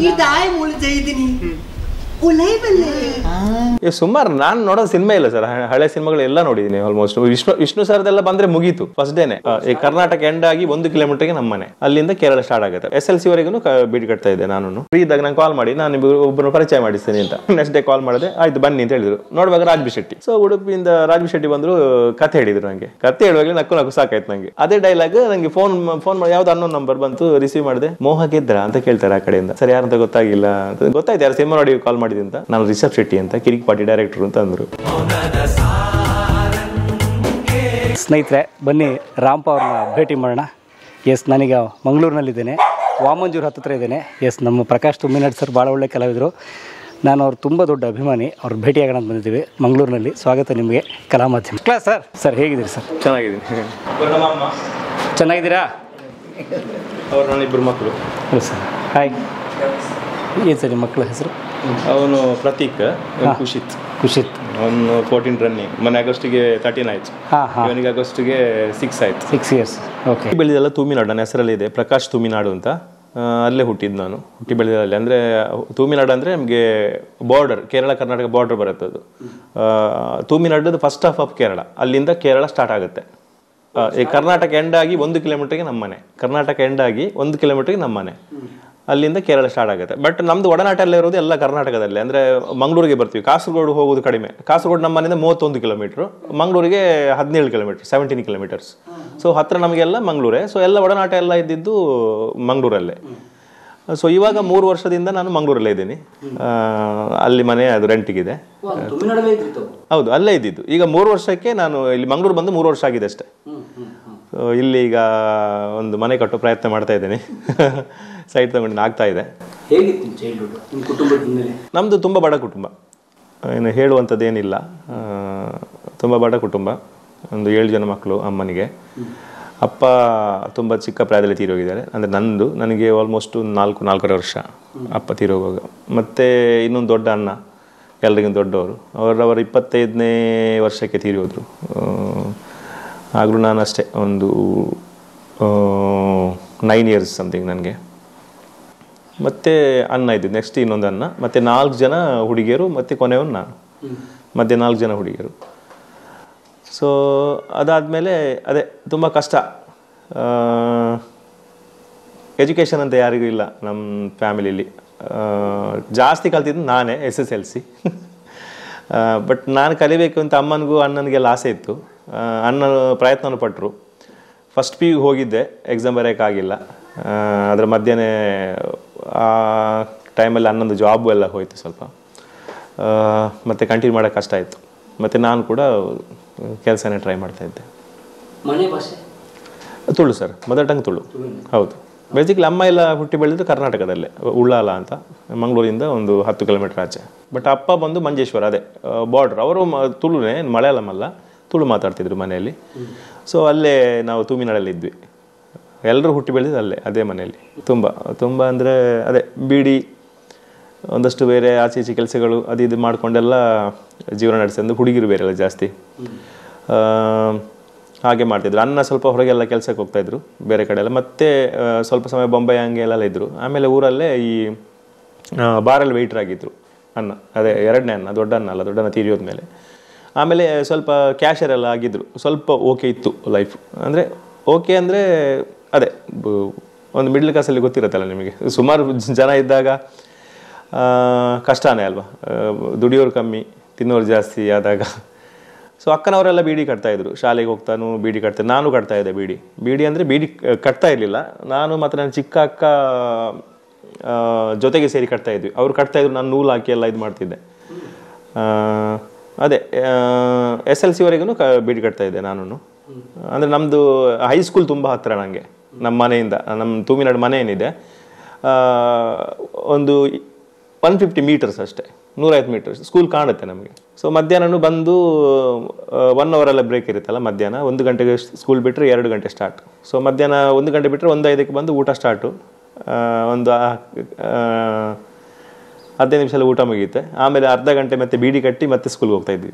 ಈ ತಾಯಿ ಮೂಲ ಜೈದಿನಿ ಸುಮಾರು ನಾನು ನೋಡೋದು ಸಿನಿಮಾ ಇಲ್ಲ ಸರ್, ಹಳೆ ಸಿನಿಮಾಗಳು ಎಲ್ಲ ನೋಡಿದೀನಿ ಆಲ್ಮೋಸ್ಟ್. ವಿಷ್ಣು ಸರ್ದೆಲ್ಲ ಬಂದ್ರೆ ಮುಗೀತು ಫಸ್ಟ್ ಡೇನೆ. ಈ ಕರ್ನಾಟಕ ಎಂಡ್ ಆಗಿ 1 ಕಿಲೋಮೀಟರ್ಗೆ ನಮ್ಮ ಮನೆ, ಅಲ್ಲಿಂದ ಕೇರಳ ಸ್ಟಾರ್ಟ್ ಆಗುತ್ತೆ. SLC ವರೆಗೂ ಬೀಡಿ ಕಟ್ತಾ ಇದ್ದೆ ನಾನು. ಫ್ರೀ ಇದ್ದಾಗ ನಾನು ಕಾಲ್ ಮಾಡಿ ನಾನು ಒಬ್ಬರು ಪರಿಚಯ ಮಾಡಿಸ್ತೀನಿ ಅಂತ. ನೆಕ್ಸ್ಟ್ ಡೇ ಕಾಲ್ ಮಾಡಿದೆ, ಆಯ್ತು ಬನ್ನಿ ಅಂತ ಹೇಳಿದ್ರು. ನೋಡುವಾಗ ರಾಜ್ಬಿ ಶೆಟ್ಟಿ. ಸೊ ಉಡುಪಿಯಿಂದ ರಾಜ್ಬಿ ಶೆಟ್ಟಿ ಬಂದ್ರು, ಕಥೆ ಹೇಳಿದ್ರು ನಂಗೆ. ಕಥೆ ಹೇಳುವಾಗಲೇ ನಕ್ಕು ಸಾಕಾಯ್ತು ನಂಗೆ. ಅದೇ ಡೈಲಾಗ್ ನಂಗೆ ಫೋನ್ ಮಾಡಿ ಯಾವ್ದು ಅನ್ನೋ ನಂಬರ್ ಬಂತು, ರಿಸೀವ್ ಮಾಡಿದೆ. ಮೋಹ ಗೆದ್ರ ಅಂತ ಕೇಳ್ತಾರೆ ಆ ಕಡೆಯಿಂದ. ಸರಿ ಯಾರಂತ ಗೊತ್ತಾಗಿಲ್ಲ ಅಂತ ಗೊತ್ತಾಯ್ತು, ಯಾರು ಸಿನಿಮಾ ನೋಡಿ ಕಾಲ್ ಮಾಡಿದೆ ಅಂತ. ನಾನು ರಿಷಬ್ ಶೆಟ್ಟಿ ಅಂತ, ಕಿರಿಕ್ ಪಾಟಿ ಡೈರೆಕ್ಟರ್ ಅಂತ ಅಂದ್ರು. ಸ್ನೇಹಿತರೆ ಬನ್ನಿ ರಾಂಪ ಅವ್ರನ್ನ ಭೇಟಿ ಮಾಡೋಣ. ಎಸ್, ನಾನೀಗ ಮಂಗಳೂರಿನಲ್ಲಿದ್ದೇನೆ, ವಾಮಂಜೂರು ಹತ್ತಿರ ಇದ್ದೇನೆ. ಎಸ್, ನಮ್ಮ ಪ್ರಕಾಶ್ ತುಮ್ಮಿನಾಡ್ ಸರ್ ಭಾಳ ಒಳ್ಳೆ ಕಲಾವಿದರು. ನಾನು ಅವ್ರು ತುಂಬ ದೊಡ್ಡ ಅಭಿಮಾನಿ. ಅವ್ರು ಭೇಟಿಯಾಗೋಣ ಅಂತ ಬಂದಿದ್ದೀವಿ ಮಂಗಳೂರಿನಲ್ಲಿ. ಸ್ವಾಗತ ನಿಮಗೆ ಕಲಾ ಮಾಧ್ಯಮ. ಕ್ಲಾಸ್ ಸರ್ ಹೇಗಿದ್ದೀರಿ ಸರ್? ಚೆನ್ನಾಗಿದ್ದೀನಿ. ಚೆನ್ನಾಗಿದ್ದೀರಾ? ಅವ್ರು ನನ್ನ ಇಬ್ಬರು ಮಕ್ಕಳು. ಹೌದು ಸರ್. ಹಾಯ್. ಏನು ಸರ್ ನಿಮ್ಮ ಮಕ್ಕಳ ಹೆಸರು? ಅವನು ಪ್ರತೀಕ್, ಖುಷಿತ್. ಅವನು 14 ರನ್ನಿಂಗ್. ಮೊನ್ನೆ ಆಗಸ್ಟಿಗೆ 13 ಆಯ್ತು. ಇವನಿಗೆ ಆಗಸ್ಟಿಗೆ 6 ಆಯ್ತು. 6 years. ಓಕೆ. ಬೆಳೆದೆಲ್ಲ ತೂಮಿನಾಡು, ನನ್ನ ಹೆಸರಲ್ಲಿ ಇದೆ ಪ್ರಕಾಶ್ ತೂಮಿನಾಡು ಅಂತ. ಅಲ್ಲೇ ಹುಟ್ಟಿದ್ದು ನಾನು, ಹುಟ್ಟಿ ಬೆಳೆದಲ್ಲಿ. ಅಂದರೆ ತೂಮಿನಾಡು ಅಂದರೆ ನಮಗೆ ಬಾರ್ಡರ್, ಕೇರಳ ಕರ್ನಾಟಕ ಬಾರ್ಡರ್ ಬರುತ್ತೆ ಅದು. ತೂಮಿನಾಡು ಫಸ್ಟ್ ಹಾಫ್ ಆಫ್ ಕೇರಳ, ಅಲ್ಲಿಂದ ಕೇರಳ ಸ್ಟಾರ್ಟ್ ಆಗುತ್ತೆ. ಈ ಕರ್ನಾಟಕ ಎಂಡ್ ಆಗಿ 1 ಕಿಲೋಮೀಟರ್ಗೆ ನಮ್ಮ ಮನೆ. ಕರ್ನಾಟಕ ಎಂಡ್ ಆಗಿ 1 ಕಿಲೋಮೀಟರ್ಗೆ ನಮ್ಮ ಮನೆ, ಅಲ್ಲಿಂದ ಕೇರಳ ಸ್ಟಾರ್ಟ್ ಆಗುತ್ತೆ. ಬಟ್ ನಮ್ದು ಒಡನಾಟ ಎಲ್ಲ ಇರೋದು ಎಲ್ಲ ಕರ್ನಾಟಕದಲ್ಲಿ. ಅಂದರೆ ಮಂಗಳೂರಿಗೆ ಬರ್ತೀವಿ, ಕಾಸರಗೋಡು ಹೋಗೋದು ಕಡಿಮೆ. ಕಾಸರಗೋಡು ನಮ್ಮ ಮನೆಯಿಂದ 31 ಕಿಲೋಮೀಟ್ರು, ಮಂಗಳೂರಿಗೆ 17 ಕಿಲೋಮೀಟರ್, 17 ಕಿಲೋಮೀಟರ್ಸ್. ಸೊ ಹತ್ರ ನಮಗೆಲ್ಲ ಮಂಗಳೂರೇ. ಸೊ ಎಲ್ಲ ಒಡನಾಟ ಎಲ್ಲ ಇದ್ದಿದ್ದು ಮಂಗಳೂರಲ್ಲೇ. ಸೊ ಇವಾಗ 3 ವರ್ಷದಿಂದ ನಾನು ಮಂಗಳೂರಲ್ಲೇ ಇದ್ದೀನಿ. ಅಲ್ಲಿ ಮನೆ ಅದು ರೆಂಟಿಗಿದೆ. ಹೌದು, ಅಲ್ಲೇ ಇದ್ದಿದ್ದು. ಈಗ 3 ವರ್ಷಕ್ಕೆ ನಾನು ಇಲ್ಲಿ ಮಂಗಳೂರು ಬಂದು 3 ವರ್ಷ ಆಗಿದೆ ಅಷ್ಟೇ. ಇಲ್ಲಿ ಈಗ ಒಂದು ಮನೆ ಕಟ್ಟೋ ಪ್ರಯತ್ನ ಮಾಡ್ತಾ ಇದ್ದೀನಿ. ಸೈಟ್ ತಗೊಂಡು ಆಗ್ತಾ ಇದೆ. ನಮ್ಮದು ತುಂಬ ಬಡ ಕುಟುಂಬ, ಏನು ಹೇಳುವಂಥದ್ದೇನಿಲ್ಲ. ತುಂಬ ಬಡ ಕುಟುಂಬ. ಒಂದು 7 ಜನ ಮಕ್ಕಳು ಅಮ್ಮನಿಗೆ. ಅಪ್ಪ ತುಂಬ ಚಿಕ್ಕ ಪ್ರಾಯದಲ್ಲಿ ತೀರೋಗಿದ್ದಾರೆ. ಅಂದರೆ ನನಗೆ ಆಲ್ಮೋಸ್ಟ್ 4-4.5 ವರ್ಷ ಅಪ್ಪ ತೀರೋಗುವಾಗ. ಮತ್ತು ಇನ್ನೊಂದು ದೊಡ್ಡ ಅಣ್ಣ, ಎಲ್ರಿಗಿಂತ ದೊಡ್ಡವರು. ಅವರವರ 25ನೇ ವರ್ಷಕ್ಕೆ ತೀರಿ ಹೋದರು. ಆಗಲೂ ನಾನು ಅಷ್ಟೇ ಒಂದು 9 years ಸಮಥಿಂಗ್ ನನಗೆ. ಮತ್ತು ಅಣ್ಣ ಇದ್ದು, ನೆಕ್ಸ್ಟ್ ಇನ್ನೊಂದು ಅಣ್ಣ, ಮತ್ತು 4 ಜನ ಹುಡುಗಿಯರು, ಮತ್ತು ಕೊನೆಯವನು ನಾನು, ಮಧ್ಯೆ 4 ಜನ ಹುಡುಗಿಯರು. ಸೊ ಅದಾದಮೇಲೆ ಅದೇ ತುಂಬ ಕಷ್ಟ. ಎಜುಕೇಷನ್ ಅಂತ ಯಾರಿಗೂ ಇಲ್ಲ ನಮ್ಮ ಫ್ಯಾಮಿಲಿಲಿ. ಜಾಸ್ತಿ ಕಲ್ತಿದ್ದು ನಾನೇ, SSLC. ಬಟ್ ನಾನು ಕಲಿಬೇಕು ಅಂತ ಅಮ್ಮನಿಗೂ ಅಣ್ಣನಿಗೆಲ್ಲ ಆಸೆ ಇತ್ತು. ಅಣ್ಣನ ಪ್ರಯತ್ನವನ್ನು ಪಟ್ಟರು. ಫಸ್ಟ್ PU ಹೋಗಿದ್ದೆ, ಎಕ್ಸಾಮ್ ಬರೆಯೋಕ್ಕಾಗಿಲ್ಲ. ಅದರ ಮಧ್ಯಾಹ್ನ ಆ ಟೈಮಲ್ಲಿ ಅಣ್ಣಂದು ಜಾಬು ಎಲ್ಲ ಹೋಯಿತು ಸ್ವಲ್ಪ. ಮತ್ತು ಕಂಟಿನ್ಯೂ ಮಾಡೋಕ್ಕೆ ಕಷ್ಟ ಆಯಿತು. ಮತ್ತು ನಾನು ಕೂಡ ಕೆಲಸನೇ ಟ್ರೈ ಮಾಡ್ತಾಯಿದ್ದೆ. ಮನೆ ಭಾಷೆ Tulu sir, mother tongue Tulu. ಹೌದು, ಬೇಸಿಕಲಿ ಅಮ್ಮ ಎಲ್ಲ ಹುಟ್ಟಿ ಬೆಳೆದು ಕರ್ನಾಟಕದಲ್ಲೇ, ಉಳ್ಳಾಲ ಅಂತ, ಮಂಗಳೂರಿಂದ ಒಂದು 10 ಕಿಲೋಮೀಟರ್ ಆಚೆ. ಬಟ್ ಅಪ್ಪ ಬಂದು ಮಂಜೇಶ್ವರ, ಅದೇ ಬಾರ್ಡ್ರ್. ಅವರು ತುಳುನೇ, ಮಲಯಾಳಂ ಅಲ್ಲ, ತುಳು ಮಾತಾಡ್ತಿದ್ರು ಮನೆಯಲ್ಲಿ. ಸೊ ಅಲ್ಲೇ ನಾವು ತೂಮಿನಾಡಲ್ಲಿ ಇದ್ವಿ. ಎಲ್ಲರೂ ಹುಟ್ಟಿ ಬೆಳೆದಿದ್ದು ಅಲ್ಲೇ, ಅದೇ ಮನೆಯಲ್ಲಿ. ತುಂಬ ಅಂದರೆ ಅದೇ ಬೀಡಿ, ಒಂದಷ್ಟು ಬೇರೆ ಆಚೆ ಈಚೆ ಕೆಲಸಗಳು ಅದು ಇದು ಮಾಡಿಕೊಂಡೆಲ್ಲ ಜೀವನ ನಡೆಸಿದ್ದು. ಹುಡುಗಿರು ಬೇರೆಲ್ಲ ಜಾಸ್ತಿ ಹಾಗೆ ಮಾಡ್ತಿದ್ರು. ಅಣ್ಣ ಸ್ವಲ್ಪ ಹೊರಗೆಲ್ಲ ಕೆಲಸಕ್ಕೆ ಹೋಗ್ತಾಯಿದ್ರು ಬೇರೆ ಕಡೆ ಎಲ್ಲ. ಮತ್ತು ಸ್ವಲ್ಪ ಸಮಯ ಬೊಂಬೈ ಹಂಗೆ ಎಲ್ಲ ಇದ್ದರು. ಆಮೇಲೆ ಊರಲ್ಲೇ ಈ ಬಾರಲ್ಲಿ ವೆಯ್ಟ್ರ್ ಆಗಿದ್ದರು ಅಣ್ಣ. ಅದೇ 2ನೇ ಅಣ್ಣ, ದೊಡ್ಡ ಅಣ್ಣ ಅಲ್ಲ, ದೊಡ್ಡಣ್ಣ ತೀರಿಯೋದ್ಮೇಲೆ. ಆಮೇಲೆ ಸ್ವಲ್ಪ ಕ್ಯಾಶರ್ ಎಲ್ಲ ಆಗಿದ್ದರು. ಸ್ವಲ್ಪ ಓಕೆ ಇತ್ತು ಲೈಫ್. ಅಂದರೆ ಓಕೆ ಅಂದರೆ ಅದೇ ಒಂದು ಮಿಡ್ಲ್ ಕ್ಲಾಸಲ್ಲಿ ಗೊತ್ತಿರುತ್ತಲ್ಲ ನಿಮಗೆ, ಸುಮಾರು ಜನ ಇದ್ದಾಗ ಕಷ್ಟನೇ ಅಲ್ವಾ. ದುಡಿಯೋರು ಕಮ್ಮಿ, ತಿನ್ನೋರು ಜಾಸ್ತಿ ಆದಾಗ. ಸೊ ಅಕ್ಕನವರೆಲ್ಲ ಬೀಡಿ ಕಟ್ತಾಯಿದ್ರು. ಶಾಲೆಗೆ ಹೋಗ್ತಾನು ಬೀಡಿ ಕಟ್ತಾರೆ, ನಾನು ಕಟ್ತಾಯಿದ್ದೆ ಬೀಡಿ ಅಂದರೆ ಬೀಡಿ ಕಟ್ತಾ ಇರಲಿಲ್ಲ ನಾನು. ಮತ್ತು ನನ್ನ ಚಿಕ್ಕ ಅಕ್ಕ ಜೊತೆಗೆ ಸೇರಿ ಕಟ್ತಾಯಿದ್ವಿ. ಅವ್ರು ಕಟ್ತಾಯಿದ್ರು, ನಾನು ನೂಲು ಹಾಕಿ ಎಲ್ಲ ಇದು ಮಾಡ್ತಿದ್ದೆ. ಅದೇ SLC ವರೆಗೂ ಬೀಡಿ ಕಟ್ತಾಯಿದ್ದೆ ನಾನು. ಅಂದರೆ ನಮ್ಮದು ಹೈಸ್ಕೂಲ್ ತುಂಬ ಹತ್ತಿರ ನನಗೆ, ನಮ್ಮ ಮನೆಯಿಂದ. ನಮ್ಮ ತೂಮಿನಾಡು ಮನೆ ಏನಿದೆ ಒಂದು 150 ಮೀಟರ್ಸ್ ಅಷ್ಟೇ, 150 ಮೀಟರ್ಸ್ ಸ್ಕೂಲ್ ಕಾಣುತ್ತೆ ನಮಗೆ. ಸೊ ಮಧ್ಯಾಹ್ನ ಬಂದು 1 hour ಎಲ್ಲ ಬ್ರೇಕ್ ಇರುತ್ತಲ್ಲ ಮಧ್ಯಾಹ್ನ. 1 ಗಂಟೆಗೆ ಸ್ಕೂಲ್ ಬಿಟ್ಟರೆ 2 ಗಂಟೆ ಸ್ಟಾರ್ಟ್. ಸೊ ಮಧ್ಯಾಹ್ನ 1 ಗಂಟೆ ಬಿಟ್ಟರೆ 1:05ಕ್ಕೆ ಬಂದು ಊಟ ಸ್ಟಾರ್ಟು. ಒಂದು 15 ನಿಮಿಷ ಊಟ ಮುಗಿಯುತ್ತೆ. ಆಮೇಲೆ ಅರ್ಧ ಗಂಟೆ ಮತ್ತೆ ಬೀಡಿ ಕಟ್ಟಿ ಮತ್ತೆ ಸ್ಕೂಲ್ಗೆ ಹೋಗ್ತಾಯಿದ್ವಿ.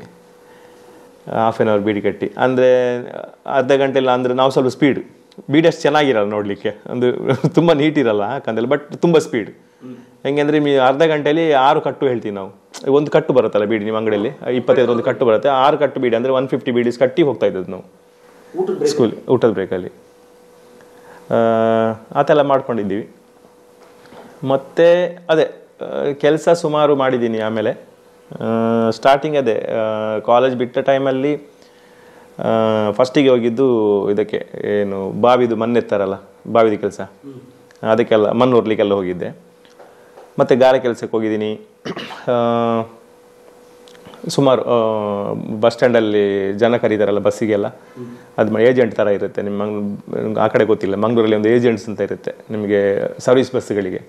ಹಾಫ್ ಆನ್ ಅವರ್ ಬೀಡಿ ಕಟ್ಟಿ. ಅಂದರೆ ಅರ್ಧ ಗಂಟೆಲ್ಲ ಅಂದರೆ ನಾವು ಸ್ವಲ್ಪ ಸ್ಪೀಡ್ ಬೀಡಿ ಅಷ್ಟು ಚೆನ್ನಾಗಿರಲ್ಲ ನೋಡಲಿಕ್ಕೆ, ಒಂದು ತುಂಬ ನೀಟ್ ಇರಲ್ಲ ಕಂದಲ್ಲಿ, ಬಟ್ ತುಂಬ ಸ್ಪೀಡ್. ಹೆಂಗೆ ಅಂದರೆ ಅರ್ಧ ಗಂಟೆಯಲ್ಲಿ 6 ಕಟ್ಟು ಹೇಳ್ತೀವಿ ನಾವು. ಒಂದು ಕಟ್ಟು ಬರುತ್ತಲ್ಲ ಬೀಡಿ ನಿಮ್ಮ ಅಂಗಡಿಯಲ್ಲಿ 25 ಒಂದು ಕಟ್ಟು ಬರುತ್ತೆ, 6 ಕಟ್ಟು ಬೀಡಿ ಅಂದರೆ 150 ಬೀಡೀಸ್ ಕಟ್ಟಿ ಹೋಗ್ತಾ ಇದ್ದದ್ದು ನಾವು ಸ್ಕೂಲ್ ಊಟದ ಬ್ರೇಕಲ್ಲಿ. ಆ ಥರ ಮಾಡ್ಕೊಂಡಿದ್ದೀವಿ. ಮತ್ತು ಅದೇ ಕೆಲಸ ಸುಮಾರು ಮಾಡಿದ್ದೀನಿ. ಆಮೇಲೆ ಸ್ಟಾರ್ಟಿಂಗ್ ಅದೇ ಕಾಲೇಜ್ ಬಿಟ್ಟ ಟೈಮಲ್ಲಿ ಫಸ್ಟಿಗೆ ಹೋಗಿದ್ದು ಇದಕ್ಕೆ, ಏನು ಬಾವಿದು ಮಣ್ಣೆತ್ತಾರಲ್ಲ, ಬಾವಿದು ಕೆಲಸ, ಅದಕ್ಕೆಲ್ಲ ಮಣ್ಣು ಹೊರ್ಲಿಕ್ಕೆಲ್ಲ ಹೋಗಿದ್ದೆ. ಮತ್ತು ಗಾರೆ ಕೆಲಸಕ್ಕೆ ಹೋಗಿದ್ದೀನಿ ಸುಮಾರು. ಬಸ್ ಸ್ಟ್ಯಾಂಡಲ್ಲಿ ಜನ ಕರೀತಾರಲ್ಲ ಬಸ್ಸಿಗೆಲ್ಲ, ಅದು ಏಜೆಂಟ್ ಥರ ಇರುತ್ತೆ. ನಿಮ್ಮ ಆ ಕಡೆ ಗೊತ್ತಿಲ್ಲ, ಮಂಗಳೂರಲ್ಲಿ ಒಂದು ಏಜೆಂಟ್ಸ್ ಅಂತ ಇರುತ್ತೆ ನಿಮಗೆ ಸರ್ವಿಸ್ ಬಸ್ಗಳಿಗೆ.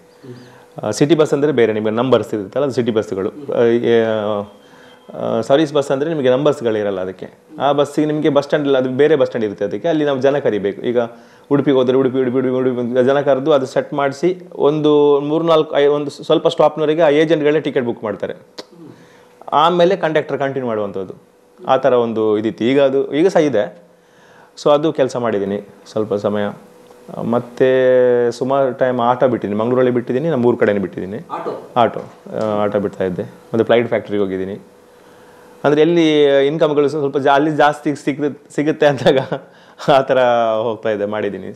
ಸಿಟಿ ಬಸ್ ಅಂದರೆ ಬೇರೆ, ನಿಮಗೆ ನಂಬರ್ಸ್ ಇರುತ್ತಲ್ಲ, ಅದು ಸಿಟಿ ಬಸ್ಸುಗಳು. ಸರ್ವಿಸ್ ಬಸ್ ಅಂದರೆ ನಿಮಗೆ ನಂಬರ್ಸ್ಗಳಿರಲ್ಲ ಅದಕ್ಕೆ. ಆ ಬಸ್ಸಿಗೆ ನಿಮಗೆ ಬಸ್ ಸ್ಟ್ಯಾಂಡಲ್ಲಿ ಅದು ಬೇರೆ ಬಸ್ ಸ್ಟ್ಯಾಂಡ್ ಇರುತ್ತೆ, ಅದಕ್ಕೆ ಅಲ್ಲಿ ನಾವು ಜನ ಕರಿಬೇಕು. ಈಗ ಉಡುಪಿಗೆ ಹೋದರೆ ಉಡುಪಿ ಜನ ಕರೆದು ಅದು ಸೆಟ್ ಮಾಡಿಸಿ ಒಂದು 3-4 ಒಂದು ಸ್ವಲ್ಪ ಸ್ಟಾಪ್ನವರೆಗೆ ಆ ಏಜೆಂಟ್ಗಳೇ ಟಿಕೆಟ್ ಬುಕ್ ಮಾಡ್ತಾರೆ. ಆಮೇಲೆ ಕಂಡಕ್ಟರ್ ಕಂಟಿನ್ಯೂ ಮಾಡುವಂಥದ್ದು, ಆ ಥರ ಒಂದು ಇದಿತ್ತು. ಈಗ ಸಹ ಇದೆ. ಸೊ ಅದು ಕೆಲಸ ಮಾಡಿದ್ದೀನಿ ಸ್ವಲ್ಪ ಸಮಯ. ಮತ್ತು ಸುಮಾರು ಟೈಮ್ ಆಟೋ ಬಿಟ್ಟಿದ್ದೀನಿ, ಮಂಗಳೂರಲ್ಲಿ ಬಿಟ್ಟಿದ್ದೀನಿ, ನಮ್ಮ ಊರ ಕಡೆನೇ ಬಿಟ್ಟಿದ್ದೀನಿ. ಆಟೋ ಬಿಡ್ತಾ ಇದ್ದೆ. ಮತ್ತು ಫ್ಲೈಟ್ ಫ್ಯಾಕ್ಟ್ರಿಗೆ ಹೋಗಿದ್ದೀನಿ. ಅಂದರೆ ಎಲ್ಲಿ ಇನ್ಕಮ್ಗಳು ಸ್ವಲ್ಪ ಅಲ್ಲಿ ಜಾಸ್ತಿ ಸಿಗುತ್ತೆ ಅಂದಾಗ ಆ ಥರ ಹೋಗ್ತಾ ಇದ್ದೆ, ಮಾಡಿದ್ದೀನಿ.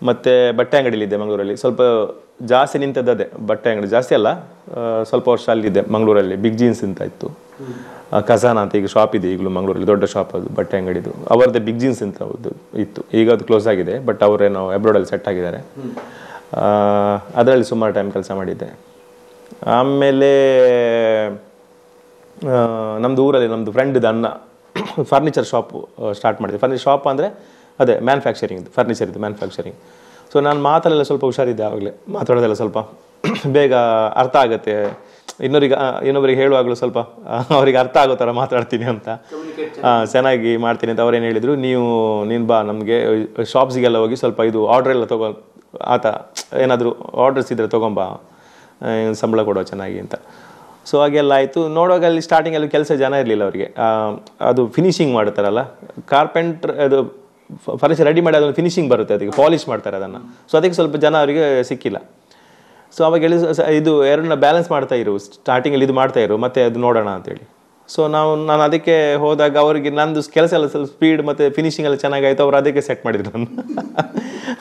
ಮತ್ತು ಬಟ್ಟೆ ಅಂಗಡಿಲಿದ್ದೆ ಮಂಗಳೂರಲ್ಲಿ, ಸ್ವಲ್ಪ ಜಾಸ್ತಿ ನಿಂತದ್ದು ಅದೇ ಬಟ್ಟೆ ಅಂಗಡಿ. ಜಾಸ್ತಿ ಅಲ್ಲ, ಸ್ವಲ್ಪ ವರ್ಷ ಅಲ್ಲಿದ್ದೆ ಮಂಗಳೂರಲ್ಲಿ. ಬಿಗ್ ಜೀನ್ಸ್ ಅಂತ ಇತ್ತು, ಖಜಾನ ಅಂತ ಈಗ ಶಾಪ್ ಇದೆ ಈಗಲೂ ಮಂಗಳೂರಲ್ಲಿ, ದೊಡ್ಡ ಶಾಪ್ ಅದು ಬಟ್ಟೆ ಅಂಗಡಿದು. ಅವರದ್ದೇ ಬಿಗ್ ಜೀನ್ಸ್ ಅಂತ ಇತ್ತು, ಈಗ ಅದು ಕ್ಲೋಸ್ ಆಗಿದೆ. ಬಟ್ ಅವರೇನೋ ಅಬ್ರಾಡಲ್ಲಿ ಸೆಟ್ ಆಗಿದ್ದಾರೆ. ಅದರಲ್ಲಿ ಸುಮಾರು ಟೈಮ್ ಕೆಲಸ ಮಾಡಿದ್ದೆ. ಆಮೇಲೆ ನಮ್ಮದು ಊರಲ್ಲಿ ನಮ್ಮದು ಫ್ರೆಂಡ್ದು ಅಣ್ಣ ಫರ್ನಿಚರ್ ಶಾಪು ಸ್ಟಾರ್ಟ್ ಮಾಡಿದೆ. ಫರ್ನಿಚರ್ ಶಾಪ್ ಅಂದರೆ ಅದೇ ಮ್ಯಾನುಫ್ಯಾಕ್ಚರಿಂಗ್ದು, ಫರ್ನಿಚರ್ದು ಮ್ಯಾನುಫ್ಯಾಕ್ಚರಿಂಗ್. ಸೊ ನಾನು ಮಾತಲ್ಲೆಲ್ಲ ಸ್ವಲ್ಪ ಹುಷಾರಿದ್ದೆ ಆವಾಗಲೇ, ಮಾತಾಡೋದೆಲ್ಲ ಸ್ವಲ್ಪ ಬೇಗ ಅರ್ಥ ಆಗುತ್ತೆ. ಇನ್ನೊಬ್ಬರಿಗೆ ಹೇಳುವಾಗಲೂ ಸ್ವಲ್ಪ ಅವರಿಗೆ ಅರ್ಥ ಆಗೋ ಥರ ಮಾತಾಡ್ತೀನಿ ಅಂತ, ಚೆನ್ನಾಗಿ ಮಾಡ್ತೀನಿ ಅಂತ ಅವ್ರೇನು ಹೇಳಿದರು, ನೀನು ಬಾ ನಮಗೆ ಶಾಪ್ಸಿಗೆಲ್ಲ ಹೋಗಿ ಸ್ವಲ್ಪ ಇದು ಆರ್ಡ್ರ್ ಎಲ್ಲ ಏನಾದರೂ ಆರ್ಡರ್ಸ್ ಇದ್ದರೆ ತೊಗೊಂಬಾ, ಸಂಬಳ ಕೊಡೋ ಚೆನ್ನಾಗಿ ಅಂತ. ಸೊ ಹಾಗೆಲ್ಲ ಆಯಿತು. ನೋಡುವಾಗ ಅಲ್ಲಿ ಸ್ಟಾರ್ಟಿಂಗಲ್ಲಿ ಕೆಲಸ ಜನ ಇರಲಿಲ್ಲ ಅವರಿಗೆ. ಅದು ಫಿನಿಶಿಂಗ್ ಮಾಡ್ತಾರಲ್ಲ, ಕಾರ್ಪೆಂಟ್ರ್ ಅದು ಫರ್ನಿಚರ್ ರೆಡಿ ಮಾಡಿ ಅದನ್ನು ಫಿನಿಶಿಂಗ್ ಬರುತ್ತೆ, ಅದಕ್ಕೆ ಪಾಲಿಷ್ ಮಾಡ್ತಾರೆ ಅದನ್ನು. ಸೊ ಅದಕ್ಕೆ ಸ್ವಲ್ಪ ಜನ ಅವರಿಗೆ ಸಿಕ್ಕಿಲ್ಲ. ಸೊ ಅವಾಗ ಹೇಳಿ ಇದು ಎರಡನ್ನ ಬ್ಯಾಲೆನ್ಸ್ ಮಾಡ್ತಾಯಿರು, ಸ್ಟಾರ್ಟಿಂಗಲ್ಲಿ ಇದು ಮಾಡ್ತಾಯಿರು, ಮತ್ತು ಅದು ನೋಡೋಣ ಅಂತೇಳಿ. ಸೊ ನಾನು ಅದಕ್ಕೆ ಹೋದಾಗ ಅವರಿಗೆ ನಂದು ಕೆಲಸ ಎಲ್ಲ ಸ್ವಲ್ಪ ಸ್ಪೀಡ್ ಮತ್ತು ಫಿನಿಶಿಂಗ್ ಎಲ್ಲ ಚೆನ್ನಾಗಾಯಿತು. ಅವರು ಅದಕ್ಕೆ ಸೆಟ್ ಮಾಡಿದ್ರು ನಾನು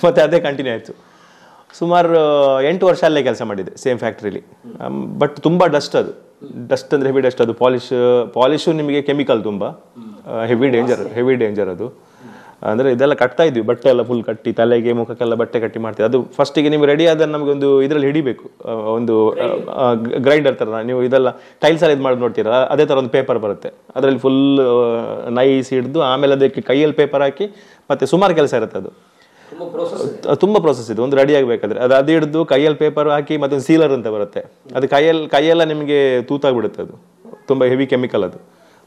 ಮತ್ತು ಅದೇ ಕಂಟಿನ್ಯೂ ಆಯಿತು. ಸುಮಾರು 8 ವರ್ಷ ಅಲ್ಲೇ ಕೆಲಸ ಮಾಡಿದೆ, ಸೇಮ್ ಫ್ಯಾಕ್ಟ್ರಿಲಿ. ಬಟ್ ತುಂಬ ಡಸ್ಟ್, ಅದು ಡಸ್ಟ್ ಅಂದರೆ ಹೆವಿ ಡಸ್ಟ್. ಅದು ಪಾಲಿಶು ನಿಮಗೆ ಕೆಮಿಕಲ್ ತುಂಬ ಹೆವಿ ಡೇಂಜರ್ ಅದು. ಅಂದರೆ ಇದೆಲ್ಲ ಕಟ್ತಾ ಇದ್ವಿ, ಬಟ್ಟೆ ಎಲ್ಲ ಫುಲ್ ಕಟ್ಟಿ, ತಲೆಗೆ ಮುಖಕ್ಕೆಲ್ಲ ಬಟ್ಟೆ ಕಟ್ಟಿ ಮಾಡ್ತೀವಿ. ಅದು ಫಸ್ಟಿಗೆ ನೀವು ರೆಡಿ ಆದ ನಮಗೊಂದು ಇದರಲ್ಲಿ ಹಿಡಿಬೇಕು, ಒಂದು ಗ್ರೈಂಡರ್ ಥರ. ನೀವು ಇದೆಲ್ಲ ಟೈಲ್ಸಲ್ಲಿ ಇದು ಮಾಡಿ ನೋಡ್ತೀರ, ಅದೇ ಥರ ಒಂದು ಪೇಪರ್ ಬರುತ್ತೆ, ಅದರಲ್ಲಿ ಫುಲ್ ನೈಸ್ ಹಿಡಿದು ಆಮೇಲೆ ಅದಕ್ಕೆ ಕೈಯಲ್ಲಿ ಪೇಪರ್ ಹಾಕಿ, ಮತ್ತು ಸುಮಾರು ಕೆಲಸ ಇರುತ್ತೆ. ಅದು ತುಂಬ ಪ್ರೋಸೆಸ್ ಇದೆ. ಒಂದು ರೆಡಿ ಆಗಬೇಕಾದ್ರೆ ಅದು ಹಿಡಿದು ಕೈಯಲ್ಲಿ ಪೇಪರ್ ಹಾಕಿ, ಮತ್ತು ಸೀಲರ್ ಅಂತ ಬರುತ್ತೆ, ಅದು ಕೈಯೆಲ್ಲ ನಿಮಗೆ ತೂತಾಗ್ಬಿಡುತ್ತೆ. ಅದು ತುಂಬ ಹೆವಿ ಕೆಮಿಕಲ್. ಅದು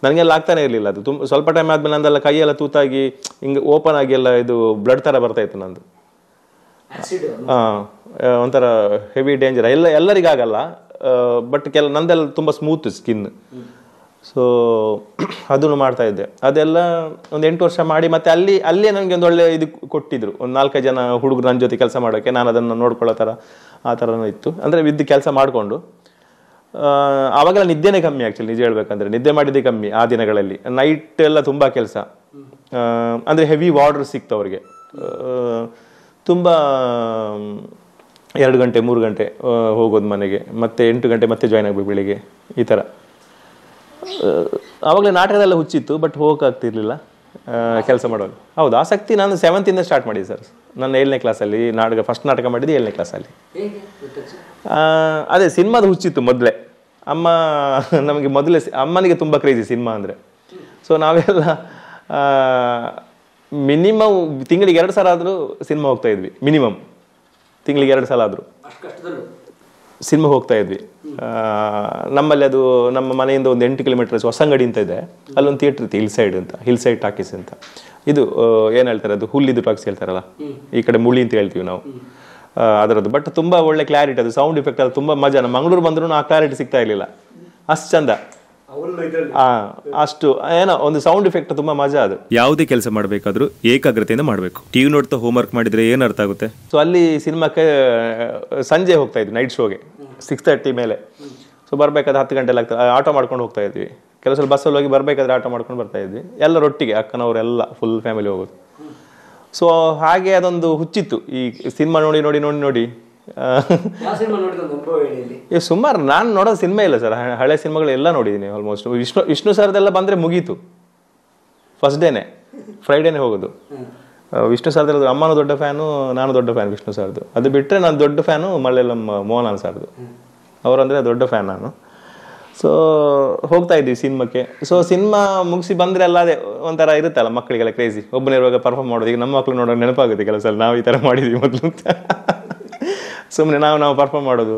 ನನಗೆಲ್ಲ ಆಗ್ತಾನೆ ಇರಲಿಲ್ಲ. ಅದು ಸ್ವಲ್ಪ ಟೈಮ್ ಆದಮೇಲೆ ನಂದೆಲ್ಲ ಕೈಯೆಲ್ಲ ತೂತಾಗಿ ಹಿಂಗೆ ಓಪನ್ ಆಗಿ ಎಲ್ಲ ಇದು ಬ್ಲಡ್ ಥರ ಬರ್ತಾಯಿತ್ತು ನಂದು. ಒಂಥರ ಹೆವಿ ಡೇಂಜರ್. ಎಲ್ಲರಿಗಾಗಲ್ಲ, ಬಟ್ ನಂದೆಲ್ಲ ತುಂಬ ಸ್ಮೂತ್ ಸ್ಕಿನ್. ಸೊ ಅದನ್ನು ಮಾಡ್ತಾ ಇದ್ದೆ. ಅದೆಲ್ಲ ಒಂದು 8 ವರ್ಷ ಮಾಡಿ, ಮತ್ತು ಅಲ್ಲೇ ನನಗೆ ಒಂದು ಒಳ್ಳೆ ಇದು ಕೊಟ್ಟಿದ್ರು, ಒಂದು 4-5 ಜನ ಹುಡುಗರು ನನ್ನ ಜೊತೆ ಕೆಲಸ ಮಾಡೋಕ್ಕೆ. ನಾನು ಅದನ್ನು ನೋಡ್ಕೊಳ್ಳೋ ಥರ ಆ ಥರನೂ ಇತ್ತು. ಅಂದರೆ ವಿದ್ಯೆ ಕೆಲಸ ಮಾಡಿಕೊಂಡು ಆವಾಗೆಲ್ಲ ನಿದ್ದೆನೇ ಕಮ್ಮಿ. ಆ್ಯಕ್ಚುಲಿ ನಿಜ ಹೇಳ್ಬೇಕಂದ್ರೆ ನಿದ್ದೆ ಮಾಡಿದ್ದೇ ಕಮ್ಮಿ ಆ ದಿನಗಳಲ್ಲಿ. ನೈಟ್ ಎಲ್ಲ ತುಂಬ ಕೆಲಸ, ಅಂದರೆ ಹೆವಿ ವಾರ್ಡರ್ ಸಿಕ್ತು ಅವ್ರಿಗೆ. ತುಂಬ 2 ಗಂಟೆ 3 ಗಂಟೆ ಹೋಗೋದು ಮನೆಗೆ, ಮತ್ತೆ 8 ಗಂಟೆ ಮತ್ತೆ ಜಾಯ್ನ್ ಆಗಬೇಕು ಬೆಳಿಗ್ಗೆ, ಈ ಥರ. ಆವಾಗಲೇ ನಾಟಕದೆಲ್ಲ ಹುಚ್ಚಿತ್ತು, ಬಟ್ ಹೋಗೋಕ್ಕಾಗ್ತಿರ್ಲಿಲ್ಲ ಕೆಲಸ ಮಾಡೋದು. ಹೌದು, ಆಸಕ್ತಿ ನಾನು 7th ಸ್ಟಾರ್ಟ್ ಮಾಡಿದೆ ಸರ್. ನನ್ನ 7ನೇ ಕ್ಲಾಸಲ್ಲಿ ಫಸ್ಟ್ ನಾಟಕ ಮಾಡಿದ್ದು 7ನೇ ಕ್ಲಾಸಲ್ಲಿ. ಅದೇ ಸಿನಿಮಾದ ಹುಚ್ಚಿತ್ತು ಮೊದಲೇ. ನಮಗೆ ಮೊದಲೇ ಅಮ್ಮನಿಗೆ ತುಂಬ ಕ್ರೇಜಿ ಸಿನಿಮಾ ಅಂದರೆ. ಸೊ ನಾವೆಲ್ಲ ಮಿನಿಮಮ್ ತಿಂಗಳಿಗೆ 2 ಸಲ ಆದರೂ ಸಿನಿಮಾ ಹೋಗ್ತಾ ಇದ್ವಿ. ಮಿನಿಮಮ್ ತಿಂಗಳಿಗೆ 2 ಸಲ ಆದರೂ ಸಿನಿಮಾ ಹೋಗ್ತಾ ಇದ್ವಿ. ನಮ್ಮಲ್ಲಿ ಅದು ನಮ್ಮ ಮನೆಯಿಂದ ಒಂದು 8 ಕಿಲೋಮೀಟರ್ಸ್ ಹೊಸಂಗಡಿ ಅಂತ ಇದೆ, ಅಲ್ಲೊಂದು ಥಿಯೇಟ್ರ್ ಇತ್ತು, ಹಿಲ್ ಸೈಡ್ ಟಾಕೀಸ್ ಅಂತ. ಇದು ಏನು ಹೇಳ್ತಾರೆ, ಅದು ಹುಲ್ಲಿದ್ದು ಟಾಕ್ಸ್ ಹೇಳ್ತಾರಲ್ಲ, ಈ ಕಡೆ ಮುಳಿ ಅಂತ ಹೇಳ್ತೀವಿ ನಾವು, ಅದರದ್ದು. ಬಟ್ ತುಂಬ ಒಳ್ಳೆ ಕ್ಲಾರಿಟಿ, ಅದು ಸೌಂಡ್ ಎಫೆಕ್ಟ್, ಅದು ತುಂಬ ಮಜಾ. ನಮ್ಮ ಮಂಗಳೂರು ಬಂದರೂ ಆ ಕ್ಲಾರಿಟಿ ಸಿಗ್ತಾ ಇರಲಿಲ್ಲ, ಅಷ್ಟು ಚಂದ. ಅಷ್ಟು ಏನೋ ಒಂದು ಸೌಂಡ್ ಇಫೆಕ್ಟ್ ತುಂಬಾ ಮಜಾ. ಅದು ಯಾವುದೇ ಕೆಲಸ ಮಾಡಬೇಕಾದ್ರೂ ಏಕಾಗ್ರತೆಯಿಂದ ಮಾಡಬೇಕು. ಟಿವಿ ನೋಡ್ತಾ ಹೋಮ್ವರ್ಕ್ ಮಾಡಿದ್ರೆ ಏನು ಅರ್ಥ ಆಗುತ್ತೆ? ಸೊ ಅಲ್ಲಿ ಸಿನಿಮಾಕ್ಕೆ ಸಂಜೆ ಹೋಗ್ತಾ ಇದ್ವಿ, ನೈಟ್ ಶೋಗೆ 6:30 ಮೇಲೆ. ಸೊ ಬರ್ಬೇಕಾದ್ರೆ 10 ಗಂಟೆ ಆಗ್ತದೆ, ಆಟೋ ಮಾಡ್ಕೊಂಡು ಹೋಗ್ತಾ ಇದ್ವಿ. ಕೆಲವು ಸಲ ಬಸ್ಸಲ್ಲಿ ಹೋಗಿ ಬರ್ಬೇಕಾದ್ರೆ ಆಟೋ ಮಾಡ್ಕೊಂಡು ಬರ್ತಾ ಇದ್ವಿ, ಎಲ್ಲರೊಟ್ಟಿಗೆ, ಅಕ್ಕನವರೆಲ್ಲ ಫುಲ್ ಫ್ಯಾಮಿಲಿ ಹೋಗೋದು. ಸೊ ಹಾಗೆ ಅದೊಂದು ಹುಚ್ಚಿತ್ತು ಈ ಸಿನಿಮಾ ನೋಡಿ ನೋಡಿ ನೋಡಿ ನೋಡಿ. ಸುಮಾರು ನಾನು ನೋಡೋದು ಸಿನಿಮಾ ಇಲ್ಲ ಸರ್, ಹಳೆ ಸಿನಿಮಾಗಳೆಲ್ಲ ನೋಡಿದ್ದೀನಿ ಆಲ್ಮೋಸ್ಟ್. ವಿಷ್ಣು ಸರ್ದೆಲ್ಲ ಬಂದರೆ ಮುಗೀತು, ಫಸ್ಟ್ ಡೇನೆ, ಫ್ರೈಡೇನೆ ಹೋಗೋದು. ವಿಷ್ಣು ಸರ್ದೆಲ್ಲ ಅಮ್ಮನೂ ದೊಡ್ಡ ಫ್ಯಾನು, ನಾನು ದೊಡ್ಡ ಫ್ಯಾನ್ ವಿಷ್ಣು ಸರ್ದು. ಅದು ಬಿಟ್ಟರೆ ನಾನು ದೊಡ್ಡ ಫ್ಯಾನು ಮಲಯಾಳಂ ಮೋಹನ್ ಸರ್ದು, ಅವರಂದರೆ ದೊಡ್ಡ ಫ್ಯಾನ್ ನಾನು. ಸೊ ಹೋಗ್ತಾ ಇದ್ವಿ ಸಿನಿಮಾಕ್ಕೆ. ಸೊ ಸಿನಿಮಾ ಮುಗಿಸಿ ಬಂದರೆ ಎಲ್ಲ ಅದೇ ಒಂಥರ ಇರುತ್ತಲ್ಲ ಮಕ್ಕಳಿಗೆಲ್ಲ ಕ್ರೇಜಿ, ಒಬ್ಬನಿರುವಾಗ ಪರ್ಫಾರ್ಮ್ ಮಾಡೋದು. ಈಗ ನಮ್ಮ ಮಕ್ಕಳು ನೋಡೋಕೆ ನೆನಪಾಗುತ್ತೆ ಕೆಲವು ಸಲ, ನಾವು ಈ ಥರ ಮಾಡಿದ್ವಿ ಮೊದಲು ಅಂತ. ಸುಮ್ಮನೆ ನಾವು ಪರ್ಫಾರ್ಮ್ ಮಾಡೋದು,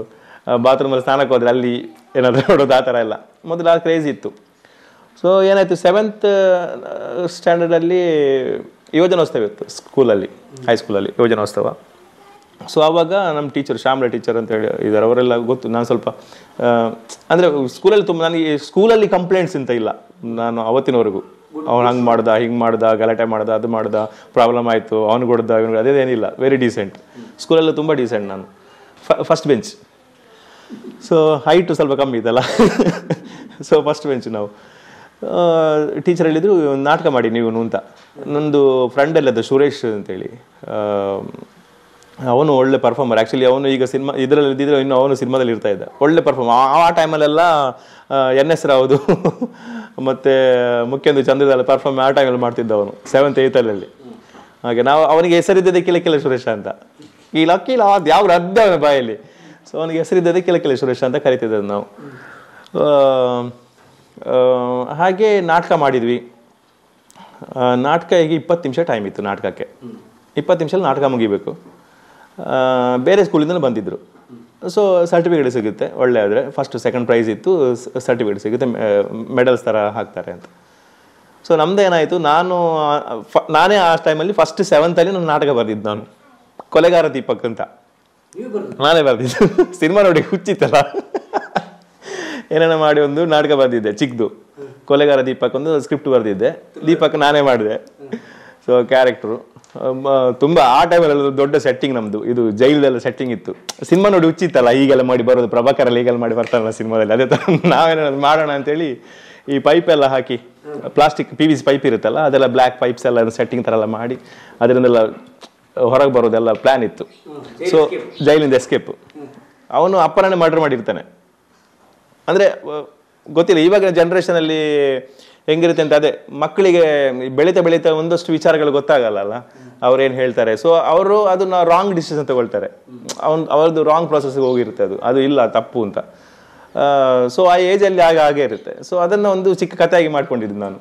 ಬಾತ್ರೂಮಲ್ಲಿ ಸ್ನಾನಕ್ಕೆ ಹೋದ್ರೆ ಅಲ್ಲಿ ಏನಾದರೂ ನೋಡೋದು, ಆ ಥರ ಎಲ್ಲ ಮೊದಲು ಆ ಕ್ರೇಜ್ ಇತ್ತು. ಸೊ ಏನಾಯಿತು, 7th ಸ್ಟ್ಯಾಂಡರ್ಡಲ್ಲಿ ಯೋಜನೋತ್ಸವ ಇತ್ತು ಸ್ಕೂಲಲ್ಲಿ, ಹೈಸ್ಕೂಲಲ್ಲಿ ಯೋಜನೋತ್ಸವ. ಸೊ ಆವಾಗ ನಮ್ಮ ಟೀಚರ್ ಶ್ಯಾಮ್ಲಾ ಟೀಚರ್ ಅಂತ ಹೇಳಿ ಇದ್ದಾರೆ, ಅವರೆಲ್ಲ ಗೊತ್ತು. ನಾನು ಸ್ವಲ್ಪ ಅಂದರೆ ಸ್ಕೂಲಲ್ಲಿ ತುಂಬ, ನನಗೆ ಸ್ಕೂಲಲ್ಲಿ ಕಂಪ್ಲೇಂಟ್ಸ್ ಅಂತ ಇಲ್ಲ ನಾನು ಅವತ್ತಿನವರೆಗೂ. ಅವ್ನು ಹಂಗೆ ಮಾಡ್ದ, ಹಿಂಗೆ ಮಾಡ್ದ, ಗಲಾಟೆ ಮಾಡ್ದ, ಅದು ಮಾಡ್ದ, ಪ್ರಾಬ್ಲಮ್ ಆಯಿತು, ಅವ್ನು ಕೊಡ್ದ, ಇವನು ಅದೇನಿಲ್ಲ. ವೆರಿ ಡೀಸೆಂಟ್ ಸ್ಕೂಲಲ್ಲಿ, ತುಂಬ ಡೀಸೆಂಟ್ ನಾನು. First bench. ಸೊ ಹೈಟು ಸ್ವಲ್ಪ ಕಮ್ಮಿ ಇದಲ್ಲ. ಸೊ ಫಸ್ಟ್ ಬೆಂಚ್ ನಾವು. ಟೀಚರ್ ಹೇಳಿದರು ನಾಟಕ ಮಾಡಿ ನೀವು ಅಂತ. ನಂದು ಫ್ರೆಂಡ್ ಎಲ್ಲದ ಸುರೇಶ್ ಅಂತೇಳಿ, ಅವನು ಒಳ್ಳೆ ಪರ್ಫಾರ್ಮರ್. ಆ್ಯಕ್ಚುಲಿ ಅವನು ಈಗ ಸಿನಿಮಾ ಇದರಲ್ಲಿ ಇದ್ದಿದ್ರೆ ಇನ್ನು ಅವನು ಸಿನಿಮಾದಲ್ಲಿ ಇರ್ತಾ ಇದ್ದ, ಒಳ್ಳೆ ಪರ್ಫಾರ್ಮರ್. ಆ ಟೈಮಲ್ಲೆಲ್ಲ NS ರಾವ್ದು ಮತ್ತು ಮುಖ್ಯಂದು ಚಂದ್ರದಲ್ಲಿ ಪರ್ಫಾರ್ಮ್ ಆ ಟೈಮಲ್ಲಿ ಮಾಡ್ತಿದ್ದ ಅವನು 7th 8th ಹಾಗೆ. ನಾವು ಅವನಿಗೆ ಹೆಸರಿದ್ದದೆ ಕಿಲಕಿಲ ಸುರೇಶ ಅಂತ. ಕೀಲ ಅದು ಯಾವ ರದ್ದ ಬಾಯಲ್ಲಿ. ಸೊ ಅವನಿಗೆ ಹೆಸರಿದ್ದದೆ ಕಿಲಕಿಲ ಸುರೇಶ ಅಂತ ಕರಿತಿದ್ದದ್ದು ನಾವು. ಹಾಗೆ ನಾಟಕ ಮಾಡಿದ್ವಿ. ನಾಟಕ ಈಗ 20 ನಿಮಿಷ ಟೈಮ್ ಇತ್ತು ನಾಟಕಕ್ಕೆ. 20 ನಿಮಿಷದಲ್ಲಿ ನಾಟಕ ಮುಗಿಬೇಕು. ಬೇರೆ ಸ್ಕೂಲಿಂದ ಬಂದಿದ್ದರು. ಸೊ ಸರ್ಟಿಫಿಕೇಟ್ ಸಿಗುತ್ತೆ ಒಳ್ಳೆ ಆದರೆ. ಫಸ್ಟ್ ಸೆಕೆಂಡ್ ಪ್ರೈಸ್ ಇತ್ತು, ಸರ್ಟಿಫಿಕೇಟ್ ಸಿಗುತ್ತೆ, ಮೆಡಲ್ಸ್ ಥರ ಹಾಕ್ತಾರೆ ಅಂತ. ಸೊ ನಮ್ದು ಏನಾಯಿತು, ನಾನೇ ಆ ಟೈಮಲ್ಲಿ ಫಸ್ಟ್ 7th ನಾನು ನಾಟಕ ಬರೆದಿದ್ದು. ನಾನು ಕೊಲೆಗಾರ ದೀಪಕ್ ಅಂತ ನಾನೇ ಬರೆದಿದ್ದು. ಸಿನಿಮಾ ನೋಡಿ ಹುಚ್ಚಿತ್ತಲ್ಲ, ಏನೇನೋ ಮಾಡಿ ಒಂದು ನಾಟಕ ಬರೆದಿದ್ದೆ ಚಿಕ್ಕದು. ಕೊಲೆಗಾರ ದೀಪಕ್ ಒಂದು ಸ್ಕ್ರಿಪ್ಟ್ ಬರೆದಿದ್ದೆ, ದೀಪಕ್ ನಾನೇ ಮಾಡಿದೆ. ಸೊ ಕ್ಯಾರೆಕ್ಟ್ರು ತುಂಬ ಆ ಟೈಮಲ್ಲಿ ದೊಡ್ಡ ಸೆಟ್ಟಿಂಗ್ ನಮ್ಮದು. ಇದು ಜೈಲದೆಲ್ಲ ಸೆಟ್ಟಿಂಗ್ ಇತ್ತು. ಸಿನಿಮಾ ನೋಡಿ ಹುಚ್ಚಿತ್ತಲ್ಲ, ಈಗೆಲ್ಲ ಮಾಡಿ ಬರೋದು, ಪ್ರಭಾಕರಲ್ಲಿ ಈಗೆಲ್ಲ ಮಾಡಿ ಬರ್ತಾರಲ್ಲ ಸಿನಿಮಾದಲ್ಲಿ, ಅದೇ ಥರ ನಾವೇನಾದ್ರು ಮಾಡೋಣ ಅಂತೇಳಿ ಈ ಪೈಪ್ ಎಲ್ಲ ಹಾಕಿ, ಪ್ಲಾಸ್ಟಿಕ್ PVC ಪೈಪ್ ಇರುತ್ತಲ್ಲ, ಅದೆಲ್ಲ ಬ್ಲ್ಯಾಕ್ ಪೈಪ್ಸ್ ಎಲ್ಲ ಸೆಟ್ಟಿಂಗ್ ಥರ ಎಲ್ಲ ಮಾಡಿ ಅದರಿಂದೆಲ್ಲ ಹೊರಗೆ ಬರೋದೆಲ್ಲ ಪ್ಲ್ಯಾನ್ ಇತ್ತು. ಸೊ ಜೈಲಿಂದ ಎಸ್ಕೇಪ್. ಅವನು ಅಪ್ಪನೇ ಮರ್ಡರ್ ಮಾಡಿರ್ತಾನೆ. ಅಂದರೆ ಗೊತ್ತಿಲ್ಲ ಇವಾಗ ಜನ್ರೇಷನಲ್ಲಿ ಹೆಂಗಿರುತ್ತೆ ಅಂತ. ಅದೇ ಮಕ್ಕಳಿಗೆ ಬೆಳೀತಾ ಒಂದಷ್ಟು ವಿಚಾರಗಳು ಗೊತ್ತಾಗಲ್ಲ, ಅವ್ರೇನು ಹೇಳ್ತಾರೆ. ಸೊ ಅವರು ಅದನ್ನ ರಾಂಗ್ ಡಿಸಿಷನ್ ತಗೊಳ್ತಾರೆ. ಅವ್ರದ್ದು ರಾಂಗ್ ಪ್ರೊಸೆಸ್ಗೆ ಹೋಗಿರುತ್ತೆ, ಅದು ಇಲ್ಲ ತಪ್ಪು ಅಂತ. ಸೊ ಆ ಏಜಲ್ಲಿ ಹಾಗೆ ಇರುತ್ತೆ. ಸೊ ಅದನ್ನು ಒಂದು ಚಿಕ್ಕ ಕಥೆಯಾಗಿ ಮಾಡ್ಕೊಂಡಿದ್ದು ನಾನು.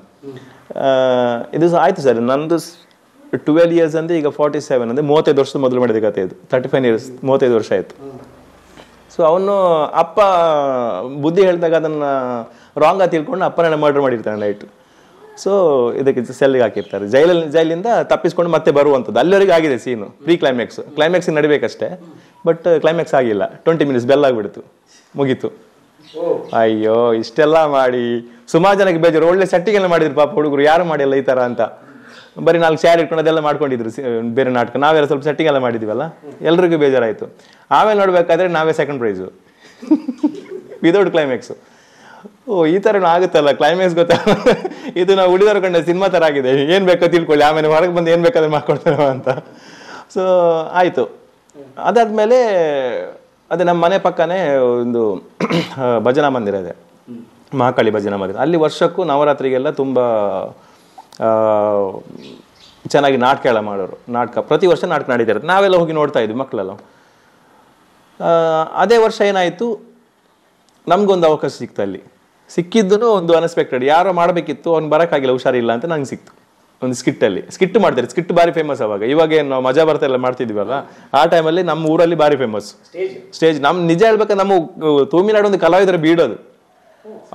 ಇದು ಆಯಿತು ಸರ್, ನಂದು 12 years ಅಂದರೆ ಈಗ 47 ಅಂದರೆ 35 ವರ್ಷದ ಮೊದಲು ಮಾಡಿದ ಕಥೆ ಇದು. 35 years, 35 ವರ್ಷ ಆಯಿತು. ಸೊ ಅವನು ಅಪ್ಪ ಬುದ್ಧಿ ಹೇಳಿದಾಗ ಅದನ್ನು ರಾಂಗ್ ಆಗಿ ತಿಳ್ಕೊಂಡು ಅಪ್ಪನ ಮರ್ಡರ್ ಮಾಡಿರ್ತಾನೆ ನೈಟ್. ಸೊ ಇದಕ್ಕೆ ಸೆಲ್ಗೆ ಹಾಕಿರ್ತಾರೆ. ಜೈಲಿಂದ ತಪ್ಪಿಸ್ಕೊಂಡು ಮತ್ತೆ ಬರುವಂಥದ್ದು. ಅಲ್ಲಿವರೆಗೆ ಆಗಿದೆ ಸೀನು, ಪ್ರೀ ಕ್ಲೈಮ್ಯಾಕ್ಸ್ ನಡಿಬೇಕಷ್ಟೇ. ಬಟ್ ಕ್ಲೈಮ್ಯಾಕ್ಸ್ ಆಗಿಲ್ಲ. 20 minutes ಬೆಲ್ ಆಗಿಬಿಡ್ತು, ಮುಗೀತು. ಅಯ್ಯೋ ಇಷ್ಟೆಲ್ಲ ಮಾಡಿ ಸುಮಾರು ಜನಕ್ಕೆ ಬೇಜಾರು. ಒಳ್ಳೆ ಸೆಟ್ಟಿಂಗ್ ಎಲ್ಲ ಮಾಡಿದ್ರು ಪಾಪ ಹುಡುಗರು, ಯಾರು ಮಾಡಿಲ್ಲ ಈ ಥರ ಅಂತ. ಬರೀ 4 ಚೇರ್ ಇಟ್ಕೊಂಡು ಅದೆಲ್ಲ ಮಾಡ್ಕೊಂಡಿದ್ರು ಬೇರೆ ನಾಟಕ. ನಾವೆಲ್ಲ ಸ್ವಲ್ಪ ಸೆಟ್ಟಿಂಗ್ ಎಲ್ಲ ಮಾಡಿದ್ವಲ್ಲ, ಎಲ್ರಿಗೂ ಬೇಜಾರಾಯಿತು. ಆಮೇಲೆ ನೋಡ್ಬೇಕಾದ್ರೆ ನಾವೇ ಸೆಕೆಂಡ್ ಪ್ರೈಸು ವಿದೌಟ್ ಕ್ಲೈಮ್ಯಾಕ್ಸು. ಈ ಥರ ಆಗುತ್ತಲ್ಲ, ಕ್ಲೈಮ್ಯಾಕ್ಸ್ ಗೊತ್ತಲ್ಲ. ಇದು ನಾವು ಉಳಿದವ್ರು ಕಂಡ ಸಿನಿಮಾ ಥರ ಆಗಿದೆ, ಏನು ಬೇಕೋ ತಿಳ್ಕೊಳ್ಳಿ, ಆಮೇಲೆ ಹೊರಗೆ ಬಂದು ಏನು ಬೇಕಾದ್ರೆ ಮಾಡ್ಕೊಡ್ತಾರೋ ಅಂತ. ಸೊ ಆಯಿತು. ಅದಾದಮೇಲೆ ಅದೇ ನಮ್ಮ ಮನೆ ಪಕ್ಕನೇ ಒಂದು ಭಜನಾ ಮಂದಿರ ಇದೆ, ಮಹಾಕಾಳಿ ಭಜನಾ ಮಂದಿರ. ಅಲ್ಲಿ ವರ್ಷಕ್ಕೂ ನವರಾತ್ರಿಗೆಲ್ಲ ತುಂಬ ಚೆನ್ನಾಗಿ ನಾಟಕ ಎಲ್ಲ ಮಾಡೋರು. ಪ್ರತಿ ವರ್ಷ ನಾಟಕ ನಡೀತಾ ಇರುತ್ತೆ. ನಾವೆಲ್ಲ ಹೋಗಿ ನೋಡ್ತಾ ಇದ್ವಿ ಮಕ್ಕಳೆಲ್ಲ. ಅದೇ ವರ್ಷ ಏನಾಯಿತು, ನಮಗೊಂದು ಅವಕಾಶ ಸಿಕ್ತು. ಅಲ್ಲಿ ಸಿಕ್ಕಿದ್ದು ಒಂದು ಅನ್ಎಕ್ಸ್ಪೆಕ್ಟೆಡ್. ಯಾರೋ ಮಾಡಬೇಕಿತ್ತು, ಅವ್ನು ಬರೋಕ್ಕಾಗಿಲ್ಲ, ಹುಷಾರಿಲ್ಲ ಅಂತ ನಂಗೆ ಸಿಕ್ತು. ಒಂದು ಸ್ಕಿಟ್ ಮಾಡ್ತಾರೆ. ಸ್ಕಿಟ್ ಭಾರಿ ಫೇಮಸ್ ಅವಾಗ. ಇವಾಗ ಏನು ನಾವು ಮಜಾ ಬರ್ತಾ ಎಲ್ಲ ಮಾಡ್ತಿದ್ವಲ್ಲ, ಆ ಟೈಮಲ್ಲಿ ನಮ್ಮ ಊರಲ್ಲಿ ಭಾರಿ ಫೇಮಸ್ ಸ್ಟೇಜ್. ನಮ್ಮ ನಿಜ ಹೇಳ್ಬೇಕಾದ್ರೆ ನಮ್ಮ ತೂಮಿನಾಡು ಒಂದು ಕಲಾವಿದರ ಬೀಡೋದು.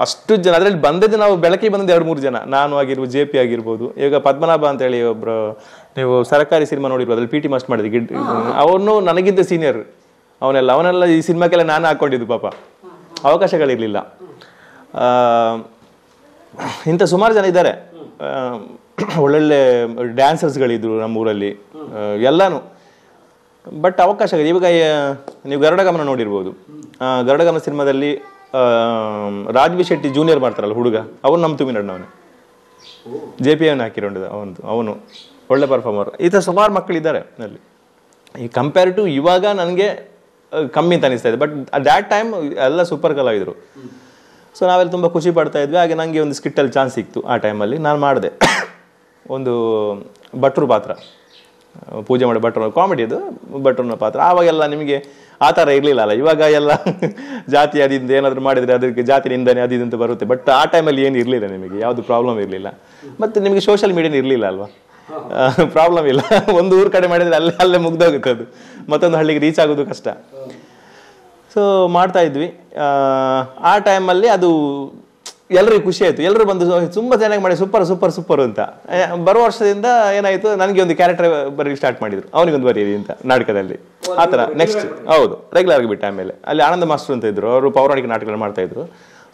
ಅಷ್ಟು ಜನ ಅದರಲ್ಲಿ ಬಂದಿದ್ದು, ನಾವು ಬೆಳಕಿಗೆ ಬಂದಿದ್ದು 2-3 ಜನ. ನಾನು ಆಗಿರ್ಬೋದು, JP ಆಗಿರ್ಬೋದು. ಈಗ ಪದ್ಮನಾಭ ಅಂತೇಳಿ ಒಬ್ಬರು, ನೀವು ಸರ್ಕಾರಿ ಸಿನಿಮಾ ನೋಡಿರ್ಬೋದು, ಅದ್ರಲ್ಲಿ PT ಮಾಸ್ಟರ್ ಮಾಡಿದ್ವಿ. ಅವನು ನನಗಿಂತ ಸೀನಿಯರ್. ಅವನೆಲ್ಲ ಈ ಸಿನಿಮಾಕ್ಕೆಲ್ಲ ನಾನು ಹಾಕ್ಕೊಂಡಿದ್ದು. ಪಾಪ ಅವಕಾಶಗಳಿರಲಿಲ್ಲ. ಇಂಥ ಸುಮಾರು ಜನ ಇದ್ದಾರೆ. ಒಳ್ಳೊಳ್ಳೆ ಡ್ಯಾನ್ಸರ್ಸ್ಗಳಿದ್ರು ನಮ್ಮೂರಲ್ಲಿ, ಎಲ್ಲನೂ. ಬಟ್ ಅವಕಾಶ ಆಗಿದೆ. ಇವಾಗ ನೀವು ಗರುಡಗಮನ ನೋಡಿರ್ಬೋದು. ಗರುಡಗಮನ ಸಿನಿಮಾದಲ್ಲಿ ರಾಜ್ವಿ ಶೆಟ್ಟಿ ಜೂನಿಯರ್ ಮಾಡ್ತಾರಲ್ಲ ಹುಡುಗ, ಅವನು ನಮ್ಮ ತುಮಿನಾಡಿನವನೇ. JPN ಹಾಕಿರೋದು ಅವನು ಒಳ್ಳೆ ಪರ್ಫಾರ್ಮರ್. ಈ ಥರ ಸುಮಾರು ಮಕ್ಕಳಿದ್ದಾರೆ ಅಲ್ಲಿ. ಈ ಕಂಪೇರ್ ಟು ಇವಾಗ ನನಗೆ ಕಮ್ಮಿ ಅಂತ ಅನಿಸ್ತಾ ಇದೆ. ಬಟ್ ದ್ಯಾಟ್ ಟೈಮ್ ಎಲ್ಲ ಸೂಪರ್ ಕಲಾವಿದರು. ಸೊ ನಾವೆಲ್ಲ ತುಂಬ ಖುಷಿ ಪಡ್ತಾ ಇದ್ವಿ. ಹಾಗೆ ನನಗೆ ಒಂದು ಸ್ಕಿಟ್ಟಲ್ಲಿ ಚಾನ್ಸ್ ಸಿಕ್ತು. ಆ ಟೈಮಲ್ಲಿ ನಾನು ಮಾಡಿದೆ ಒಂದು ಭಟ್ರು ಪಾತ್ರ, ಪೂಜೆ ಮಾಡಿ ಭಟ್ರು, ಕಾಮಿಡಿದು ಭಟ್ರನ ಪಾತ್ರ. ಆವಾಗೆಲ್ಲ ನಿಮಗೆ ಆ ಥರ ಇರಲಿಲ್ಲ ಅಲ್ಲ. ಇವಾಗ ಎಲ್ಲ ಜಾತಿ ಅದಿಂದ ಏನಾದರೂ ಮಾಡಿದರೆ ಅದಕ್ಕೆ ಜಾತಿ ನಿಂದನೆ ಅದಿದಂತ ಬರುತ್ತೆ. ಬಟ್ ಆ ಟೈಮಲ್ಲಿ ಏನು ಇರಲಿಲ್ಲ, ನಿಮಗೆ ಯಾವುದು ಪ್ರಾಬ್ಲಮ್ ಇರಲಿಲ್ಲ. ಮತ್ತು ನಿಮಗೆ ಸೋಷಿಯಲ್ ಮೀಡಿಯಾನ ಇರಲಿಲ್ಲ ಅಲ್ವಾ, ಪ್ರಾಬ್ಲಮ್ ಇಲ್ಲ. ಒಂದು ಊರು ಕಡೆ ಮಾಡಿದರೆ ಅಲ್ಲೇ ಮುಗ್ದೋಗುತ್ತೆ ಅದು, ಮತ್ತೊಂದು ಹಳ್ಳಿಗೆ ರೀಚ್ ಆಗೋದು ಕಷ್ಟ. ಸೊ ಮಾಡ್ತಾ ಇದ್ವಿ. ಆ ಟೈಮಲ್ಲಿ ಅದು ಎಲ್ಲರಿಗೂ ಖುಷಿ ಆಯಿತು. ಎಲ್ಲರೂ ಬಂದು ತುಂಬ ಚೆನ್ನಾಗಿ ಮಾಡಿ, ಸೂಪರ್ ಅಂತ. ಬರೋ ವರ್ಷದಿಂದ ಏನಾಯಿತು, ನನಗೆ ಒಂದು ಕ್ಯಾರೆಕ್ಟರ್ ಬರೀ ಸ್ಟಾರ್ಟ್ ಮಾಡಿದರು, ಅವನಿಗೊಂದು ಬರೀರಿ ಅಂತ ನಾಟಕದಲ್ಲಿ. ಆ ಥರ ನೆಕ್ಸ್ಟ್ ಹೌದು ರೆಗ್ಯುಲರ್ ಆಗಿ ಬಿಟ್ಟು ಆಮೇಲೆ ಅಲ್ಲಿ ಆನಂದ ಮಾಸ್ಟರ್ ಅಂತ ಇದ್ರು, ಅವರು ಪೌರಾಣಿಕ ನಾಟಕಗಳು ಮಾಡ್ತಾಯಿದ್ರು.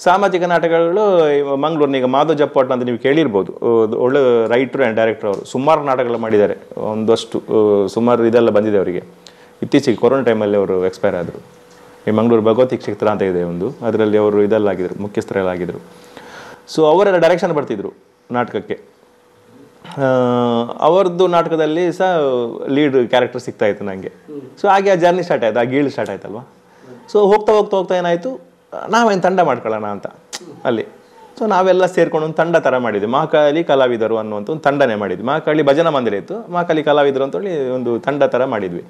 ಸಾಮಾಜಿಕ ನಾಟಕಗಳು ಮಂಗಳೂರಿನ ಈಗ ಮಾಧವ್ ಜಪ್ಪೋಟ್ ಅಂತ ನೀವು ಕೇಳಿರ್ಬೋದು, ಒಳ್ಳೆ ರೈಟ್ರು ಆ್ಯಂಡ್ ಡೈರೆಕ್ಟರ್. ಅವರು ಸುಮಾರು ನಾಟಕಗಳು ಮಾಡಿದ್ದಾರೆ, ಒಂದಷ್ಟು ಸುಮಾರು ಇದೆಲ್ಲ ಬಂದಿದೆ ಅವರಿಗೆ. ಇತ್ತೀಚೆಗೆ ಕೊರೋನಾ ಟೈಮಲ್ಲಿ ಅವರು ಎಕ್ಸ್ಪೈರ್ ಆದರು. ಈ ಮಂಗಳೂರು ಭಗವತಿ ಕ್ಷೇತ್ರ ಅಂತ ಇದೆ ಒಂದು, ಅದರಲ್ಲಿ ಅವರು ಇದೆಲ್ಲಾಗಿದ್ದರು, ಮುಖ್ಯಸ್ಥರೆಲ್ಲಾಗಿದ್ದರು. ಸೊ ಅವರೆಲ್ಲ ಡೈರೆಕ್ಷನ್ ಬರ್ತಿದ್ರು ನಾಟಕಕ್ಕೆ. ಅವರದ್ದು ನಾಟಕದಲ್ಲಿ ಸಹ ಲೀಡ್ ಕ್ಯಾರೆಕ್ಟರ್ ಸಿಗ್ತಾ ಇತ್ತು ನನಗೆ. ಸೊ ಹಾಗೆ ಆ ಜರ್ನಿ ಸ್ಟಾರ್ಟ್ ಆಯಿತು, ಆ ಗೀಳು ಸ್ಟಾರ್ಟ್ ಆಯ್ತಲ್ವ. ಸೊ ಹೋಗ್ತಾ ಏನಾಯಿತು, ನಾವೇನು ತಂಡ ಮಾಡ್ಕೊಳ್ಳೋಣ ಅಂತ ಅಲ್ಲಿ. ಸೊ ನಾವೆಲ್ಲ ಸೇರ್ಕೊಂಡು ಒಂದು ತಂಡ ಥರ ಮಾಡಿದ್ವಿ. ಮಹಾಕಾಳಿ ಕಲಾವಿದರು ಅನ್ನುವಂಥ ಒಂದು ತಂಡನೇ ಮಾಡಿದ್ವಿ. ಮಹಾಕಾಳಿ ಭಜನಾ ಮಂದಿರ ಇತ್ತು, ಮಹಾಕಾಳಿ ಕಲಾವಿದರು ಅಂತೇಳಿ ಒಂದು ತಂಡ ಥರ ಮಾಡಿದ್ವಿ.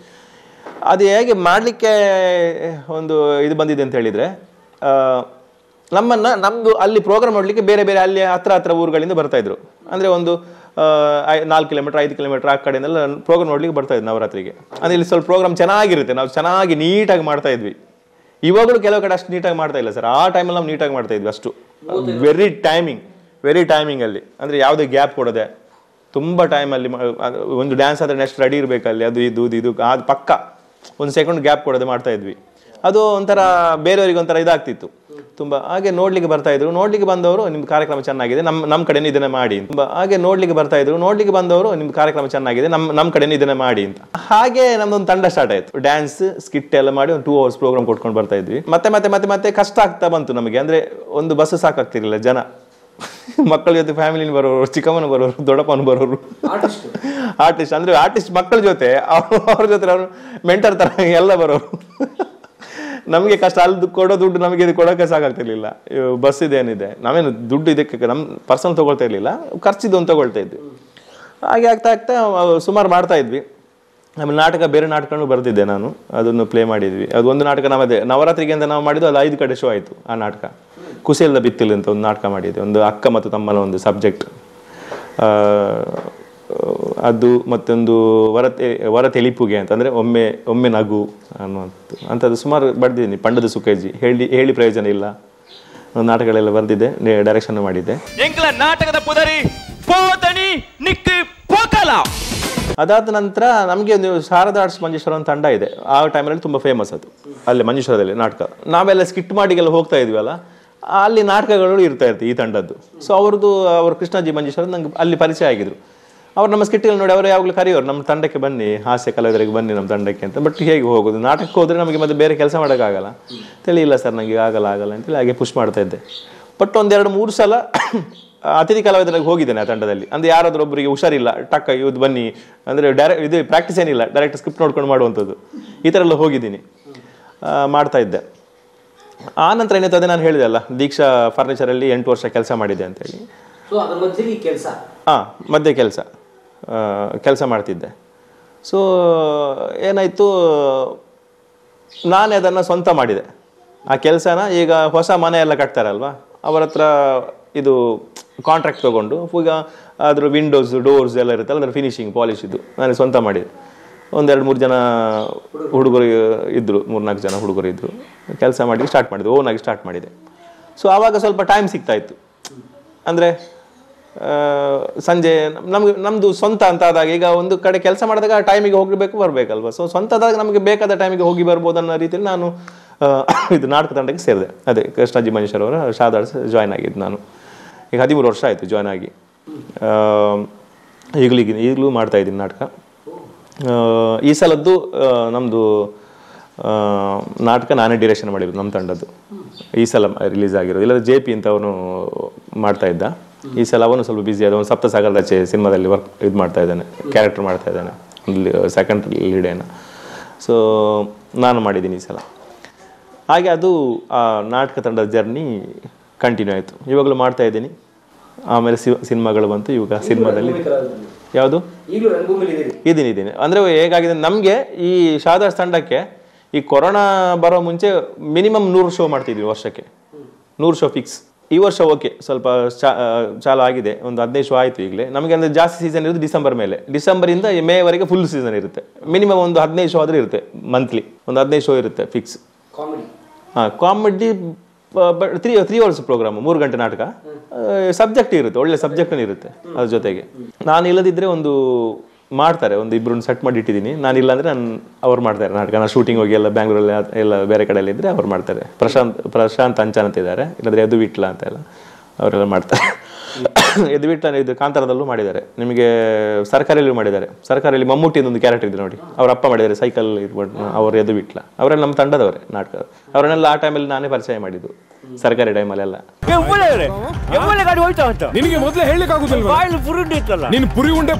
ಅದು ಹೇಗೆ ಮಾಡಲಿಕ್ಕೆ ಒಂದು ಇದು ಬಂದಿದೆ ಅಂತ ಹೇಳಿದರೆ, ನಮ್ಮದು ಅಲ್ಲಿ ಪ್ರೋಗ್ರಾಮ್ ನೋಡಲಿಕ್ಕೆ ಬೇರೆ ಅಲ್ಲಿ ಹತ್ರ ಊರುಗಳಿಂದ ಬರ್ತಾಯಿದ್ರು. ಅಂದರೆ ಒಂದು 4 ಕಿಲೋಮೀಟರ್ 5 ಕಿಲೋಮೀಟರ್ ಆ ಕಡೆಯಿಂದೆಲ್ಲ ಪ್ರೋಗ್ರಾಮ್ ನೋಡ್ಲಿಕ್ಕೆ ಬರ್ತಾಯಿದ್ವಿ ನವರಾತ್ರಿಗೆ. ಅಂದರೆ ಇಲ್ಲಿ ಸ್ವಲ್ಪ ಪ್ರೋಗ್ರಾಮ್ ಚೆನ್ನಾಗಿರುತ್ತೆ, ನಾವು ಚೆನ್ನಾಗಿ ನೀಟಾಗಿ ಮಾಡ್ತಾಯಿದ್ವಿ. ಇವಾಗಲೂ ಕೆಲವು ಕಡೆ ಅಷ್ಟು ನೀಟಾಗಿ ಮಾಡ್ತಾ ಇಲ್ಲ ಸರ್. ಆ ಟೈಮಲ್ಲಿ ನಾವು ನೀಟಾಗಿ ಮಾಡ್ತಾ ಇದ್ವಿ ಅಷ್ಟು. ವೆರಿ ಟೈಮಿಂಗ್ ಅಲ್ಲಿ, ಅಂದರೆ ಯಾವುದೇ ಗ್ಯಾಪ್ ಕೊಡದೆ ತುಂಬ ಟೈಮಲ್ಲಿ ಒಂದು ಡ್ಯಾನ್ಸ್ ಆದರೆ ನೆಕ್ಸ್ಟ್ ರೆಡಿ ಇರಬೇಕಲ್ಲಿ, ಅದು ಇದು ಅದು ಪಕ್ಕ ಒಂದು ಸೆಕೆಂಡ್ ಗ್ಯಾಪ್ ಕೊಡದೆ ಮಾಡ್ತಾ ಇದ್ವಿ. ಅದು ಒಂಥರ ಬೇರೆಯವರಿಗೆ ಒಂಥರ ಇದಾಗ್ತಿತ್ತು ತುಂಬ. ಹಾಗೆ ನೋಡ್ಲಿಕ್ಕೆ ಬರ್ತಾಯಿದ್ರು. ನೋಡ್ಲಿಕ್ಕೆ ಬಂದವರು ನಿಮ್ಮ ಕಾರ್ಯಕ್ರಮ ಚೆನ್ನಾಗಿದೆ, ನಮ್ಮ ಕಡೆನೂ ಇದನ್ನೇ ಮಾಡಿ ತುಂಬ. ಹಾಗೆ ನೋಡ್ಲಿಕ್ಕೆ ಬರ್ತಾಯಿದ್ರು. ನೋಡ್ಲಿಕ್ಕೆ ಬಂದವರು ನಿಮ್ಮ ಕಾರ್ಯಕ್ರಮ ಚೆನ್ನಾಗಿದೆ, ನಮ್ಮ ಕಡೆನೂ ಇದನ್ನೇ ಮಾಡಿ ಅಂತ. ಹಾಗೆ ನಮ್ದೊಂದು ತಂಡ ಸ್ಟಾರ್ಟ್ ಆಯಿತು. ಡ್ಯಾನ್ಸ್ ಸ್ಕಿಟ್ ಎಲ್ಲ ಮಾಡಿ ಒಂದು 2 hours ಪ್ರೋಗ್ರಾಮ್ ಕೊಟ್ಕೊಂಡು ಬರ್ತಾ ಇದ್ವಿ. ಮತ್ತೆ ಕಷ್ಟ ಆಗ್ತಾ ಬಂತು ನಮಗೆ. ಅಂದರೆ ಒಂದು ಬಸ್ ಸಾಕಾಗ್ತಿರ್ಲಿಲ್ಲ, ಜನ ಮಕ್ಕಳ ಜೊತೆ ಫ್ಯಾಮಿಲಿನ ಬರೋರು, ಚಿಕ್ಕಮ್ಮನ ಬರೋರು, ದೊಡ್ಡಪ್ಪನ ಬರೋರು, ಆರ್ಟಿಸ್ಟ್ ಅಂದರೆ ಆರ್ಟಿಸ್ಟ್ ಮಕ್ಕಳ ಜೊತೆ ಅವ್ರ ಜೊತೆ ಅವರು ಮೆಂಟರ್ ಥರ ಎಲ್ಲ ಬರೋರು. ನಮಗೆ ಕಷ್ಟ, ಅಲ್ಲಿ ಕೊಡೋ ದುಡ್ಡು ನಮಗೆ ಇದು ಕೊಡೋಕ್ಕೆ ಸಾಕಾಗ್ತಿರ್ಲಿಲ್ಲ. ಬಸ್ ಇದೇನಿದೆ, ನಾವೇನು ದುಡ್ಡು ಇದಕ್ಕೆ ನಮ್ಮ ಪರ್ಸನಲ್ ತೊಗೊಳ್ತಾ ಇರಲಿಲ್ಲ, ಖರ್ಚಿದ್ದು ಅಂತ ತೊಗೊಳ್ತಾ ಇದ್ವಿ. ಹಾಗೆ ಆಗ್ತಾ ಸುಮಾರು ಮಾಡ್ತಾ ಇದ್ವಿ. ಆಮೇಲೆ ಬೇರೆ ನಾಟಕನೂ ಬರೆದಿದ್ದೆ ನಾನು, ಅದನ್ನು ಪ್ಲೇ ಮಾಡಿದ್ವಿ. ಅದು ಒಂದು ನಾಟಕ ನಮ್ಮದೇ ನವರಾತ್ರಿಗೆ ಅಂತ ನಾವು ಮಾಡಿದ್ದು, ಅದು 5 ಕಡೆ ಶೋ ಆಯಿತು. ಆ ನಾಟಕ ಕುಸೆಲ್ದ ಬಿತ್ತಿಲ್ ಅಂತ ಒಂದು ನಾಟಕ ಮಾಡಿದ್ದೆ, ಒಂದು ಅಕ್ಕ ಮತ್ತು ತಮ್ಮನ ಒಂದು ಸಬ್ಜೆಕ್ಟ್ ಅದು. ಮತ್ತೊಂದು ವರ ತೆಲಿಪುಗೆ ಅಂತ, ಅಂದರೆ ಒಮ್ಮೆ ನಗು ಅಂಥದ್ದು ಸುಮಾರು ಬರೆದಿದ್ದೀನಿ. ಪಂಡದ ಸುಖೇಜಿ, ಹೇಳಿ ಪ್ರಯೋಜನ ಇಲ್ಲ, ನಾಟಕಗಳೆಲ್ಲ ಬರೆದಿದ್ದೆ, ಡೈರೆಕ್ಷನ್ ಮಾಡಿದ್ದೆ. ನಾಟಕದ ಪುದರಿ ಅದಾದ ನಂತರ ನಮಗೆ ಒಂದು ಶಾರದಾ ಆರ್ಟ್ಸ್ ಮಂಜೇಶ್ವರ ಒಂದು ತಂಡ ಇದೆ. ಆ ಟೈಮಲ್ಲಿ ತುಂಬ ಫೇಮಸ್ ಅದು, ಅಲ್ಲೇ ಮಂಜೇಶ್ವರದಲ್ಲಿ ನಾಟಕ. ನಾವೆಲ್ಲ ಸ್ಕಿಟ್ ಮಾಡಿಗೆಲ್ಲ ಹೋಗ್ತಾ ಇದ್ವಲ್ಲ, ಅಲ್ಲಿ ನಾಟಕಗಳು ಇರ್ತಾ ಇರ್ತೀವಿ ಈ ತಂಡದ್ದು. ಸೊ ಅವರು ಕೃಷ್ಣಾಜಿ ಮಂಜೇಶ್ವರ ನಂಗೆ ಅಲ್ಲಿ ಪರಿಚಯ ಆಗಿದ್ರು. ಅವ್ರು ನಮ್ಮ ಸ್ಕಿಟ್ಗಳು ನೋಡಿ ಅವರು ಯಾವಾಗಲೂ ಕರೆಯೋರು, ನಮ್ಮ ತಂಡಕ್ಕೆ ಬನ್ನಿ, ಹಾಸ್ಯ ಕಲಾವಿದರಿಗೆ ಬನ್ನಿ ನಮ್ಮ ತಂಡಕ್ಕೆ ಅಂತ. ಬಟ್ ಹೇಗೆ ಹೋಗೋದು, ನಾಟಕಕ್ಕೆ ಹೋದರೆ ನಮಗೆ ಮತ್ತೆ ಬೇರೆ ಕೆಲಸ ಮಾಡೋಕ್ಕಾಗಲ್ಲ ಅಂತೇಳಿ, ಇಲ್ಲ ಸರ್ ನನಗೆ ಆಗಲ್ಲ ಅಂತೇಳಿ ಹಾಗೆ ಪುಷ್ ಮಾಡ್ತಾ ಇದ್ದೆ. ಬಟ್ 1-2-3 ಸಲ ಅತಿಥಿ ಕಲಾವಿದರಿಗೆ ಹೋಗಿದ್ದೇನೆ ಆ ತಂಡದಲ್ಲಿ. ಅಂದರೆ ಯಾರಾದರೂ ಒಬ್ಬರಿಗೆ ಹುಷಾರಿಲ್ಲ, ಟಕ್ಕ ಇವತ್ತು ಬನ್ನಿ ಅಂದರೆ ಇದು ಪ್ರಾಕ್ಟೀಸ್ ಏನಿಲ್ಲ, ಡೈರೆಕ್ಟ್ ಸ್ಕ್ರಿಪ್ಟ್ ನೋಡ್ಕೊಂಡು ಮಾಡುವಂಥದ್ದು, ಈ ಥರ ಎಲ್ಲ ಹೋಗಿದ್ದೀನಿ, ಮಾಡ್ತಾ ಇದ್ದೆ. ಆ ನಂತರ ಏನಾಯ್ತು ಅದೇ ನಾನು ಹೇಳಿದೆ ಅಲ್ಲ, ದೀಕ್ಷಾ ಫರ್ನಿಚರಲ್ಲಿ 8 ವರ್ಷ ಕೆಲಸ ಮಾಡಿದೆ ಅಂತೇಳಿ. ಮಧ್ಯೆ ಕೆಲಸ ಮಾಡ್ತಿದ್ದೆ. ಸೊ ಏನಾಯಿತು, ನಾನೇ ಅದನ್ನು ಸ್ವಂತ ಮಾಡಿದೆ ಆ ಕೆಲಸನ. ಈಗ ಹೊಸ ಮನೆ ಎಲ್ಲ ಕಟ್ತಾರಲ್ವ, ಅವರ ಹತ್ರ ಇದು ಕಾಂಟ್ರಾಕ್ಟ್ ತೊಗೊಂಡು ಈಗ ಅದ್ರ ವಿಂಡೋಸ್ ಡೋರ್ಸ್ ಎಲ್ಲ ಇರುತ್ತಲ್ಲ, ಅದರ ಫಿನಿಶಿಂಗ್ ಪಾಲಿಶ್ ಇದು ನಾನು ಸ್ವಂತ ಮಾಡಿದೆ. 1-2-3 ಜನ ಹುಡುಗರು ಇದ್ದರು, 3-4 ಜನ ಹುಡುಗರು ಇದ್ದರು. ಕೆಲಸ ಮಾಡಿ ಸ್ಟಾರ್ಟ್ ಮಾಡಿದೆ, ಓನಾಗಿ ಸ್ಟಾರ್ಟ್ ಮಾಡಿದೆ. ಸೊ ಆವಾಗ ಸ್ವಲ್ಪ ಟೈಮ್ ಸಿಗ್ತಾಯಿತ್ತು. ಅಂದರೆ ಸಂಜೆ ನಮ್ಮದು ಸ್ವಂತ ಅಂತ ಆದಾಗ, ಈಗ ಒಂದು ಕಡೆ ಕೆಲಸ ಮಾಡಿದಾಗ ಟೈಮಿಗೆ ಹೋಗಬೇಕು ಬರಬೇಕಲ್ವ. ಸೊ ಸ್ವಂತದಾಗ ನಮಗೆ ಬೇಕಾದ ಟೈಮಿಗೆ ಹೋಗಿ ಬರ್ಬೋದು ಅನ್ನೋ ರೀತಿಯಲ್ಲಿ ನಾನು ಇದು ನಾಟಕ ತಂಡಕ್ಕೆ ಸೇರಿದೆ. ಅದೇ ಕೃಷ್ಣಾಜಿ ಮಂಜೇಶ್ವರ ಅವರ ಶಾರದಾ ಆರ್ಟ್ಸ್ ಜಾಯ್ನ್ ಆಗಿದ್ದು ನಾನು. ಈಗ 13 ವರ್ಷ ಆಯಿತು ಜಾಯ್ನ್ ಆಗಿ. ಈಗಲೂ ಮಾಡ್ತಾ ಇದ್ದೀನಿ ನಾಟಕ. ಈ ಸಲದ್ದು ನಮ್ಮದು ನಾಟಕ ನಾನೇ ಡೈರೆಕ್ಷನ್ ಮಾಡಿರೋದು, ನಮ್ಮ ತಂಡದ್ದು ಈ ಸಲ ರಿಲೀಸ್ ಆಗಿರೋದು. ಇಲ್ಲದ JP ಅಂತ ಅವನು ಮಾಡ್ತಾ ಇದ್ದ. ಈ ಸಲ ಅವನು ಸ್ವಲ್ಪ ಬ್ಯುಸಿ ಆದ. ಅವನು ಸಪ್ತಸಾಗರದಾಚೆ ಸಿನಿಮಾದಲ್ಲಿ ಇದು ಮಾಡ್ತಾ ಇದ್ದಾನೆ, ಕ್ಯಾರೆಕ್ಟರ್ ಮಾಡ್ತಾ ಇದ್ದಾನೆ, ಒಂದು ಸೆಕೆಂಡ್ ಲೀಡೇನ. ಸೊ ನಾನು ಮಾಡಿದ್ದೀನಿ ಈ ಸಲ. ಹಾಗೆ ಅದು ಆ ನಾಟಕ ತಂಡದ ಜರ್ನಿ ಕಂಟಿನ್ಯೂ ಆಯಿತು. ಇವಾಗಲೂ ಮಾಡ್ತಾ ಇದ್ದೀನಿ. ಆಮೇಲೆ ಸಿನಿಮಾಗಳು ಬಂತು. ಇವಾಗ ಸಿನಿಮಾದಲ್ಲಿ ಯಾವುದು ಇದ್ದೀನಿ. ಅಂದರೆ ಹೇಗಾಗಿದೆ ನಮಗೆ ಈ ಶಾದಾಸ್ ತಂಡಕ್ಕೆ ಈ ಕೊರೋನಾ ಬರೋ ಮುಂಚೆ ಮಿನಿಮಮ್ 100 ಶೋ ಮಾಡ್ತಿದ್ವಿ ವರ್ಷಕ್ಕೆ, 100 ಶೋ ಫಿಕ್ಸ್. ಈ ವರ್ಷ ಓಕೆ ಸ್ವಲ್ಪ ಚಾಲು ಆಗಿದೆ, ಒಂದು 15 ಶೋ ಆಯಿತು ಈಗಲೇ. ನಮಗೆ ಅಂದರೆ ಜಾಸ್ತಿ ಸೀಸನ್ ಇರೋದು ಡಿಸೆಂಬರ್ ಮೇಲೆ, ಡಿಸೆಂಬರಿಂದ ಮೇವರೆಗೆ ಫುಲ್ ಸೀಸನ್ ಇರುತ್ತೆ. ಮಿನಿಮಮ್ ಒಂದು 15 ಶೋ ಆದರೂ ಇರುತ್ತೆ, ಮಂತ್ಲಿ ಒಂದು 15 ಶೋ ಇರುತ್ತೆ ಫಿಕ್ಸ್. ಕಾಮಿಡಿ 3 ಅವರ್ಸ್ ಪ್ರೋಗ್ರಾಮ್, 3 ಗಂಟೆ ನಾಟಕ. ಸಬ್ಜೆಕ್ಟ್ ಇರುತ್ತೆ, ಒಳ್ಳೆ ಸಬ್ಜೆಕ್ಟೇ ಇರುತ್ತೆ. ಅದ್ರ ಜೊತೆಗೆ ನಾನು ಇಲ್ಲದಿದ್ದರೆ ಒಂದು ಮಾಡ್ತಾರೆ, ಒಂದು ಇಬ್ಬರನ್ನ ಸೆಟ್ ಮಾಡಿ ಇಟ್ಟಿದ್ದೀನಿ. ನಾನು ಇಲ್ಲಾಂದರೆ ಅವ್ರು ಮಾಡ್ತಾರೆ ನಾಟಕ. ನಾನು ಶೂಟಿಂಗ್ ಹೋಗಿ ಎಲ್ಲ ಬ್ಯಾಂಗ್ಳೂರಲ್ಲಿ ಎಲ್ಲ ಬೇರೆ ಕಡೆಯಲ್ಲಿ ಇದ್ದರೆ ಅವ್ರು ಮಾಡ್ತಾರೆ. ಪ್ರಶಾಂತ್ ಅಂಚಾನ್ ಅಂತ ಇದ್ದಾರೆ, ಇಲ್ಲಾಂದರೆ ಯದು ವಿಟ್ಲ ಅಂತ ಎಲ್ಲ ಅವರೆಲ್ಲ ಮಾಡ್ತಾರೆ. ಯದು ವಿಟ್ಲ ಇದು ಕಾಂತಾರದಲ್ಲೂ ಮಾಡಿದ್ದಾರೆ, ನಿಮಗೆ ಸರ್ಕಾರಿಯಲ್ಲೂ ಮಾಡಿದ್ದಾರೆ. ಸರ್ಕಾರಿಯಲ್ಲಿ ಮಮ್ಮೂಟಿ ಒಂದು ಕ್ಯಾರೆಕ್ಟರ್ ಇದೆ ನೋಡಿ, ಅವ್ರ ಅಪ್ಪ ಮಾಡಿದ್ದಾರೆ ಸೈಕಲ್ ಇರ್ಬೋದು, ಅವ್ರು ಯದು ವಿಟ್ಲ ಅವರೆಲ್ಲ ನಮ್ಮ ತಂಡದವರೇ ನಾಟಕ. ಅವರನ್ನೆಲ್ಲ ಆ ಟೈಮಲ್ಲಿ ನಾನೇ ಪರಿಚಯ ಮಾಡಿದ್ದು, ಸರ್ಕಾರಿ ಟೈಮಲ್ಲೆಲ್ಲ. ನಿನಗೆ ಮೊದಲೇ ಹೇಳಲಿಕ್ಕಾಗುದಿಲ್ಲ, ನೀನು ಪುರಿ ಉಂಡೆ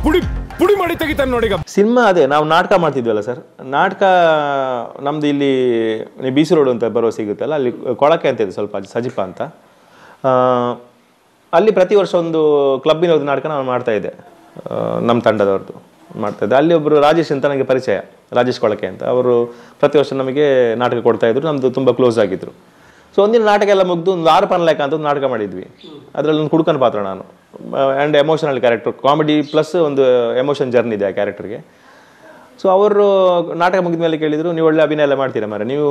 ಪುಡಿ ಮಾಡಿ ತೆಗಿತಾನೆ ನೋಡಿ. ಸಿನಿಮಾ ಅದೇ ನಾವು ನಾಟಕ ಮಾಡ್ತಿದ್ವಲ್ಲ ಸರ್. ನಾಟಕ ನಮ್ದು ಇಲ್ಲಿ BC ರೋಡ್ ಅಂತ ಬರೋ ಸಿಗುತ್ತಲ್ಲ, ಅಲ್ಲಿ ಕೊಳಕೆ ಅಂತ ಇದೆ ಸ್ವಲ್ಪ, ಸಜಿಪ ಅಂತ. ಅಲ್ಲಿ ಪ್ರತಿ ವರ್ಷ ಒಂದು ಕ್ಲಬ್ಬಿನ ನಾಟಕ ನಾನು ಮಾಡ್ತಾ ಇದ್ದೆ, ನಮ್ಮ ತಂಡದವ್ರದ್ದು ಮಾಡ್ತಾ ಇದ್ದೆ. ಅಲ್ಲಿ ಒಬ್ಬರು ರಾಜೇಶ್ ಅಂತ ನನಗೆ ಪರಿಚಯ, ರಾಜೇಶ್ ಕೊಳಕೆ ಅಂತ. ಅವರು ಪ್ರತಿ ವರ್ಷ ನಮಗೆ ನಾಟಕ ಕೊಡ್ತಾ ಇದ್ರು, ನಮ್ಮದು ತುಂಬ ಕ್ಲೋಸ್ ಆಗಿದ್ರು. ಸೊ ಒಂದಿನ ನಾಟಕ ಎಲ್ಲ ಮುಗಿದು ಒಂದು 6 ಪನ್ಲೇಕ ಅಂತ ಒಂದು ನಾಟಕ ಮಾಡಿದ್ವಿ. ಅದರಲ್ಲಿ ಒಂದು ಕುಡುಕನ ಪಾತ್ರ ನಾನು, and emotional character, comedy plus ಒಂದು ಎಮೋಷನ್ ಜರ್ನಿ ಇದೆ ಆ ಕ್ಯಾರೆಕ್ಟರ್ಗೆ. ಸೊ ಅವರು ನಾಟಕ ಮುಗಿದ ಮೇಲೆ ಕೇಳಿದರು, ನೀವು ಒಳ್ಳೆ ಅಭಿನಯ ಎಲ್ಲ ಮಾಡ್ತೀರಾ ಮಾರೆ, ನೀವು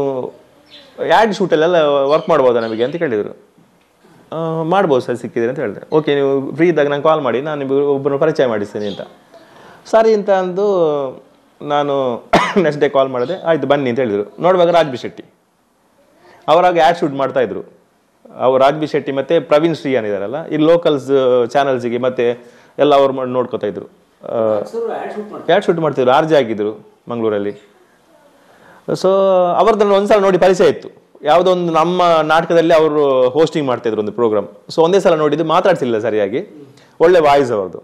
ಆ್ಯಡ್ ಶೂಟಲ್ಲೆಲ್ಲ ವರ್ಕ್ ಮಾಡ್ಬೋದಾ ನಮಗೆ ಅಂತ ಕೇಳಿದರು. ಮಾಡ್ಬೋದು ಸರ್ ಸಿಕ್ಕಿದ್ರೆ ಅಂತ ಹೇಳಿದೆ. ಓಕೆ ನೀವು ಫ್ರೀ ಇದ್ದಾಗ ನಂಗೆ ಕಾಲ್ ಮಾಡಿ, ನಾನು ನಿಮಗೆ ಒಬ್ಬರನ್ನು ಪರಿಚಯ ಮಾಡಿಸ್ತೀನಿ ಅಂತ. ಸರಿ ಅಂತ ಅಂದು ನಾನು ನೆಕ್ಸ್ಟ್ ಡೇ ಕಾಲ್ ಮಾಡಿದೆ. ಆಯಿತು ಬನ್ನಿ ಅಂತ ಹೇಳಿದರು. ನೋಡುವಾಗ ರಾಜ್ ಬಿ ಶೆಟ್ಟಿ ಅವರಾಗ ಆ್ಯಡ್ ಶೂಟ್ ಮಾಡ್ತಾಯಿದ್ರು. ಅವ್ರು ರಾಜ್ ಬಿ ಶೆಟ್ಟಿ ಮತ್ತು ಪ್ರವೀಣ್ ಶ್ರೀ ಏನಿದಾರಲ್ಲ, ಈ ಲೋಕಲ್ಸ್ ಚಾನಲ್ಸಿಗೆ ಮತ್ತು ಎಲ್ಲ ಅವ್ರು ನೋಡ್ಕೋತಾ ಇದ್ರು. ಆ್ಯಡ್ ಶೂಟ್ ಮಾಡ್ತಿದ್ರು, RJ ಆಗಿದ್ರು ಮಂಗಳೂರಲ್ಲಿ. ಸೊ ಅವ್ರದ್ದನ್ನು ಒಂದ್ಸಲ ನೋಡಿ ಪರಿಚಯ ಇತ್ತು. ಯಾವುದೋ ಒಂದು ನಮ್ಮ ನಾಟಕದಲ್ಲಿ ಅವರು ಹೋಸ್ಟಿಂಗ್ ಮಾಡ್ತಾಯಿದ್ರು ಒಂದು ಪ್ರೋಗ್ರಾಮ್. ಸೊ ಒಂದೇ ಸಲ ನೋಡಿದ್ದು, ಮಾತಾಡ್ತಿಲ್ಲ ಸರಿಯಾಗಿ, ಒಳ್ಳೆ ವಾಯ್ಸ್ ಅವ್ರದ್ದು.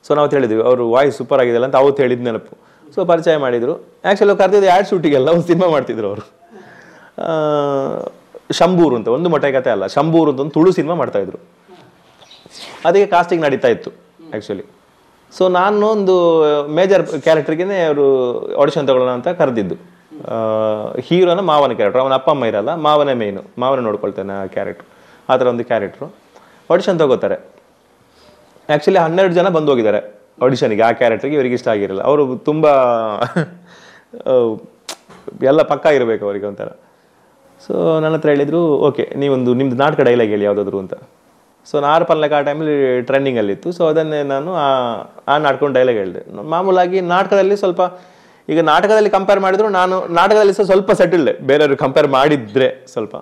ಸೊ ನಾವು ಹೇಳಿದ್ವಿ ಅವರು ವಾಯ್ಸ್ ಸೂಪರ್ ಆಗಿದೆಯಲ್ಲ ಅಂತ ಅವತ್ತು ಹೇಳಿದ ನೆನಪು. ಸೊ ಪರಿಚಯ ಮಾಡಿದರು. ಆ್ಯಕ್ಚುಲಿ ಕರೆದಿದ್ದು ಆ್ಯಡ್ ಶೂಟಿಗೆಲ್ಲ ಒಂದು ಸಿನಿಮಾ ಮಾಡ್ತಿದ್ರು ಅವರು. ಶಂಭೂರು ಅಂತ, ಒಂದು ಮೊಟ್ಟೆ ಕತೆ ಅಲ್ಲ, ಶಂಭೂರು ಅಂತ ಒಂದು ತುಳು ಸಿನಿಮಾ ಮಾಡ್ತಾಯಿದ್ರು. ಅದಕ್ಕೆ ಕಾಸ್ಟಿಂಗ್ ನಡೀತಾ ಇತ್ತು ಆ್ಯಕ್ಚುಲಿ. ಸೊ ನಾನು ಒಂದು ಮೇಜರ್ ಕ್ಯಾರೆಕ್ಟರ್ಗೆ ಅವರು ಆಡಿಷನ್ ತಗೊಳ್ಳೋಣ ಅಂತ ಕರೆದಿದ್ದು. ಹೀರೋನ ಮಾವನ ಕ್ಯಾರೆಕ್ಟರ್, ಅವನ ಅಪ್ಪ ಅಮ್ಮ ಇರಲ್ಲ, ಮಾವನೇ ಮೇಯ್ನು, ಮಾವನೇ ನೋಡ್ಕೊಳ್ತಾನೆ ಆ ಕ್ಯಾರೆಕ್ಟ್ರು. ಆ ಥರ ಒಂದು ಕ್ಯಾರೆಕ್ಟ್ರು. ಆಡಿಷನ್ ತಗೋತಾರೆ. ಆ್ಯಕ್ಚುಲಿ 12 ಜನ ಬಂದು ಹೋಗಿದ್ದಾರೆ ಆಡಿಷನ್ಗೆ. ಆ ಕ್ಯಾರೆಕ್ಟರ್ಗೆ ಇವರಿಗೆ ಇಷ್ಟ ಆಗಿರಲ್ಲ. ಅವರು ತುಂಬ ಎಲ್ಲ ಪಕ್ಕ ಇರಬೇಕು ಅವರಿಗೆ ಒಂಥರ. ಸೊ ನನ್ನ ಹತ್ರ ಹೇಳಿದರು, ಓಕೆ ನೀವೊಂದು ನಿಮ್ಮದು ನಾಟಕ ಡೈಲಾಗ್ ಹೇಳಿ ಯಾವುದಾದ್ರು ಅಂತ. ಸೊ 6 ಪನ್ಲೇಕ ಆ ಟೈಮಲ್ಲಿ ಟ್ರೆಂಡಿಂಗಲ್ಲಿತ್ತು. ಸೊ ಅದನ್ನೇ ನಾನು ಆ ನಾಟಕ ಡೈಲಾಗ್ ಹೇಳಿದೆ. ಮಾಮೂಲಾಗಿ ನಾಟಕದಲ್ಲಿ ಸ್ವಲ್ಪ, ಈಗ ನಾಟಕದಲ್ಲಿ ಕಂಪೇರ್ ಮಾಡಿದ್ರು ನಾನು ನಾಟಕದಲ್ಲಿ ಸ್ವಲ್ಪ ಸೆಟಲ್ಡೆ, ಬೇರೆಯವರು ಕಂಪೇರ್ ಮಾಡಿದರೆ ಸ್ವಲ್ಪ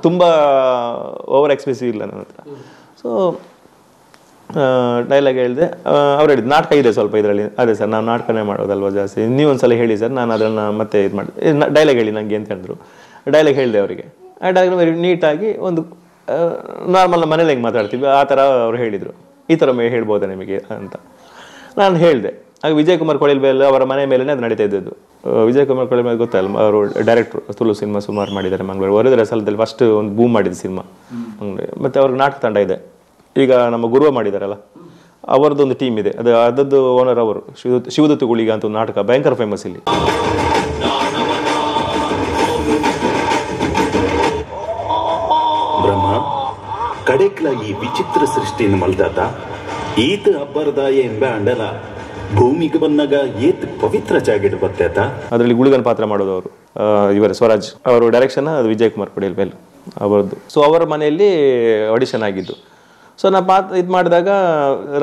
ತುಂಬ ಓವರ್ ಎಕ್ಸ್ಪ್ರೆಸಿವ್ ಇಲ್ಲ ನನ್ನ ಹತ್ರ. ಸೊ ಡೈಲಾಗ್ ಹೇಳಿದೆ. ಅವ್ರು ಹೇಳಿದ್ದು ನಾಟಕ ಇದೆ ಸ್ವಲ್ಪ ಇದರಲ್ಲಿ. ಅದೇ ಸರ್ ನಾವು ನಾಟಕನೇ ಮಾಡೋದಲ್ವ ಜಾಸ್ತಿ, ನೀವೊಂದ್ಸಲ ಹೇಳಿ ಸರ್, ನಾನು ಅದನ್ನು ಮತ್ತೆ ಇದು ಮಾಡಿ ಡೈಲಾಗ್ ಹೇಳಿ ನನಗೆ ಅಂತ ಹೇಳಿದ್ರು. ಡೈಲಾಗ್ ಹೇಳಿದೆ ಅವರಿಗೆ. ಆ ಡೈಲಾಗ್ ವೆರಿ ನೀಟಾಗಿ ಒಂದು ನಾರ್ಮಲ್ ಮನೇಲಿ ಹೆಂಗೆ ಮಾತಾಡ್ತೀವಿ ಆ ಥರ ಅವ್ರು ಹೇಳಿದರು. ಈ ಥರ ಹೇಳ್ಬೋದಾ ನಿಮಗೆ ಅಂತ ನಾನು ಹೇಳಿದೆ. ಆಗ ವಿಜಯ್ ಕುಮಾರ್ ಕೊಳಿಲ್ಬೇಲ್ ಅವರ ಮನೆ ಮೇಲೇ ಅದು ನಡೀತಾ ಇದ್ದದ್ದು. ವಿಜಯ್ ಕುಮಾರ್ ಕೊಳಿಲ್ಬೇಲ್ ಗೊತ್ತಲ್ಲ, ಅವರು ಡೈರೆಕ್ಟ್ರು, ತುಳು ಸಿನಿಮಾ ಸುಮಾರು ಮಾಡಿದ್ದಾರೆ ಮಂಗಳೂರು. ಹೊರದ್ರ ಸಲದಲ್ಲಿ ಫಸ್ಟ್ ಒಂದು ಬೂಮ್ ಮಾಡಿದ ಸಿನಿಮಾ ಮಂಗಳೂರು. ಮತ್ತು ಅವ್ರಿಗೆ ನಾಟಕ ತಂಡ ಇದೆ. ಈಗ ನಮ್ಮ ಗುರುವ ಮಾಡಿದಾರಲ್ಲ, ಅವರದೊಂದು ಟೀಮ್ ಇದೆ. ಅದದ್ದು ಓನರ್ ಅವರು ಶಿವದತ್ತು ಗುಳಿಗ ಅಂತ ಒಂದು ನಾಟಕ ಭಯಂಕರ ಫೇಮಸ್ ಇಲ್ಲಿ. ಬ್ರಹ್ಮ ಕಡೆಕ್ಲ ಈ ವಿಚಿತ್ರ ಸೃಷ್ಟಿನ ಮಲ್ದಾತ ಈತ ಅಬ್ಬರದಾಯ ಎಂಬ ಅಂಡಲ ಭೂಮಿಗೆ ಬಂದಾಗ ಏತ್ ಪವಿತ್ರ ಜಾಗಿಡ್ ಬರ್ತೈತ. ಅದರಲ್ಲಿ ಗುಳಿಗನ ಪಾತ್ರ ಮಾಡೋದು ಅವರು ಇವರೇ ಸ್ವರಾಜ್ ಅವರು ಡೈರೆಕ್ಷನ್, ಅದು ವಿಜಯ್ ಕುಮಾರ್ ಕೊಡಿಲ್ಬೇಲ್ ಅವರದ್ದು. ಸೊ ಅವರ ಮನೆಯಲ್ಲಿ ಆಡಿಷನ್ ಆಗಿದ್ದು. ಸೊ ನಾ ಇದು ಮಾಡಿದಾಗ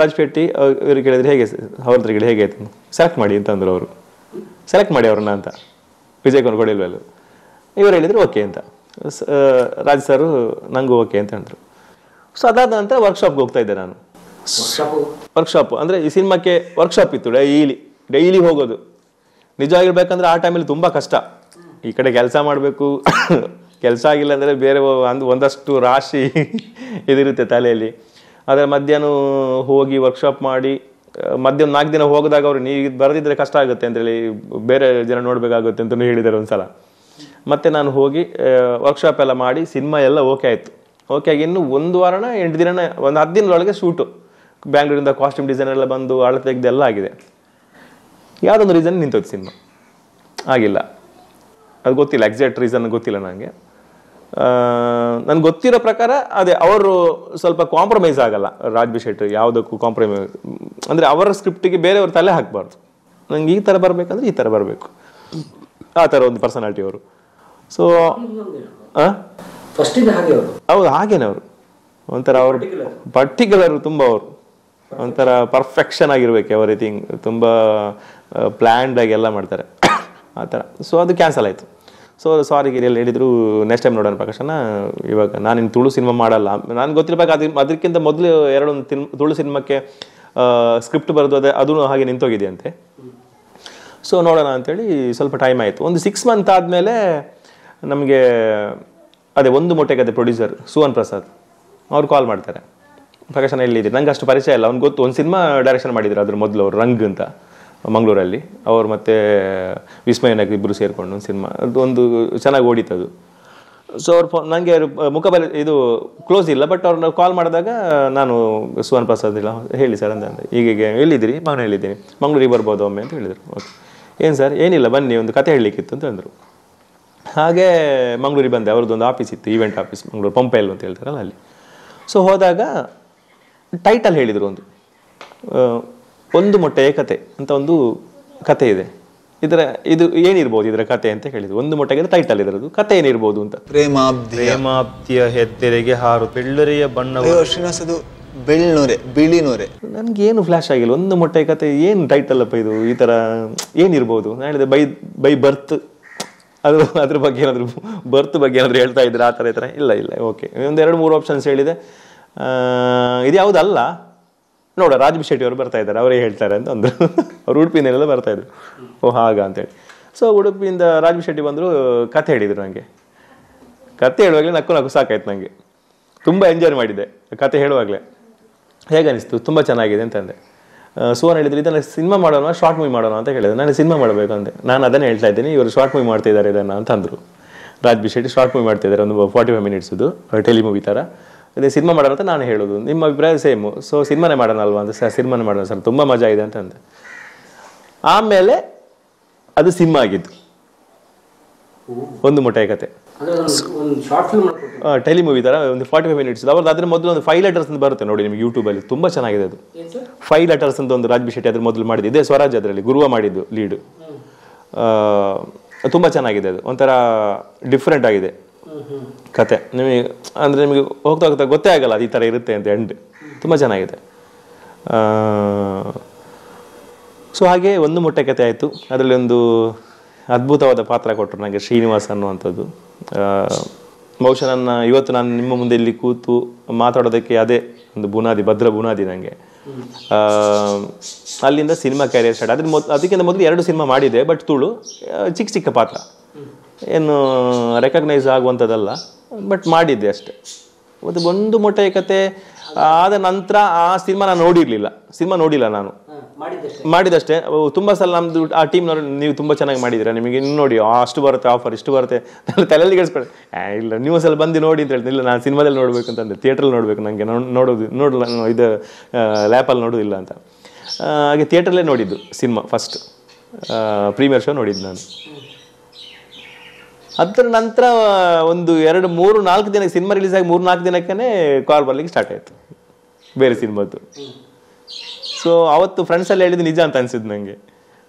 ರಾಜ್ಪೇಟಿ ಇವ್ರಿಗೆ ಕೇಳಿದ್ರೆ ಹೇಗೆ ಅವ್ರ ಹತ್ರ ಹೇಗೆ ಆಯ್ತು ಸೆಲೆಕ್ಟ್ ಮಾಡಿ ಅಂತಂದ್ರು ಅವರು. ಸೆಲೆಕ್ಟ್ ಮಾಡಿ ಅವ್ರನ್ನ ಅಂತ ವಿಜಯ್ ಕುಮಾರ್ ಕೊಡಿಲ್ಬೇಲ್. ಇವರು ಹೇಳಿದ್ರು ಓಕೆ ಅಂತ. ರಾಜ್ ಸರು ನಂಗೂ ಓಕೆ ಅಂತ ಹೇಳಿದ್ರು. ಸೊ ಅದಾದ ನಂತರ ವರ್ಕ್ಶಾಪ್ಗೆ ಹೋಗ್ತಾ ಇದ್ದೆ ನಾನು. ವರ್ಕ್ಶಾಪ್ ಅಂದರೆ ಈ ಸಿನಿಮಾಕ್ಕೆ ವರ್ಕ್ಶಾಪ್ ಇತ್ತು, ಡೈಲಿ ಹೋಗೋದು. ನಿಜವಾಗಿರ್ಬೇಕಂದ್ರೆ ಆ ಟೈಮಲ್ಲಿ ತುಂಬ ಕಷ್ಟ. ಈ ಕಡೆ ಕೆಲಸ ಮಾಡಬೇಕು, ಕೆಲಸ ಆಗಿಲ್ಲ ಅಂದರೆ ಬೇರೆ ಒಂದಷ್ಟು ರಾಶಿ ಇದಿರುತ್ತೆ ತಲೆಯಲ್ಲಿ. ಆದರೆ ಮಧ್ಯಾಹ್ನ ಹೋಗಿ ವರ್ಕ್ಶಾಪ್ ಮಾಡಿ ಮಧ್ಯಾಹ್ನ 4 ದಿನ ಹೋಗಿದಾಗ ಅವರು ನೀವು ಬರೆದಿದ್ರೆ ಕಷ್ಟ ಆಗುತ್ತೆ ಅಂತೇಳಿ ಬೇರೆ ಜನ ನೋಡಬೇಕಾಗುತ್ತೆ ಅಂತ ಹೇಳಿದ್ದಾರೆ ಒಂದ್ಸಲ. ಮತ್ತೆ ನಾನು ಹೋಗಿ ವರ್ಕ್ಶಾಪ್ ಎಲ್ಲ ಮಾಡಿ ಸಿನಿಮಾ ಎಲ್ಲ ಓಕೆ ಆಯಿತು. ಓಕೆ ಆಗಿ ಇನ್ನು 1 ವಾರನ 8 ದಿನ, ಒಂದು 10 ದಿನದೊಳಗೆ ಶೂಟು. ಬ್ಯಾಂಗ್ಳೂರಿಂದ ಕಾಸ್ಟ್ಯೂಮ್ ಡಿಸೈನ್ ಎಲ್ಲ ಬಂದು ಅಳತೆ ತೆಗೆದು ಎಲ್ಲ ಆಗಿದೆ. ಯಾವುದೊಂದು ರೀಸನ್ ನಿಂತೋಯ್ತು ಸಿನಿಮಾ, ಆಗಿಲ್ಲ. ಅದು ಗೊತ್ತಿಲ್ಲ, ಎಕ್ಸಾಕ್ಟ್ ರೀಸನ್ ಗೊತ್ತಿಲ್ಲ ನನಗೆ. ನನ್ಗೆ ಗೊತ್ತಿರೋ ಪ್ರಕಾರ ಅದೇ ಅವರು ಸ್ವಲ್ಪ ಕಾಂಪ್ರಮೈಸ್ ಆಗಲ್ಲ ರಾಜ್ ಬಿ ಶೆಟ್ಟಿ, ಯಾವುದಕ್ಕೂ ಕಾಂಪ್ರಮೈಸ್ ಅಂದರೆ ಅವರ ಸ್ಕ್ರಿಪ್ಟಿಗೆ ಬೇರೆಯವ್ರ ತಲೆ ಹಾಕಬಾರ್ದು. ನಂಗೆ ಈ ಥರ ಬರಬೇಕಂದ್ರೆ ಈ ಥರ ಬರಬೇಕು, ಆ ಥರ ಒಂದು ಪರ್ಸನಾಲಿಟಿ ಅವರು. ಸೊ ಹೌದು, ಹಾಗೇನೆ ಅವರು ಒಂಥರ ಅವರು ಪರ್ಟಿಕ್ಯುಲರ್ ತುಂಬ ಅವರು ಒಂಥರ ಪರ್ಫೆಕ್ಷನ್ ಆಗಿರ್ಬೇಕು ಎವ್ರಿಥಿಂಗ್, ತುಂಬ ಪ್ಲ್ಯಾಂಡ್ ಆಗಿ ಎಲ್ಲ ಮಾಡ್ತಾರೆ ಆ ಥರ. ಸೊ ಅದು ಕ್ಯಾನ್ಸಲ್ ಆಯಿತು. ಸೊ ಸಾರಿ ಗಿರಿಯಲ್ಲಿ ಹೇಳಿದ್ರು ನೆಕ್ಸ್ಟ್ ಟೈಮ್ ನೋಡೋಣ ಪ್ರಕಾಶನ, ಇವಾಗ ನಾನಿನ್ನು ತುಳು ಸಿನಿಮಾ ಮಾಡಲ್ಲ. ನನಗೆ ಗೊತ್ತಿರಬೇಕು ಅದಕ್ಕಿಂತ ಮೊದಲು 2 ತುಳು ಸಿನಿಮಾಕ್ಕೆ ಸ್ಕ್ರಿಪ್ಟ್ ಬರೆದು ಅದೂ ಹಾಗೆ ನಿಂತೋಗಿದೆಯಂತೆ. ಸೊ ನೋಡೋಣ ಅಂಥೇಳಿ ಸ್ವಲ್ಪ ಟೈಮ್ ಆಯಿತು. ಒಂದು 6 ಮಂತ್ ಆದಮೇಲೆ ನಮಗೆ ಅದೇ ಒಂದು ಮೊಟ್ಟೆಗದೆ ಪ್ರೊಡ್ಯೂಸರ್ ಸುವನ್ ಪ್ರಸಾದ್ ಅವ್ರು ಕಾಲ್ ಮಾಡ್ತಾರೆ, ಪ್ರಕಾಶನ ಎಲ್ಲಿದೆ. ನಂಗೆ ಅಷ್ಟು ಪರಿಚಯ ಇಲ್ಲ, ಅವ್ನು ಗೊತ್ತು. ಒಂದು ಸಿನಿಮಾ ಡೈರೆಕ್ಷನ್ ಮಾಡಿದ್ರು ಅದ್ರ ಮೊದಲು ಅವರು, ರಂಗ್ ಅಂತ ಮಂಗಳೂರಲ್ಲಿ. ಅವ್ರು ಮತ್ತು ವಿಸ್ಮಯನಾಗಿ ಇಬ್ಬರು ಸೇರಿಕೊಂಡು ಒಂದು ಸಿನಿಮಾ, ಅದು ಒಂದು ಚೆನ್ನಾಗಿ ಓಡಿತದು. ಸೊ ಅವ್ರು ನನಗೆ ಮುಖಬಲೆ ಇದು ಕ್ಲೋಸ್ ಇಲ್ಲ, ಬಟ್ ಅವ್ರನ್ನ ಕಾಲ್ ಮಾಡಿದಾಗ ನಾನು ಸುವನ್ ಪ್ರಸಾದ್ ಇಲ್ಲ ಹೇಳಿ ಸರ್ ಅಂತಂದೆ. ಹೀಗೆ ಎಲ್ಲಿದ್ದೀರಿ? ಹೇಳಿದ್ದೀನಿ, ಮಂಗಳೂರಿಗೆ ಬರ್ಬೋದು ಒಮ್ಮೆ ಅಂತ ಹೇಳಿದರು. ಓಕೆ, ಏನು ಸರ್? ಏನಿಲ್ಲ ಬನ್ನಿ, ಒಂದು ಕತೆ ಹೇಳಲಿಕ್ಕಿತ್ತು ಅಂತ ಅಂದರು. ಹಾಗೆ ಮಂಗಳೂರಿಗೆ ಬಂದೆ. ಅವ್ರದ್ದೊಂದು ಆಫೀಸ್ ಇತ್ತು, ಈವೆಂಟ್ ಆಫೀಸ್, ಮಂಗಳೂರು ಪಂಪೆಲ್ ಅಂತ ಹೇಳ್ತಾರಲ್ಲ ಅಲ್ಲಿ. ಸೊ ಹೋದಾಗ ಟೈಟಲ್ ಹೇಳಿದರು, ಒಂದು ಮೊಟ್ಟೆಯ ಕತೆ ಅಂತ ಒಂದು ಕತೆ ಇದೆ. ಇದು ಏನಿರ್ಬೋದು ಇದರ ಕತೆ ಅಂತ ಹೇಳಿದ್ರು. ಒಂದು ಮೊಟ್ಟೆಗೆ ಟೈಟಲ್ ಇದರದು, ಕತೆ ಏನಿರ್ಬೋದು ಅಂತ. ಪ್ರೇಮಾಬ್ದಿಯ ಹೆತ್ತೆರೆಗೆ ಹಾರು ಬೆಳ್ಳರೆಯ ಬಣ್ಣ ಬೆಳ್ನೊರೆ ಬಿಳಿ ನೊರೆ. ನನ್ಗೇನು ಫ್ಲಾಶ್ ಆಗಿಲ್ಲ. ಒಂದು ಮೊಟ್ಟೆಯ ಕತೆ ಏನು ಟೈಟಲ್ ಅಪ್ಪ ಇದು, ಈ ಥರ ಏನಿರ್ಬೋದು? ನಾನು ಹೇಳಿದೆ ಬೈ ಬರ್ತ್, ಅದ್ರ ಬಗ್ಗೆ ಏನಾದರೂ ಬರ್ತ್ ಬಗ್ಗೆ ಏನಾದರೂ ಹೇಳ್ತಾ ಇದ್ರೆ ಆ ಥರ ಈ ಥರ. ಇಲ್ಲ ಓಕೆ, ಒಂದು 2-3 ಆಪ್ಷನ್ಸ್ ಹೇಳಿದೆ. ಇದು ಯಾವುದಲ್ಲ ನೋಡ, ರಾಜ್ ಬಿ ಶೆಟ್ಟಿ ಅವರು ಬರ್ತಾ ಇದ್ದಾರೆ, ಅವರೇ ಹೇಳ್ತಾರೆ ಅಂತ ಅಂದರು. ಅವ್ರು ಉಡುಪಿಯಿಂದೆಲ್ಲ ಬರ್ತಾ ಇದ್ರು. ಓ ಹಾಗ ಅಂತೇಳಿ. ಸೊ ಉಡುಪಿಯಿಂದ ರಾಜ್ ಬಿ ಶೆಟ್ಟಿ ಬಂದರು, ಕತೆ ಹೇಳಿದರು ನನಗೆ. ಕತೆ ಹೇಳುವಾಗಲೇ ನಕ್ಕು ಸಾಕಾಯ್ತು ನನಗೆ. ತುಂಬ ಎಂಜಾಯ್ ಮಾಡಿದ್ದೆ ಕತೆ ಹೇಳುವಾಗಲೇ. ಹೇಗೆ ಅನಿಸ್ತು? ತುಂಬ ಚೆನ್ನಾಗಿದೆ ಅಂತಂದೆ. ಸುವರ್ಣ ಹೇಳಿದ್ರು, ಇದನ್ನು ಸಿನಿಮಾ ಮಾಡೋಣ, ಶಾರ್ಟ್ ಮೂವಿ ಮಾಡೋಣ ಅಂತ ಹೇಳಿದೆ. ನಾನು ಸಿನಿಮಾ ಮಾಡಬೇಕು ಅಂದೆ. ನಾನು ಅದನ್ನೇ ಹೇಳ್ತಾ ಇದ್ದೀನಿ, ಇವರು ಶಾರ್ಟ್ ಮೂವಿ ಮಾಡ್ತಾ ಇದ್ದಾರೆ ಇದನ್ನು ಅಂತ ಅಂದರು. Raj B Shetty short movie ಮಾಡ್ತಿದ್ದಾರೆ, ಒಂದು 45 ಮಿನಿಟ್ಸ್ದು ಟೆಲಿ ಮೂವಿ ಥರ. ಅದೇ ಸಿನಿಮಾ ಮಾಡೋಣ ಅಂತ ನಾನು ಹೇಳೋದು. ನಿಮ್ಮ ಅಭಿಪ್ರಾಯ ಸೇಮು. ಸೊ ಸಿನಿಮಾನೇ ಮಾಡೋಣ ಅಲ್ವಾ ಅಂತ. ಸಿನಿಮಾನೇ ಮಾಡೋಣ ಸರ್, ತುಂಬ ಮಜಾ ಇದೆ ಅಂತ ಅಂದೆ. ಆಮೇಲೆ ಅದು ಸಿನಿಮಾ ಆಗಿದ್ದು, ಒಂದು ಮೊಟ್ಟೆಯ ಕತೆ. ಟೆಲಿ ಮೂವಿ ಥರ ಒಂದು 45 ಮಿನಿಟ್ಸ್. ಅವ್ರದ್ದು ಅದ್ರ ಮೊದಲು ಒಂದು 5 ಲೆಟರ್ಸ್ ಅಂತ ಬರುತ್ತೆ ನೋಡಿ ನಿಮಗೆ ಯೂಟ್ಯೂಬಲ್ಲಿ, ತುಂಬ ಚೆನ್ನಾಗಿದೆ ಅದು. 5 ಲೆಟರ್ಸ್ ಅಂತ ಒಂದು ರಾಜ್ ಬಿ ಶೆಟ್ಟಿ ಅದ್ರ ಮೊದಲು ಮಾಡಿದ್ದು. ಇದೇ ಸ್ವರಾಜ್ ಅದರಲ್ಲಿ ಗುರುವ ಮಾಡಿದ್ದು ಲೀಡು. ತುಂಬ ಚೆನ್ನಾಗಿದೆ ಅದು, ಒಂಥರ ಡಿಫ್ರೆಂಟ್ ಆಗಿದೆ ಕತೆ. ನಿಮಗೆ ಹೋಗ್ತಾ ಗೊತ್ತೇ ಆಗಲ್ಲ ಅದು ಈ ಥರ ಇರುತ್ತೆ ಅಂತ. ಎಂಡ್ ತುಂಬ ಚೆನ್ನಾಗಿದೆ. ಸೊ ಹಾಗೆ ಒಂದು ಮೊಟ್ಟೆ ಕತೆ ಆಯಿತು. ಅದರಲ್ಲಿ ಒಂದು ಅದ್ಭುತವಾದ ಪಾತ್ರ ಕೊಟ್ಟರು ನನಗೆ, ಶ್ರೀನಿವಾಸ್ ಅನ್ನುವಂಥದ್ದು. ಬಹುಶಃ ಇವತ್ತು ನಾನು ನಿಮ್ಮ ಮುಂದೆ ಇಲ್ಲಿ ಕೂತು ಮಾತಾಡೋದಕ್ಕೆ ಅದೇ ಒಂದು ಬುನಾದಿ, ಭದ್ರ ಬುನಾದಿ ನನಗೆ. ಅಲ್ಲಿಂದ ಸಿನಿಮಾ ಕ್ಯಾರಿಯರ್ ಸ್ಟಾರ್ಟ್. ಅದಕ್ಕಿಂತ ಮೊದಲು 2 ಸಿನಿಮಾ ಮಾಡಿದೆ, ಬಟ್ ತುಳು ಚಿಕ್ಕ ಪಾತ್ರ, ಏನು ರೆಕಗ್ನೈಸ್ ಆಗುವಂಥದ್ದಲ್ಲ, ಬಟ್ ಮಾಡಿದ್ದೆ ಅಷ್ಟೆ. ಮತ್ತು ಒಂದು ಮೊಟ್ಟೆಯ ಕತೆ ಆದ ನಂತರ ಆ ಸಿನಿಮಾ ನಾನು ನೋಡಿಲ್ಲ ನಾನು, ಮಾಡಿದಷ್ಟೇ. ತುಂಬ ಸಲ ನಮ್ಮದು ಆ ಟೀಮ್ನವರು, ನೀವು ತುಂಬ ಚೆನ್ನಾಗಿ ಮಾಡಿದ್ದೀರಾ, ನಿಮಗೆ ಇನ್ನು ನೋಡಿ ಅಷ್ಟು ಬರುತ್ತೆ ಆಫರ್, ಇಷ್ಟು ಬರುತ್ತೆ, ನಾನು ತಲೆಯಲ್ಲಿ ಗೆಲ್ಸ್ಕೊಳ್ಳಿ. ಇಲ್ಲ ನೀವು ಸಲ ಬಂದು ನೋಡಿ ಅಂತ ಹೇಳ್ತೀನಿ. ಇಲ್ಲ, ನಾನು ಸಿನಿಮಾದಲ್ಲಿ ನೋಡಬೇಕು ಅಂತಂದರೆ, ಥಿಯೇಟ್ರಲ್ಲಿ ನೋಡಬೇಕು, ನನಗೆ ನೋಡಲ್ಲ, ಇದು ಲ್ಯಾಪಲ್ಲಿ ನೋಡೋದಿಲ್ಲ ಅಂತ. ಹಾಗೆ ಥಿಯೇಟ್ರಲ್ಲೇ ನೋಡಿದ್ದು ಸಿನಿಮಾ ಫಸ್ಟ್, ಪ್ರೀಮಿಯರ್ ಶೋ ನೋಡಿದ್ದು ನಾನು. ಅದರ ನಂತರ ಒಂದು 2-3-4 ದಿನ ಸಿನಿಮಾ ರಿಲೀಸ್ ಆಗಿ 3-4 ದಿನಕ್ಕೇ ಕಾಲ್ ಬರ್ಲಿಕ್ಕೆ ಸ್ಟಾರ್ಟ್ ಆಯಿತು ಬೇರೆ ಸಿನಿಮಾದ್ದು. ಸೊ ಅವತ್ತು ಫ್ರೆಂಡ್ಸಲ್ಲಿ ಹೇಳಿದ್ದು ನಿಜ ಅಂತ ಅನಿಸಿದ್ದು ನನಗೆ.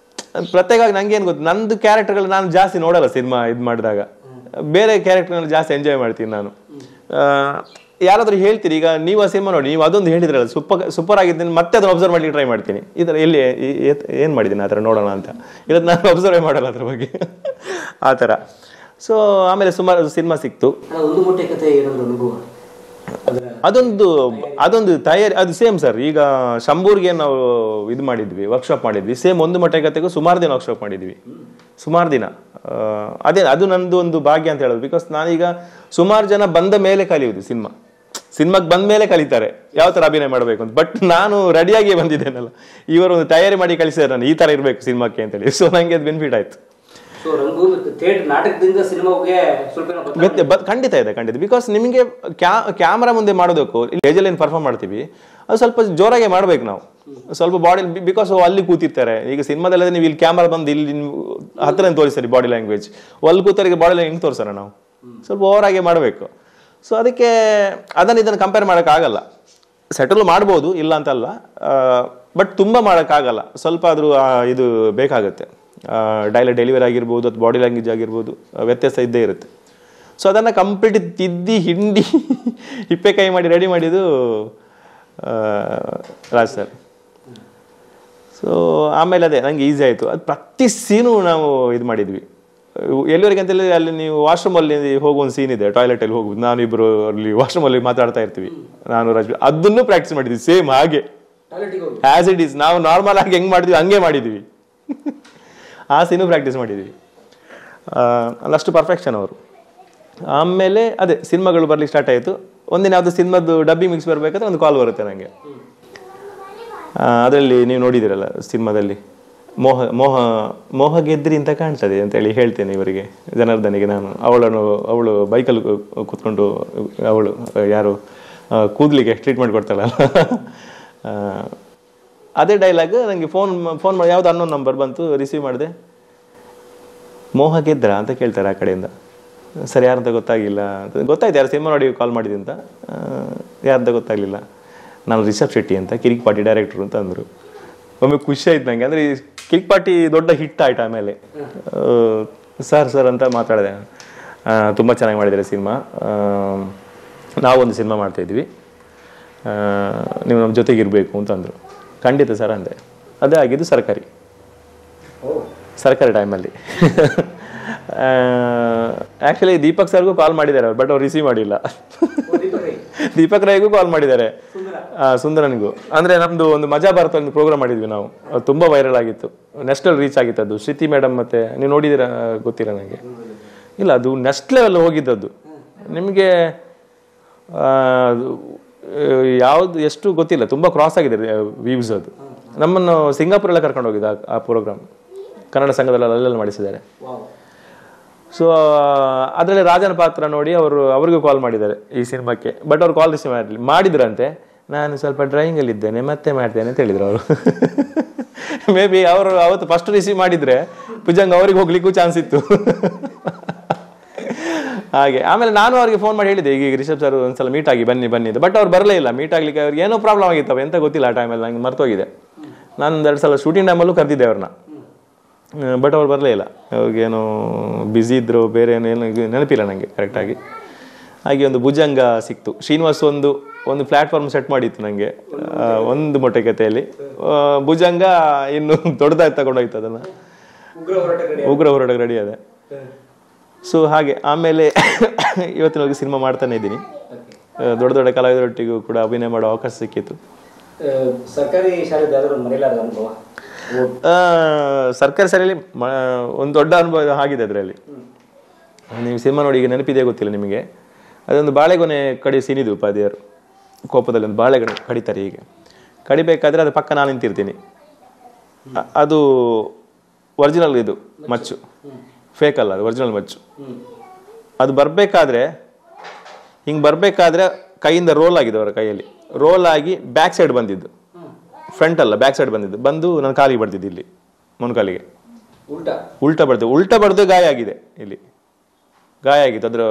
ಪ್ರತ್ಯೇಕವಾಗಿ ನನಗೆ ಏನು ಗೊತ್ತು, ನಂದು ಕ್ಯಾರೆಕ್ಟರ್ಗಳು ನಾನು ಜಾಸ್ತಿ ನೋಡಲ್ಲ ಸಿನಿಮಾ ಇದು ಮಾಡಿದಾಗ. ಬೇರೆ ಕ್ಯಾರೆಕ್ಟರ್ಗಳನ್ನ ಜಾಸ್ತಿ ಎಂಜಾಯ್ ಮಾಡ್ತೀನಿ ನಾನು. ಯಾರಾದರೂ ಹೇಳ್ತೀರಿ, ಈಗ ನೀವು ಆ ಸಿನಿಮಾ ನೋಡಿ, ನೀವು ಅದೊಂದು ಹೇಳಿದ್ರಲ್ಲ ಸೂಪರ್ ಆಗಿದ್ದೀನಿ, ಮತ್ತೆ ಅದನ್ನು ಅಬ್ಸರ್ವ್ ಮಾಡಲಿಕ್ಕೆ ಟ್ರೈ ಮಾಡ್ತೀನಿ. ಈ ಥರ ಎಲ್ಲಿ ಏನು ಮಾಡಿದ್ದೀನಿ ಆ ಥರ ನೋಡೋಣ ಅಂತ. ಇಲ್ಲ ನಾನು ಅಬ್ಸರ್ವೇ ಮಾಡಲ್ಲ ಅದ್ರ ಬಗ್ಗೆ ಆ ಥರ. ಸೊ ಆಮೇಲೆ ಸುಮಾರು ಸಿನಿಮಾ ಸಿಕ್ತು. ಒಂದು ಮೊಟ್ಟೆ ಕತೆ ಏನಾದರೂ ಅನುಭವ? ಅದೊಂದು ತಯಾರಿ ಅದು ಸೇಮ್ ಸರ್. ಈಗ ಶಂಭೂರ್ಗೆ ನಾವು ಇದು ಮಾಡಿದ್ವಿ, ವರ್ಕ್ಶಾಪ್ ಮಾಡಿದ್ವಿ. ಸೇಮ್ ಒಂದು ಮೊಟ್ಟೆಗತೆಗೂ ಸುಮಾರು ದಿನ ವರ್ಕ್ಶಾಪ್ ಮಾಡಿದ್ವಿ, ಸುಮಾರು ದಿನ. ಅದೇ ಅದು ನಂದು ಒಂದು ಭಾಗ್ಯ ಅಂತ ಹೇಳೋದು. ಬಿಕಾಸ್ ನಾನೀಗ ಸುಮಾರು ಜನ ಬಂದ ಮೇಲೆ ಕಲಿಯುವುದು, ಸಿನಿಮಾಗೆ ಬಂದ ಮೇಲೆ ಕಲಿತಾರೆ ಯಾವ ಥರ ಅಭಿನಯ ಮಾಡಬೇಕು ಅಂತ. ಬಟ್ ನಾನು ರೆಡಿಯಾಗಿಯೇ ಬಂದಿದ್ದೇನಲ್ಲ, ಇವರು ಒಂದು ತಯಾರಿ ಮಾಡಿ ಕಳಿಸಿದ್ದಾರೆ ನಾನು ಈ ಥರ ಇರಬೇಕು ಸಿನಿಮಾಕ್ಕೆ ಅಂತೇಳಿ. ಸೊ ನನಗೆ ಅದು ಬೆನಿಫಿಟ್ ಆಯಿತು. ಖಂಡಿತ ಇದೆ. ಬಿಕಾಸ್ ನಿಮಗೆ ಕ್ಯಾಮ್ರಾ ಮುಂದೆ ಮಾಡೋದಕ್ಕೂ ಸ್ಟೇಜಲ್ಲಿ ಏನು ಪರ್ಫಾರ್ಮ್ ಮಾಡ್ತೀವಿ ಅದು ಸ್ವಲ್ಪ ಜೋರಾಗೆ ಮಾಡ್ಬೇಕು ನಾವು, ಸ್ವಲ್ಪ ಬಾಡಿ. ಬಿಕಾಸ್ ಅಲ್ಲಿ ಕೂತಿರ್ತಾರೆ. ಈಗ ಸಿನಿಮಾದಲ್ಲಿ ನೀವು ಇಲ್ಲಿ ಕ್ಯಾಮ್ರಾ ಬಂದು ಇಲ್ಲಿ ಹತ್ತಿರ ತೋರಿಸ್ತಾರೆ ಬಾಡಿ ಲ್ಯಾಂಗ್ವೇಜ್, ಅಲ್ಲಿ ಕೂತರಿಗೆ ಬಾಡಿ ಲ್ಯಾಂಗ್ವೇಜ್ ತೋರಿಸೋಣ ನಾವು, ಸ್ವಲ್ಪ ಓವರ್ ಆಗಿ ಮಾಡಬೇಕು. ಸೊ ಅದಕ್ಕೆ ಇದನ್ನು ಕಂಪೇರ್ ಮಾಡೋಕ್ಕಾಗಲ್ಲ. ಸೆಟಲ್ ಮಾಡ್ಬೋದು, ಇಲ್ಲ ಅಂತಲ್ಲ, ಬಟ್ ತುಂಬ ಮಾಡೋಕ್ಕಾಗಲ್ಲ. ಸ್ವಲ್ಪ ಆದರೂ ಇದು ಬೇಕಾಗುತ್ತೆ. ಡೆಲಿವರಿ ಆಗಿರ್ಬೋದು ಅಥವಾ ಬಾಡಿ ಲ್ಯಾಂಗ್ವೇಜ್ ಆಗಿರ್ಬೋದು, ವ್ಯತ್ಯಾಸ ಇದ್ದೇ ಇರುತ್ತೆ. ಸೊ ಅದನ್ನು ಕಂಪ್ಲೀಟ್ ತಿದ್ದಿ ಹಿಂಡಿ ಹಿಪ್ಪೆಕಾಯಿ ಮಾಡಿ ರೆಡಿ ಮಾಡಿದ್ದು ರಾಜ್ ಸರ್. ಸೊ ಆಮೇಲೆ ಅದೇ ನನಗೆ ಈಸಿ ಆಯಿತು. ಅದು ಪ್ರತಿ ಸೀನು ನಾವು ಇದು ಮಾಡಿದ್ವಿ. ಎಲ್ಲಿವರೆಗೆ ಅಂತೇಳಿ ಅಲ್ಲಿ ನೀವು ವಾಶ್ರೂಮಲ್ಲಿ ಹೋಗೋ ಒಂದು ಸೀನ್ ಇದೆ, ಟಾಯ್ಲೆಟಲ್ಲಿ ಹೋಗುದು, ನಾನಿಬ್ಬರು ಅಲ್ಲಿ ವಾಶ್ರೂಮಲ್ಲಿ ಮಾತಾಡ್ತಾ ಇರ್ತೀವಿ, ನಾನು ರಾಜ್. ಅದನ್ನು ಪ್ರಾಕ್ಟೀಸ್ ಮಾಡಿದ್ವಿ ಸೇಮ್ ಹಾಗೆ, ಆ್ಯಸ್ ಇಟ್ ಈಸ್. ನಾವು ನಾರ್ಮಲ್ ಆಗಿ ಹೆಂಗೆ ಮಾಡಿದ್ವಿ ಹಂಗೆ ಮಾಡಿದ್ವಿ. ಆ ಸೀನು ಪ್ರಾಕ್ಟೀಸ್ ಮಾಡಿದ್ವಿ. ಅಷ್ಟು ಪರ್ಫೆಕ್ಷನ್ ಅವರು. ಆಮೇಲೆ ಅದೇ ಸಿನಿಮಾಗಳು ಬರ್ಲಿಕ್ಕೆ ಸ್ಟಾರ್ಟ್ ಆಯಿತು. ಒಂದಿನ ಯಾವುದು ಸಿನಿಮಾದ್ದು ಡಬ್ಬಿಂಗ್ ಮಿಕ್ಸ್ ಬರಬೇಕಾದ್ರೆ ಒಂದು ಕಾಲ್ ಬರುತ್ತೆ ನನಗೆ. ಅದರಲ್ಲಿ ನೀವು ನೋಡಿದಿರಲ್ಲ ಸಿನಿಮಾದಲ್ಲಿ, ಮೋಹ ಗೆದ್ರಿ ಅಂತ ಕಾಣ್ತದೆ ಅಂತೇಳಿ ಹೇಳ್ತೇನೆ ಇವರಿಗೆ, ಜನಾರ್ದನಿಗೆ ನಾನು. ಅವಳು ಬೈಕಲ್ಲಿ ಕೂತ್ಕೊಂಡು ಅವಳು ಯಾರು ಕೂದಲಿಗೆ ಟ್ರೀಟ್ಮೆಂಟ್ ಕೊಡ್ತಾಳಲ್ಲ, ಅದೇ ಡೈಲಾಗ್ ನನಗೆ ಫೋನ್ ಮಾಡಿ ಯಾವ್ದು ಅನ್ನೋ ನಂಬರ್ ಬಂತು, ರಿಸೀವ್ ಮಾಡಿದೆ. ಮೋಹ ಗೆದ್ರಾ ಅಂತ ಕೇಳ್ತಾರೆ ಆ ಕಡೆಯಿಂದ. ಸರಿ, ಯಾರಂತ ಗೊತ್ತಾಗಿಲ್ಲ ಅಂತ. ಗೊತ್ತಾಯ್ತು ಯಾರು ಸಿನಿಮಾ ನೋಡಿ ಕಾಲ್ ಮಾಡಿದೆ ಅಂತ. ಯಾರಂತ ಗೊತ್ತಾಗಲಿಲ್ಲ. ನಾನು ರಿಷಬ್ ಶೆಟ್ಟಿ ಅಂತ, ಕಿರಿಕ್ ಪಾರ್ಟಿ ಡೈರೆಕ್ಟ್ರು ಅಂತ ಅಂದರು. ಒಮ್ಮೆ ಖುಷಿ ಆಯ್ತು ನನಗೆ. ಅಂದರೆ ಈ ಕಿರಿಕ್ ಪಾರ್ಟಿ ದೊಡ್ಡ ಹಿಟ್ ಆಯ್ತು. ಆಮೇಲೆ ಸರ್ ಅಂತ ಮಾತಾಡಿದೆ. ತುಂಬ ಚೆನ್ನಾಗಿ ಮಾಡಿದ್ದಾರೆ ಸಿನಿಮಾ, ನಾವೊಂದು ಸಿನಿಮಾ ಮಾಡ್ತಾಯಿದ್ವಿ, ನೀವು ನಮ್ಮ ಜೊತೆಗಿರಬೇಕು ಅಂತಂದರು. ಖಂಡಿತ ಸರ್ ಅಂದೆ. ಅದೇ ಆಗಿದ್ದು ಸರ್ಕಾರಿ ಟೈಮಲ್ಲಿ. ಆ್ಯಕ್ಚುಲಿ ದೀಪಕ್ ಸರ್ಗೂ ಕಾಲ್ ಮಾಡಿದ್ದಾರೆ ಅವ್ರು, ಬಟ್ ಅವ್ರು ರಿಸೀವ್ ಮಾಡಿಲ್ಲ. ದೀಪಕ್ ರೈಗೂ ಕಾಲ್ ಮಾಡಿದ್ದಾರೆ, ಸುಂದರನಿಗೂ. ಅಂದರೆ ನಮ್ಮದು ಒಂದು ಮಜಾ ಭಾರತ ಒಂದು ಪ್ರೋಗ್ರಾಮ್ ಮಾಡಿದ್ವಿ ನಾವು, ಅದು ತುಂಬ ವೈರಲ್ ಆಗಿತ್ತು, ನೆಕ್ಸ್ಟ್ ರೀಚ್ ಆಗಿತ್ತು. ಅದು ಶ್ರುತಿ ಮೇಡಮ್ ಮತ್ತು ನೀವು ನೋಡಿದ್ದೀರಾ ಗೊತ್ತಿಲ್ಲ ನನಗೆ. ಇಲ್ಲ, ಅದು ನೆಕ್ಸ್ಟ್ ಲೆವೆಲ್ ಹೋಗಿದ್ದದ್ದು. ನಿಮಗೆ ಯಾವುದು ಎಷ್ಟು ಗೊತ್ತಿಲ್ಲ, ತುಂಬ ಕ್ರಾಸ್ ಆಗಿದೆ ವ್ಯೂಸ್. ಅದು ನಮ್ಮನ್ನು ಸಿಂಗಾಪುರೆಲ್ಲ ಕರ್ಕೊಂಡು ಹೋಗಿದ್ದ ಆ ಪ್ರೋಗ್ರಾಮ್, ಕನ್ನಡ ಸಂಘದಲ್ಲಿ ಅಲ್ಲೆಲ್ಲ ಮಾಡಿಸಿದ್ದಾರೆ. ಸೊ ಅದರಲ್ಲಿ ರಾಜನ ಪಾತ್ರ ನೋಡಿ ಅವ್ರಿಗೂ ಕಾಲ್ ಮಾಡಿದ್ದಾರೆ ಈ ಸಿನಿಮಾಕ್ಕೆ. ಬಟ್ ಅವ್ರು ಕಾಲ್ ರಿಸೀವ್ ಮಾಡಿದ್ರಂತೆ. ನಾನು ಸ್ವಲ್ಪ ಡ್ರಾಯಿಂಗಲ್ಲಿದ್ದೇನೆ, ಮತ್ತೆ ಮಾಡ್ತೇನೆ ಅಂತ ಹೇಳಿದ್ರು ಅವರು. ಮೇ ಬಿ ಅವರು ಅವತ್ತು ಫಸ್ಟ್ ರಿಸೀವ್ ಮಾಡಿದರೆ ಪೂಜಂಗ್ ಅವ್ರಿಗೆ ಹೋಗ್ಲಿಕ್ಕೂ ಚಾನ್ಸ್ ಇತ್ತು. ಹಾಗೆ ಆಮೇಲೆ ನಾನು ಅವ್ರಿಗೆ ಫೋನ್ ಮಾಡಿ ಹೇಳಿದ್ದೆ, ಈಗ ರಿಷಬ್ ಸರ್ ಒಂದ್ಸಲ ಮೀಟ್ ಆಗಿ ಬನ್ನಿ ಅಂತ. ಬಟ್ ಅವ್ರು ಬರಲೇ ಇಲ್ಲ ಮೀಟ್ ಆಗ್ಲಿಕ್ಕೆ. ಅವ್ರಿಗೆ ಏನೋ ಪ್ರಾಬ್ಲಮ್ ಆಗಿತ್ತವ ಎಂತ ಗೊತ್ತಿಲ್ಲ. ಆ ಟೈಮಲ್ಲಿ ನಂಗೆ ಮರ್ತೋಗಿದೆ. ನಾನು 2 ಸಲ ಶೂಟಿಂಗ್ ಟೈಮಲ್ಲೂ ಕರೆದಿದ್ದೆ ಅವ್ರನ್ನ, ಬಟ್ ಅವ್ರು ಬರಲೇ ಇಲ್ಲ. ಅವ್ರಿಗೇನೋ ಬ್ಯುಸಿ ಇದ್ರು, ಬೇರೆ ಏನು ನೆನಪಿಲ್ಲ ನನಗೆ ಕರೆಕ್ಟಾಗಿ. ಹಾಗೆ ಒಂದು ಭುಜಂಗ ಸಿಕ್ತು. ಶ್ರೀನಿವಾಸ್ ಒಂದು ಪ್ಲಾಟ್ಫಾರ್ಮ್ ಸೆಟ್ ಮಾಡಿತ್ತು ನನಗೆ ಒಂದು ಮೊಟ್ಟೆಕತೆಯಲ್ಲಿ. ಭುಜಂಗ ಇನ್ನು ದೊಡ್ಡದಾಗಿ ತಗೊಂಡೋಯ್ತು ಅದನ್ನು, ಉಗ್ರ ಹೋರಾಟಕ್ಕೆ ರೆಡಿ ಅದೇ. ಸೊ ಹಾಗೆ ಆಮೇಲೆ ಇವತ್ತಿನವರೆಗೆ ಸಿನಿಮಾ ಮಾಡ್ತಾನೆ ಇದ್ದೀನಿ. ದೊಡ್ಡ ಕಲಾವಿದರೊಟ್ಟಿಗೂ ಕೂಡ ಅಭಿನಯ ಮಾಡೋ ಅವಕಾಶ ಸಿಕ್ಕಿತ್ತು. ಸರ್ಕಾರಿ ಶಾಲೆ ಸರ್ಕಾರಿ ಶಾಲೆಯಲ್ಲಿ ಒಂದು ದೊಡ್ಡ ಅನುಭವ ಆಗಿದೆ. ಅದರಲ್ಲಿ ನೀವು ಸಿನಿಮಾ ನೋಡಿ, ಈಗ ನೆನಪಿದೆ ಗೊತ್ತಿಲ್ಲ ನಿಮಗೆ, ಅದೊಂದು ಬಾಳೆಗೊನೆ ಕಡಿ ಸೀನಿದು. ಉಪಾಧ್ಯಾಯರು ಕೋಪದಲ್ಲಿ ಒಂದು ಬಾಳೆಗೊನೆ ಕಡಿತಾರೆ. ಹೀಗೆ ಕಡಿಬೇಕಾದ್ರೆ ಅದು ಪಕ್ಕ ನಾನು ನಿಂತಿರ್ತೀನಿ. ಅದು ಒರಿಜಿನಲ್ ಇದು ಮಚ್ಚು, ಫೇಕ್ ಅಲ್ಲ, ಅದು ಒರಿಜಿನಲ್ ಮಚ್ಚು. ಅದು ಬರಬೇಕಾದ್ರೆ ಕೈಯಿಂದ ರೋಲ್ ಆಗಿದೆ, ಅವರ ಕೈಯಲ್ಲಿ ರೋಲ್ ಆಗಿ ಬ್ಯಾಕ್ ಸೈಡ್ ಬಂದಿದ್ದು, ಫ್ರಂಟ್ ಅಲ್ಲ ಬ್ಯಾಕ್ ಸೈಡ್ ಬಂದು ನನ್ನ ಕಾಲಿಗೆ ಬಡ್ದಿದ್ದು, ಇಲ್ಲಿ ಮೊಣಕಾಲಿಗೆ ಉಲ್ಟಾ ಬಡ್ದು ಗಾಯ ಆಗಿದೆ. ಇಲ್ಲಿ ಗಾಯ ಆಗಿತ್ತು. ಅದರ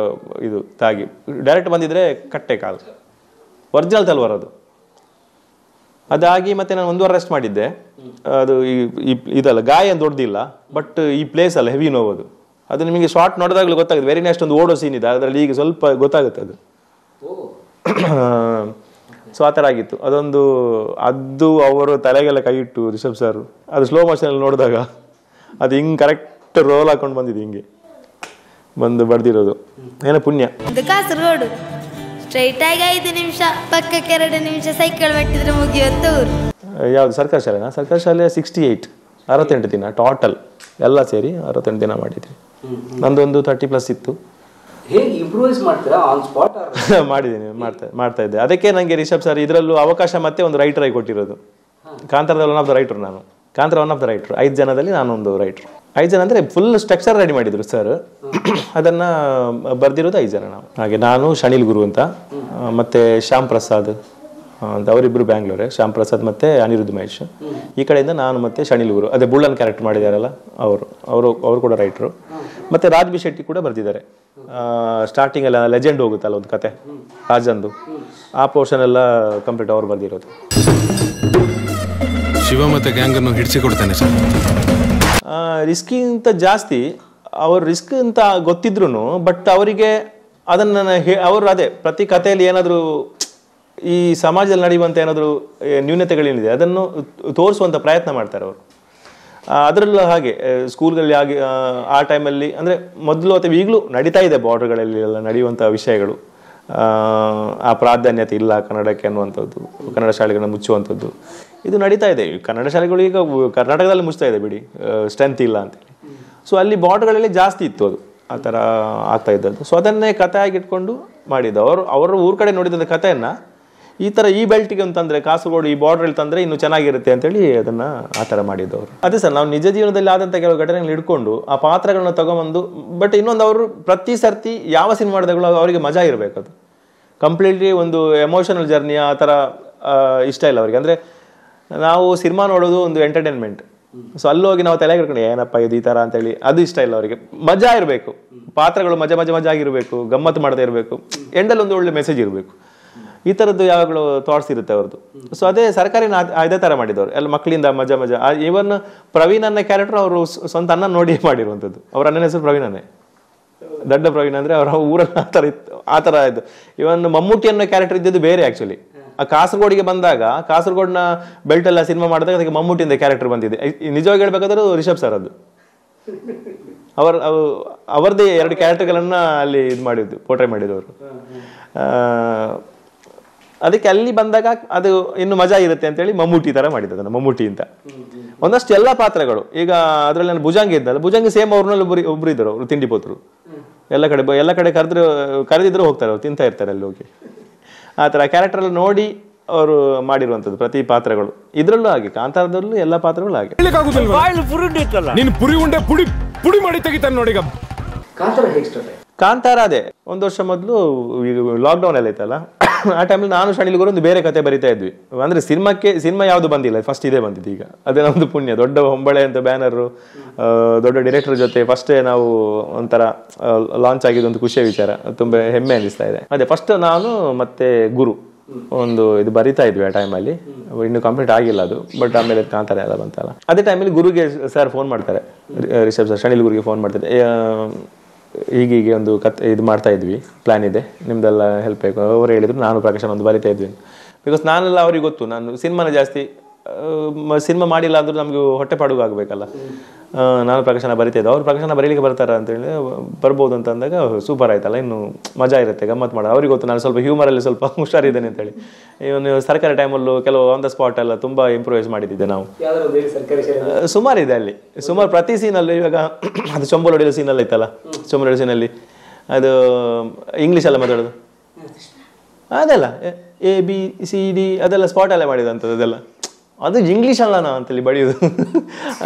ಇದು ತಾಗಿ ಡೈರೆಕ್ಟ್ ಬಂದಿದ್ರೆ ಕಟ್ಟೆ ಕಾಲು. ಒರಿಜಿನಲ್ ತಲ್ವಾರ್ ಅದು. ಅದಾಗಿ ಮತ್ತೆ ನಾನು 1 ವಾರ ರೆಸ್ಟ್ ಮಾಡಿದ್ದೆ. ಅದು ಇದಲ್ಲ, ಗಾಯ ಏನು ದೊಡ್ಡದಿಲ್ಲ, ಬಟ್ ಈ ಪ್ಲೇಸ್ ಅಲ್ಲ ಹೆವಿ ನೋವು. ಅದು ನಿಮಗೆ ಶಾರ್ಟ್ ನೋಡಿದಾಗಲೂ ಗೊತ್ತಾಗುತ್ತೆ. ವೆರಿ ನೆಕ್ಸ್ಟ್ ಒಂದು ಓಡೋ ಸೀನ್ ಇದೆ, ಅದರಲ್ಲಿ ಈಗ ಸ್ವಲ್ಪ ಗೊತ್ತಾಗುತ್ತೆ ಅದು. ಸೊ ಆ ಥರ ಆಗಿತ್ತು. ಅದು ಅವರು ತಲೆಗೆಲ್ಲ ಕೈ ಇಟ್ಟು ರಿಷಬ್ ಸರ್, ಅದು ಸ್ಲೋ ಮೋಷನಲ್ಲಿ ನೋಡಿದಾಗ ಅದು ಹಿಂಗೆ ಕರೆಕ್ಟ್ ರೋಲ್ ಹಾಕೊಂಡು ಬಂದಿದೆ, ಹಿಂಗೆ ಬಂದು ಬಡ್ದಿರೋದು. ಏನೋ ಪುಣ್ಯ. ಕಾಸರಗೋಡು ಸ್ಟ್ರೈಟ್ ಆಗಿ 5 ನಿಮಿಷ, ಪಕ್ಕಕ್ಕೆ 2 ನಿಮಿಷ ಸೈಕಲ್ ಬಿಟ್ಟಿದ್ರೆ ಮುಗಿಯುವಂತ ಊರು. ಯಾವುದು ಸರ್ಕಾರಿ ಶಾಲೆನಾ? ಸರ್ಕಾರಿ ಶಾಲೆ 68 ದಿನ ಟೋಟಲ್ ಎಲ್ಲ ಸೇರಿ 68 ದಿನ ಮಾಡಿದ್ವಿ. ನಂದೊಂದು 30+ ಇತ್ತು. ಹೇಗೆ ಇಂಪ್ರೂವೈಸ್ ಮಾಡ್ತೀರಾ ಆನ್ ಸ್ಪಾಟ್? ಮಾಡಿದ್ದೀನಿ, ಮಾಡ್ತಾ ಇದ್ದೆ. ಅದಕ್ಕೆ ನನಗೆ ರಿಷಬ್ ಸರ್ ಇದರಲ್ಲೂ ಅವಕಾಶ ಮತ್ತೆ ಒಂದು ರೈಟರ್ ಆಗಿ ಕೊಟ್ಟಿರೋದು. ಕಾಂತಾರದಲ್ಲಿ ಒನ್ ಆಫ್ ದ ರೈಟರ್ ನಾನು. Kantara one of the writer. 5 ಜನದಲ್ಲಿ ನಾನೊಂದು ರೈಟರ್. 5 ಜನ ಅಂದರೆ ಫುಲ್ ಸ್ಟ್ರಕ್ಚರ್ ರೆಡಿ ಮಾಡಿದ್ರು ಸರ್. ಅದನ್ನು ಬರ್ದಿರೋದು 5 ಜನ ನಾವು. ಹಾಗೆ ನಾನು, ಶನಿಲ್ ಗುರು ಅಂತ, ಮತ್ತು ಶ್ಯಾಮ್ ಪ್ರಸಾದ್ ಅಂತ, ಅವರಿಬ್ಬರು ಬ್ಯಾಂಗ್ಳೂರೇ. ಶ್ಯಾಮ್ ಪ್ರಸಾದ್ ಮತ್ತು ಅನಿರುದ್ಧ ಮಹೇಶ್. ಈ ಕಡೆಯಿಂದ ನಾನು ಮತ್ತು ಶನಿಲ್ ಗುರು, ಅದೇ ಬುಳ್ಳನ್ ಕ್ಯಾರೆಕ್ಟರ್ ಮಾಡಿದಾರಲ್ಲ ಅವರು ಕೂಡ ರೈಟ್ರು. ಮತ್ತು ರಾಜ್ ಬಿ ಶೆಟ್ಟಿ ಕೂಡ ಬರ್ದಿದ್ದಾರೆ. ಸ್ಟಾರ್ಟಿಂಗೆಲ್ಲ ಲೆಜೆಂಡ್ ಹೋಗುತ್ತಲ್ಲ ಒಂದು ಕತೆ ರಾಜಂದು, ಆ ಪೋರ್ಷನ್ ಎಲ್ಲ ಕಂಪ್ಲೀಟ್ ಅವ್ರು ಬರ್ದಿರೋದು. ಶಿವ ಮತ್ತು ಗ್ಯಾಂಗನ್ನು ಹಿಡಿಸಿಕೊಡ್ತಾನೆ ಸರ್. ರಿಸ್ಕಿಂತ ಜಾಸ್ತಿ ಅವ್ರ ರಿಸ್ಕ್ ಅಂತ ಗೊತ್ತಿದ್ರು ಬಟ್ ಅವರಿಗೆ ಅದನ್ನು ಅವರು ಅದೇ ಪ್ರತಿ ಕಥೆಯಲ್ಲಿ ಏನಾದರೂ ಈ ಸಮಾಜದಲ್ಲಿ ನಡೆಯುವಂಥ ಏನಾದರೂ ನ್ಯೂನತೆಗಳೇನಿದೆ ಅದನ್ನು ತೋರಿಸುವಂಥ ಪ್ರಯತ್ನ ಮಾಡ್ತಾರೆ ಅವರು. ಅದರಲ್ಲೂ ಹಾಗೆ ಸ್ಕೂಲ್ಗಳಲ್ಲಿ ಆಗಿ ಆ ಟೈಮಲ್ಲಿ ಅಂದರೆ ಮೊದಲು ಅಥವಾ ಈಗಲೂ ನಡೀತಾ ಇದೆ ಬಾರ್ಡರ್ಗಳಲ್ಲಿ ಎಲ್ಲ ನಡೆಯುವಂಥ ವಿಷಯಗಳು. ಆ ಪ್ರಾಧಾನ್ಯತೆ ಇಲ್ಲ ಕನ್ನಡಕ್ಕೆ ಅನ್ನುವಂಥದ್ದು, ಕನ್ನಡ ಶಾಲೆಗಳನ್ನ ಮುಚ್ಚುವಂಥದ್ದು ಇದು ನಡೀತಾ ಇದೆ. ಕನ್ನಡ ಶಾಲೆಗಳು ಈಗ ಕರ್ನಾಟಕದಲ್ಲಿ ಮುಚ್ತಾ ಇದೆ ಬಿಡಿ, ಸ್ಟ್ರೆಂತ್ ಇಲ್ಲ ಅಂತೇಳಿ. ಸೊ ಅಲ್ಲಿ ಬಾರ್ಡರ್ಗಳಲ್ಲಿ ಜಾಸ್ತಿ ಇತ್ತು ಅದು, ಆ ಥರ ಆಗ್ತಾ ಇದ್ದದ್ದು. ಸೊ ಅದನ್ನೇ ಕಥೆ ಆಗಿಟ್ಕೊಂಡು ಮಾಡಿದ್ದು. ಅವರ ಊರ ಕಡೆ ನೋಡಿದಂಥ ಕಥೆಯನ್ನು ಈ ಥರ ಈ ಬೆಲ್ಟಿಗೆ ಅಂತಂದರೆ ಕಾಸರಗೋಡು ಈ ಬಾರ್ಡ್ರಲ್ಲಿ ತಂದರೆ ಇನ್ನೂ ಚೆನ್ನಾಗಿರುತ್ತೆ ಅಂತೇಳಿ ಅದನ್ನು ಆ ಥರ ಮಾಡಿದ್ದವರು. ಅದೇ ಸರ್, ನಾವು ನಿಜ ಜೀವನದಲ್ಲಿ ಆದಂಥ ಕೆಲವು ಘಟನೆಗಳು ಹಿಡ್ಕೊಂಡು ಆ ಪಾತ್ರಗಳನ್ನ ತೊಗೊಂಬಂದು, ಬಟ್ ಇನ್ನೊಂದು ಅವರು ಪ್ರತಿ ಸರ್ತಿ ಯಾವ ಸಿನಿಮಾ ಮಾಡಿದಾಗಲೂ ಅವರಿಗೆ ಮಜಾ ಇರಬೇಕು. ಅದು ಕಂಪ್ಲೀಟ್ಲಿ ಒಂದು ಎಮೋಷನಲ್ ಜರ್ನಿ ಆ ಥರ ಇಷ್ಟ ಇಲ್ಲ ಅವರಿಗೆ. ಅಂದರೆ ನಾವು ಸಿನಿಮಾ ನೋಡೋದು ಒಂದು ಎಂಟರ್ಟೈನ್ಮೆಂಟ್. ಸೊ ಅಲ್ಲಿ ಹೋಗಿ ನಾವು ತಲೆ ಹಿಡ್ಕೊಂಡು ಏನಪ್ಪ ಇದು ಈ ಥರ ಅಂತೇಳಿ ಅದು ಇಷ್ಟ ಇಲ್ಲ ಅವರಿಗೆ. ಮಜಾ ಇರಬೇಕು, ಪಾತ್ರಗಳು ಮಜಾ ಆಗಿರಬೇಕು, ಗಮ್ಮತ್ತು ಮಾಡ್ತಾ ಇರಬೇಕು, ಎಂಡಲ್ಲಿ ಒಂದು ಒಳ್ಳೆ ಮೆಸೇಜ್ ಇರಬೇಕು. ಈ ಥರದ್ದು ಯಾವಾಗಲೂ ಥಾಟ್ಸ್ ಇರುತ್ತೆ ಅವ್ರದ್ದು. ಸೊ ಅದೇ ಸರ್ಕಾರಿನ ಅದೇ ಥರ ಮಾಡಿದವರು ಎಲ್ಲ ಮಕ್ಕಳಿಂದ ಮಜಾ. ಈವನ್ ಪ್ರವೀಣ್ ಅನ್ನೋ ಕ್ಯಾರೆಕ್ಟರ್ ಅವರು ಸ್ವಂತ ಅನ್ನ ನೋಡಿ ಮಾಡಿರುವಂಥದ್ದು. ಅವ್ರ ಅಣ್ಣನ ಹೆಸರು ಪ್ರವೀಣನೇ, ದೊಡ್ಡ ಪ್ರವೀಣ್ ಅಂದರೆ ಅವರ ಊರಲ್ಲಿ ಆ ಥರ ಇತ್ತು, ಆ ಥರ ಇದು. ಇವನ್ ಮಮ್ಮೂಟಿ ಅನ್ನೋ ಕ್ಯಾರೆಕ್ಟರ್ ಇದ್ದಿದ್ದು ಬೇರೆ ಆ್ಯಕ್ಚುಲಿ. ಆ ಕಾಸರಗೋಡಿಗೆ ಬಂದಾಗ ಕಾಸರಗೋಡಿನ ಬೆಲ್ಟ್ ಎಲ್ಲ ಸಿನಿಮಾ ಮಾಡಿದಾಗ ಅದಕ್ಕೆ ಮಮ್ಮೂಟಿಯಿಂದ ಕ್ಯಾರೆಕ್ಟರ್ ಬಂದಿದೆ. ನಿಜವಾಗಿ ಹೇಳ್ಬೇಕಾದ್ರೂ ರಿಷಬ್ ಸರ್ ಅದು ಅವರದೇ 2 ಕ್ಯಾರೆಕ್ಟರ್ಗಳನ್ನು ಅಲ್ಲಿ ಇದು ಮಾಡಿದ್ದು, ಪೋರ್ಟ್ರೇ ಮಾಡಿದವರು. ಅದಕ್ಕೆ ಅಲ್ಲಿ ಬಂದಾಗ ಅದು ಇನ್ನು ಮಜಾ ಇರುತ್ತೆ ಅಂತೇಳಿ ಮಮ್ಮೂಟಿ ಥರ ಮಾಡಿದ್ದದನ್ನು, ಮಮ್ಮೂಟಿ ಅಂತ. ಒಂದಷ್ಟು ಎಲ್ಲ ಪಾತ್ರಗಳು ಈಗ ಅದರಲ್ಲಿ ನಾನು ಭುಜಂಗಿ ಇದ್ದಲ್ಲ, ಭುಜಂಗಿ ಸೇಮ್ ಅವ್ರನ್ನಲ್ಲಿ ಒಬ್ರು ಇದ್ದರು, ಅವರು ತಿಂಡಿ ಪೋತರು. ಎಲ್ಲ ಕಡೆ ಕರೆದಿದ್ರು ಹೋಗ್ತಾರೆ, ಅವ್ರು ತಿಂತಾ ಇರ್ತಾರೆ ಅಲ್ಲಿ ಹೋಗಿ. ಆ ಥರ ಕ್ಯಾರೆಕ್ಟರ್ ನೋಡಿ ಅವರು ಮಾಡಿರುವಂಥದ್ದು ಪ್ರತಿ ಪಾತ್ರಗಳು. ಇದರಲ್ಲೂ ಹಾಗೆ, ಕಾಂತಾರದಲ್ಲೂ ಎಲ್ಲ ಪಾತ್ರಗಳು ಹಾಗೆ. ನೀನು ಪುರಿ ಉಂಡೆ ಪುಡಿ ಮಾಡಿ ತೆಗಿತಾನೆ ನೋಡಿ. ಕಾಂತಾರ ಅದೇ 1 ವರ್ಷ ಮೊದಲು ಲಾಕ್ಡೌನ್ ಎಲ್ಲ ಐತಲ್ಲ, ಆ ಟೈಮಲ್ಲಿ ನಾನು ಶನಿಲ್ ಗುರು ಒಂದು ಬೇರೆ ಕತೆ ಬರಿತಾ ಇದ್ವಿ. ಅಂದರೆ ಸಿನಿಮಾ ಯಾವುದು ಬಂದಿಲ್ಲ, ಫಸ್ಟ್ ಇದೇ ಬಂದಿದ್ದು. ಈಗ ಅದೇ ನಮ್ಮದು ಪುಣ್ಯ. ದೊಡ್ಡ ಹೊಂಬಳೆ ಅಂತ ಬ್ಯಾನರು, ದೊಡ್ಡ ಡೈರೆಕ್ಟರ್ ಜೊತೆ ಫಸ್ಟೇ ನಾವು ಒಂಥರ ಲಾಂಚ್ ಆಗಿದ್ದೊಂದು ಖುಷಿಯ ವಿಚಾರ, ತುಂಬ ಹೆಮ್ಮೆ ಅನಿಸ್ತಾ ಇದೆ. ಅದೇ ಫಸ್ಟ್ ನಾನು ಮತ್ತೆ ಗುರು ಒಂದು ಇದು ಬರಿತಾ ಇದ್ವಿ ಆ ಟೈಮಲ್ಲಿ, ಇನ್ನು ಕಂಪ್ಲೀಟ್ ಆಗಿಲ್ಲ ಅದು. ಬಟ್ ಆಮೇಲೆ ಕಾಂತಾರ ಎಲ್ಲ ಬಂತಲ್ಲ, ಅದೇ ಟೈಮಲ್ಲಿ ಗುರುಗೆ ಸರ್ ಫೋನ್ ಮಾಡ್ತಾರೆ, ರಿಷಬ್ ಸರ್ ಶನಿಲ್ ಗುರಿಗೆ ಫೋನ್ ಮಾಡ್ತಿದ್ದೆ, ಹೀಗೀಗೆ ಒಂದು ಇದು ಮಾಡ್ತಾ ಇದ್ವಿ, ಪ್ಲ್ಯಾನ್ ಇದೆ, ನಿಮ್ದೆಲ್ಲ ಹೆಲ್ಪ್ ಬೇಕು. ಅವ್ರು ಹೇಳಿದ್ರು, ನಾನು ಪ್ರಕಾಶನ ಒಂದು ಬರಿತಾ ಇದ್ವಿ. ಬಿಕಾಸ್ ನಾನೆಲ್ಲ ಅವ್ರಿಗೆ ಗೊತ್ತು, ನಾನು ಸಿನಿಮಾನ ಜಾಸ್ತಿ ಸಿನಿಮಾ ಮಾಡಿಲ್ಲ ಅಂದ್ರೂ ನಮಗೆ ಹೊಟ್ಟೆ ಪಾಡುಗ ಆಗಬೇಕಲ್ಲ. ನಾನು ಪ್ರಕಾಶನ ಬರಿತಾ ಇದ್ದೆ, ಅವ್ರು ಪ್ರಕಾಶನ ಬರೀಲಿಕ್ಕೆ ಬರ್ತಾರ ಅಂತೇಳಿ ಬರ್ಬೋದು ಅಂತ ಅಂದಾಗ ಸೂಪರ್ ಆಯ್ತಲ್ಲ, ಇನ್ನು ಮಜಾ ಇರುತ್ತೆ, ಗಮ್ಮತ್ತು ಮಾಡೋದು. ಅವ್ರಿಗೆ ಗೊತ್ತು ನಾನು ಸ್ವಲ್ಪ ಹ್ಯೂಮರಲ್ಲಿ ಸ್ವಲ್ಪ ಹುಷಾರಿದ್ದೇನೆ ಅಂತೇಳಿ. ಇವನು ಸರ್ಕಾರಿ ಟೈಮಲ್ಲೂ ಕೆಲವು ಆನ್ ದ ಸ್ಪಾಟ್ ಎಲ್ಲ ತುಂಬ ಇಂಪ್ರೂವೈಸ್ ಮಾಡಿದ್ದೆ ನಾವು. ಸುಮಾರು ಇದೆ ಅಲ್ಲಿ, ಸುಮಾರು ಪ್ರತಿ ಸೀನಲ್ಲೂ. ಇವಾಗ ಅದು ಚೊಂಬಲೊಡಿಯೋ ಸೀನಲ್ಲಿ ಐತಲ್ಲ, ಚೊಂಬಲೊಡಿಯೋ ಸೀನಲ್ಲಿ ಅದು ಇಂಗ್ಲೀಷೆಲ್ಲ ಮಾತಾಡೋದು ಅದೆಲ್ಲ ABCD ಅದೆಲ್ಲ ಸ್ಪಾಟಲ್ಲೇ ಮಾಡಿದಂಥದ್ದು. ಅದೆಲ್ಲ ಅದು ಇಂಗ್ಲೀಷ್ ಅಲ್ಲನಾ ಅಂತೇಳಿ ಬಡಿಯೋದು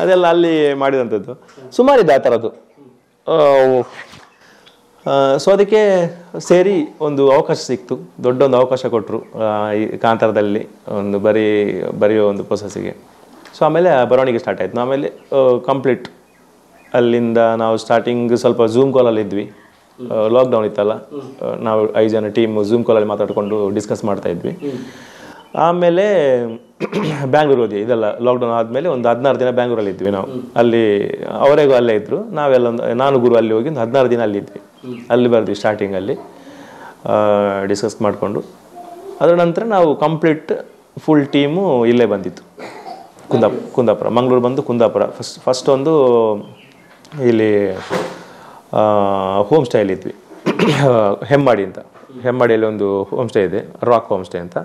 ಅದೆಲ್ಲ ಅಲ್ಲಿ ಮಾಡಿದಂಥದ್ದು ಸುಮಾರಿದೆ ಆ ಥರದ್ದು. ಸೊ ಅದಕ್ಕೆ ಸೇರಿ ಒಂದು ಅವಕಾಶ ಸಿಕ್ತು, ದೊಡ್ಡೊಂದು ಅವಕಾಶ ಕೊಟ್ಟರು ಈ ಕಾಂತಾರದಲ್ಲಿ ಒಂದು ಬರೆಯೋ ಒಂದು ಪ್ರೊಸೆಸ್ಸಿಗೆ. ಸೊ ಆಮೇಲೆ ಬರವಣಿಗೆ ಸ್ಟಾರ್ಟ್ ಆಯಿತು. ಆಮೇಲೆ ಕಂಪ್ಲೀಟ್ ಅಲ್ಲಿಂದ ನಾವು ಸ್ಟಾರ್ಟಿಂಗ್ ಸ್ವಲ್ಪ ಝೂಮ್ ಕಾಲಲ್ಲಿ ಇದ್ವಿ, ಲಾಕ್ಡೌನ್ ಇತ್ತಲ್ಲ, ನಾವು 5 ಜನ ಟೀಮ್ ಝೂಮ್ ಕಾಲಲ್ಲಿ ಮಾತಾಡಿಕೊಂಡು ಡಿಸ್ಕಸ್ ಮಾಡ್ತಾ ಇದ್ವಿ. ಆಮೇಲೆ ಬ್ಯಾಂಗ್ಳೂರು ಹೋದ್ವಿ. ಇದೆಲ್ಲ ಲಾಕ್ಡೌನ್ ಆದಮೇಲೆ ಒಂದು 16 ದಿನ ಬ್ಯಾಂಗ್ಳೂರಲ್ಲಿ ಇದ್ವಿ ನಾವು. ಅಲ್ಲಿ ಅವರೇಗೂ ಅಲ್ಲೇ ಇದ್ದರು, ನಾವೆಲ್ಲ ನಾನು ಗುರು ಅಲ್ಲಿ ಹೋಗಿ ಒಂದು 16 ದಿನ ಅಲ್ಲಿದ್ವಿ. ಅಲ್ಲಿ ಬರ್ದ್ವಿ ಸ್ಟಾರ್ಟಿಂಗಲ್ಲಿ ಡಿಸ್ಕಸ್ ಮಾಡಿಕೊಂಡು. ಅದರ ನಂತರ ನಾವು ಕಂಪ್ಲೀಟ್ ಫುಲ್ ಟೀಮು ಇಲ್ಲೇ ಬಂದಿತ್ತು, ಕುಂದಾಪುರ, ಮಂಗಳೂರು ಬಂದು ಕುಂದಾಪುರ. ಫಸ್ಟ್ ಒಂದು ಇಲ್ಲಿ ಹೋಮ್ ಸ್ಟೈಲ್ ಇದ್ವಿ, ಹೆಮ್ಮಾಡಿ ಅಂತ. ಹೆಮ್ಮಾಡಿಯಲ್ಲಿ ಒಂದು ಹೋಮ್ ಸ್ಟೇ ಇದೆ, ರಾಕ್ ಹೋಮ್ ಸ್ಟೇ ಅಂತ.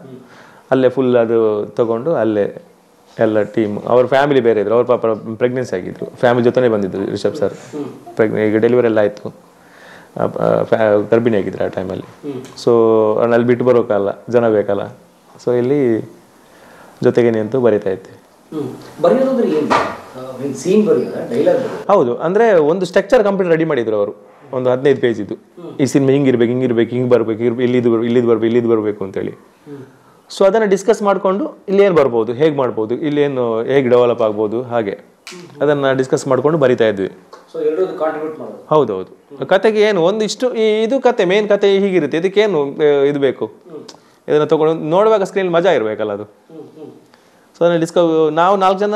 ಅಲ್ಲೇ ಫುಲ್ ಅದು ತಗೊಂಡು ಅಲ್ಲೇ ಎಲ್ಲ ಟೀಮ್, ಅವ್ರ ಫ್ಯಾಮಿಲಿ ಬೇರೆ ಇದ್ರು, ಅವ್ರ ಪಾಪ ಪ್ರೆಗ್ನೆನ್ಸಿ ಆಗಿದ್ರು, ಫ್ಯಾಮಿಲಿ ಜೊತೆನೇ ಬಂದಿದ್ರು ರಿಷಬ್ ಸರ್. ಈಗ ಡೆಲಿವರಿ ಎಲ್ಲ ಆಯಿತು, ಗರ್ಭಿಣಿ ಆಗಿದ್ರು ಆ ಟೈಮಲ್ಲಿ. ಸೊ ಅಲ್ಲಿ ಬಿಟ್ಟು ಬರೋಕ್ಕಲ್ಲ, ಜನ ಬೇಕಲ್ಲ. ಸೊ ಇಲ್ಲಿ ಜೊತೆಗೆ ನಿಂತು ಬರಿತಾ ಇದ್ದೆ. ಹೌದು, ಅಂದರೆ ಒಂದು ಸ್ಟ್ರಕ್ಚರ್ ಕಂಪ್ಲೀಟ್ ರೆಡಿ ಮಾಡಿದ್ರು ಅವರು, ಒಂದು 15 ಪೇಜ್ ಇದು. ಈ ಸಿನಿಮಾ ಹಿಂಗಿರ್ಬೇಕು, ಹಿಂಗೆ ಬರ್ಬೇಕು, ಇಲ್ಲಿದ್ದು ಬರಬೇಕು ಅಂತೇಳಿ. ಸೊ ಅದನ್ನು ಡಿಸ್ಕಸ್ ಮಾಡಿಕೊಂಡು ಇಲ್ಲೇನು ಬರ್ಬೋದು, ಹೇಗೆ ಮಾಡ್ಬೋದು, ಇಲ್ಲೇನು ಹೇಗೆ ಡೆವಲಪ್ ಆಗ್ಬೋದು, ಹಾಗೆ ಅದನ್ನು ಡಿಸ್ಕಸ್ ಮಾಡ್ಕೊಂಡು ಬರಿತಾ ಇದ್ವಿ. ಹೌದೌದು. ಕತೆಗೆ ಏನು ಒಂದಿಷ್ಟು ಇದು ಕತೆ, ಮೇನ್ ಕತೆ ಹೀಗಿರುತ್ತೆ, ಇದಕ್ಕೇನು ಇದು ಬೇಕು, ಇದನ್ನು ತಗೊಂಡು ನೋಡುವಾಗ ಸ್ಕ್ರೀನ್ ಮಜಾ ಇರಬೇಕಲ್ಲ ಅದು. ಸೊ ಅದನ್ನು ನಾವು 4 ಜನ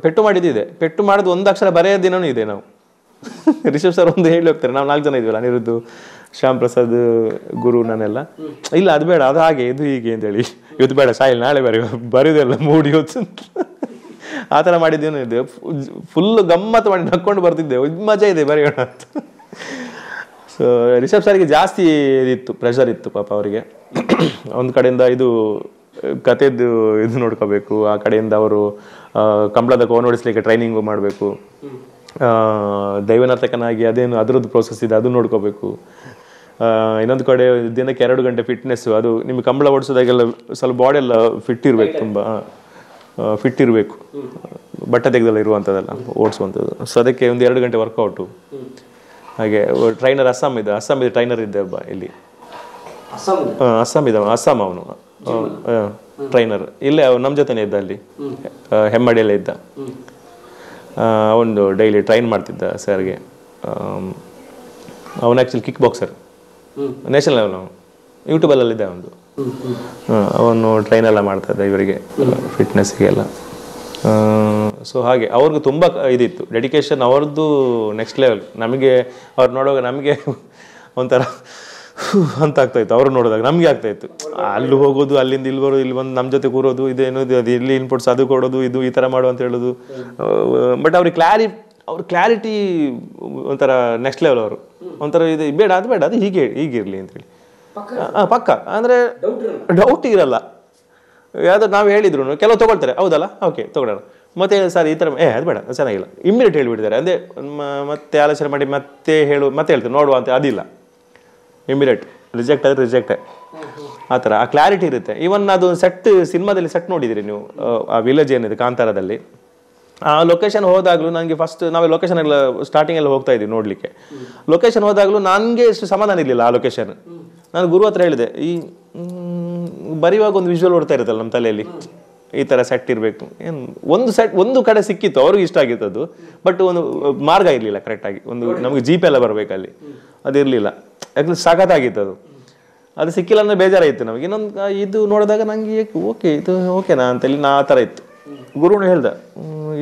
ಪೆಟ್ಟು ಮಾಡಿದ್ದಿದೆ. ಪೆಟ್ಟು ಮಾಡೋದು 1 ಅಕ್ಷರ ಬರೆಯೋ ದಿನವೂ ಇದೆ. ನಾವು ರಿಷಬ್ ಸರ್ ಒಂದು ಹೇಳಿ ಹೋಗ್ತಾರೆ, ನಾವು 4 ಜನ ಇದ್ವಲ್ಲ, ಅನಿರುದ್ಧು, ಶ್ಯಾಮ್ ಪ್ರಸಾದ್, ಗುರು, ನಾನೆಲ್ಲ, ಇಲ್ಲ ಅದು ಬೇಡ, ಅದು ಹಾಗೆ, ಇದು ಹೀಗೆ ಅಂತೇಳಿ, ಇವತ್ತು ಬೇಡ ಸಾಯಿಲ್, ನಾಳೆ ಬರೆಯೋದೆಲ್ಲ ಮೂಡಿ ಇವತ್ತು ಆ ಥರ ಮಾಡಿದ್ದೇನೂ ಇದೆ. ಫುಲ್ ಗಮ್ಮತ್ತು ಮಾಡಿ ನಕ್ಕೊಂಡು ಬರ್ತಿದ್ದೆ, ಮಜಾ ಇದೆ ಬರೆಯೋಣ ಅಂತ. ಸೊ ರಿಷಬ್ ಸರ್ಗೆ ಜಾಸ್ತಿ ಇದಿತ್ತು, ಪ್ರೆಷರ್ ಇತ್ತು ಪಾಪ ಅವರಿಗೆ. ಒಂದು ಕಡೆಯಿಂದ ಇದು ಕತೆದು ಇದು ನೋಡ್ಕೋಬೇಕು, ಆ ಕಡೆಯಿಂದ ಅವರು ಕಂಬಳದ ಕೋನ್ ಹೊಡಿಸ್ಲಿಕ್ಕೆ ಟ್ರೈನಿಂಗು ಮಾಡಬೇಕು, ದೈವನರ್ತಕನಾಗಿ ಅದೇನು ಅದರದ್ದು ಪ್ರೋಸೆಸ್ ಇದೆ ಅದು ನೋಡ್ಕೋಬೇಕು. ಇನ್ನೊಂದು ಕಡೆ ದಿನಕ್ಕೆ 2 ಗಂಟೆ ಫಿಟ್ನೆಸ್ಸು, ಅದು ನಿಮಗೆ ಕಂಬಳ ಓಡಿಸೋದಾಗೆಲ್ಲ ಸ್ವಲ್ಪ ಬಾಡಿ ಎಲ್ಲ ಫಿಟ್ ಇರಬೇಕು, ತುಂಬ ಫಿಟ್ ಇರಬೇಕು, ಬಟ್ಟೆ ತೆಗೆದೆಲ್ಲ ಇರುವಂಥದ್ದೆಲ್ಲ ಓಡಿಸುವಂಥದ್ದು. ಸೊ ಅದಕ್ಕೆ ಒಂದು 2 ಗಂಟೆ ವರ್ಕೌಟು. ಹಾಗೆ ಟ್ರೈನರ್ ಅಸ್ಸಾಂ ಇದೆ ಟ್ರೈನರ್ ಇದ್ದೆ ಒಬ್ಬ ಇಲ್ಲಿ, ಅಸ್ಸಾಂ ಅವನು ಟ್ರೈನರ್, ಇಲ್ಲೇ ನಮ್ಮ ಜೊತೆನೇ ಇದ್ದ, ಅಲ್ಲಿ ಹೆಮ್ಮಾಡಿಯಲ್ಲೇ ಇದ್ದ. ಅವನು ಡೈಲಿ ಟ್ರೈನ್ ಮಾಡ್ತಿದ್ದ ಸರ್ಗೆ. ಅವನು actually kick boxer, national level, ಅವನು ಯೂಟ್ಯೂಬಲ್ಲಿದ್ದ ಅವನು. ಅವನು ಟ್ರೈನ್ ಎಲ್ಲ ಮಾಡ್ತಾ ಇದ್ದ ಇವರಿಗೆ, ಫಿಟ್ನೆಸ್ಗೆಲ್ಲ. ಸೊ ಹಾಗೆ ಅವ್ರಿಗೂ ತುಂಬ ಇದಿತ್ತು, ಡೆಡಿಕೇಶನ್ ಅವ್ರದ್ದು ನೆಕ್ಸ್ಟ್ ಲೆವೆಲ್. ನಮಗೆ ಅವ್ರು ನೋಡುವಾಗ ನಮಗೆ ಒಂಥರ ಅಂತ ಆಗ್ತಾಯಿತ್ತು, ಅವ್ರು ನೋಡಿದಾಗ ನಮಗೆ ಆಗ್ತಾಯಿತ್ತು. ಅಲ್ಲಿ ಹೋಗೋದು, ಅಲ್ಲಿಂದ ಇಲ್ಲಿ ಬರೋದು, ಇಲ್ಲಿ ಬಂದು ನಮ್ಮ ಜೊತೆ ಕೂರೋದು, ಇದೇನು ಅದು ಇಲ್ಲಿ ಇನ್ಪುಟ್ಸ್ ಅದು ಕೊಡೋದು, ಇದು ಈ ಥರ ಮಾಡು ಅಂತ ಹೇಳೋದು. ಬಟ್ ಅವ್ರಿಗೆ ಕ್ಲಾರಿಟಿ ಒಂಥರ ನೆಕ್ಸ್ಟ್ ಲೆವೆಲ್. ಅವರು ಒಂಥರ ಇದು ಬೇಡ, ಅದು ಹೀಗಿರಲಿ ಅಂತೇಳಿ ಪಕ್ಕ, ಅಂದರೆ ಡೌಟ್ ಇರಲ್ಲ. ಯಾವ್ದು ನಾವು ಹೇಳಿದ್ರು ಕೆಲವು ತೊಗೊಳ್ತಾರೆ, ಹೌದಲ್ಲ, ಓಕೆ ತೊಗೊಳ್ಳೋಣ, ಮತ್ತೆ ಸರ್ ಈ ಥರ ಅದು ಬೇಡ, ಚೆನ್ನಾಗಿಲ್ಲ, ಇಮ್ಮಿಡಿಯೇಟ್ ಹೇಳಿಬಿಡ್ತಾರೆ. ಅದೇ ಮತ್ತೆ ಆಲೋಚನೆ ಮಾಡಿ ಮತ್ತೆ ಹೇಳ್ತಾರೆ ನೋಡುವ ಅಂತ, ಅದಿಲ್ಲ, ಇಮಿಡಿಯೇಟ್ ರಿಜೆಕ್ಟ್ ಆದರೆ ರಿಜೆಕ್ಟೇ, ಆ ಥರ ಆ ಕ್ಲಾರಿಟಿ ಇರುತ್ತೆ. ಈವನ್ ಅದು ಸಿನಿಮಾದಲ್ಲಿ ಸೆಟ್ ನೋಡಿದಿರಿ ನೀವು, ಆ ವಿಲೇಜ್ ಏನಿದೆ ಕಾಂತಾರದಲ್ಲಿ, ಆ ಲೊಕೇಶನ್ ಹೋದಾಗಲೂ ನನಗೆ ಫಸ್ಟ್ ನಾವು ಲೊಕೇಶನ್ ಎಲ್ಲ ಸ್ಟಾರ್ಟಿಂಗೆಲ್ಲ ಹೋಗ್ತಾ ಇದ್ವಿ ನೋಡಲಿಕ್ಕೆ. ಲೊಕೇಶನ್ ಹೋದಾಗಲೂ ನನಗೆ ಎಷ್ಟು ಸಮಾಧಾನ ಇರಲಿಲ್ಲ ಆ ಲೊಕೇಶನ್. ನಾನು ಗುರು ಹತ್ರ ಹೇಳಿದೆ, ಈ ಬರೆಯುವಾಗ ಒಂದು ವಿಜುವಲ್ ಓಡ್ತಾ ಇರುತ್ತಲ್ಲ ನಮ್ಮ ತಲೆಯಲ್ಲಿ, ಈ ಥರ ಸೆಟ್ ಇರಬೇಕು. ಏನು ಒಂದು ಕಡೆ ಸಿಕ್ಕಿತ್ತು, ಅವ್ರಿಗೆ ಇಷ್ಟ ಆಗಿತ್ತು ಅದು, ಬಟ್ ಒಂದು ಮಾರ್ಗ ಇರಲಿಲ್ಲ ಕರೆಕ್ಟಾಗಿ. ಒಂದು ನಮಗೆ ಜೀಪ್ ಎಲ್ಲ ಬರಬೇಕಲ್ಲಿ, ಅದಿರಲಿಲ್ಲ. ಯಾಕಂದ್ರೆ ಸಖತ್ತಾಗಿತ್ತು ಅದು ಸಿಕ್ಕಿಲ್ಲ ಅಂದರೆ ಬೇಜಾರಾಯಿತು ನಮಗೆ. ಇನ್ನೊಂದು ಇದು ನೋಡಿದಾಗ ನನಗೆ ಇದು ಓಕೆನಾ ಅಂತೇಳಿ ನಾ ಆ ಥರ ಇತ್ತು. ಗುರುನು ಹೇಳ್ದೆ,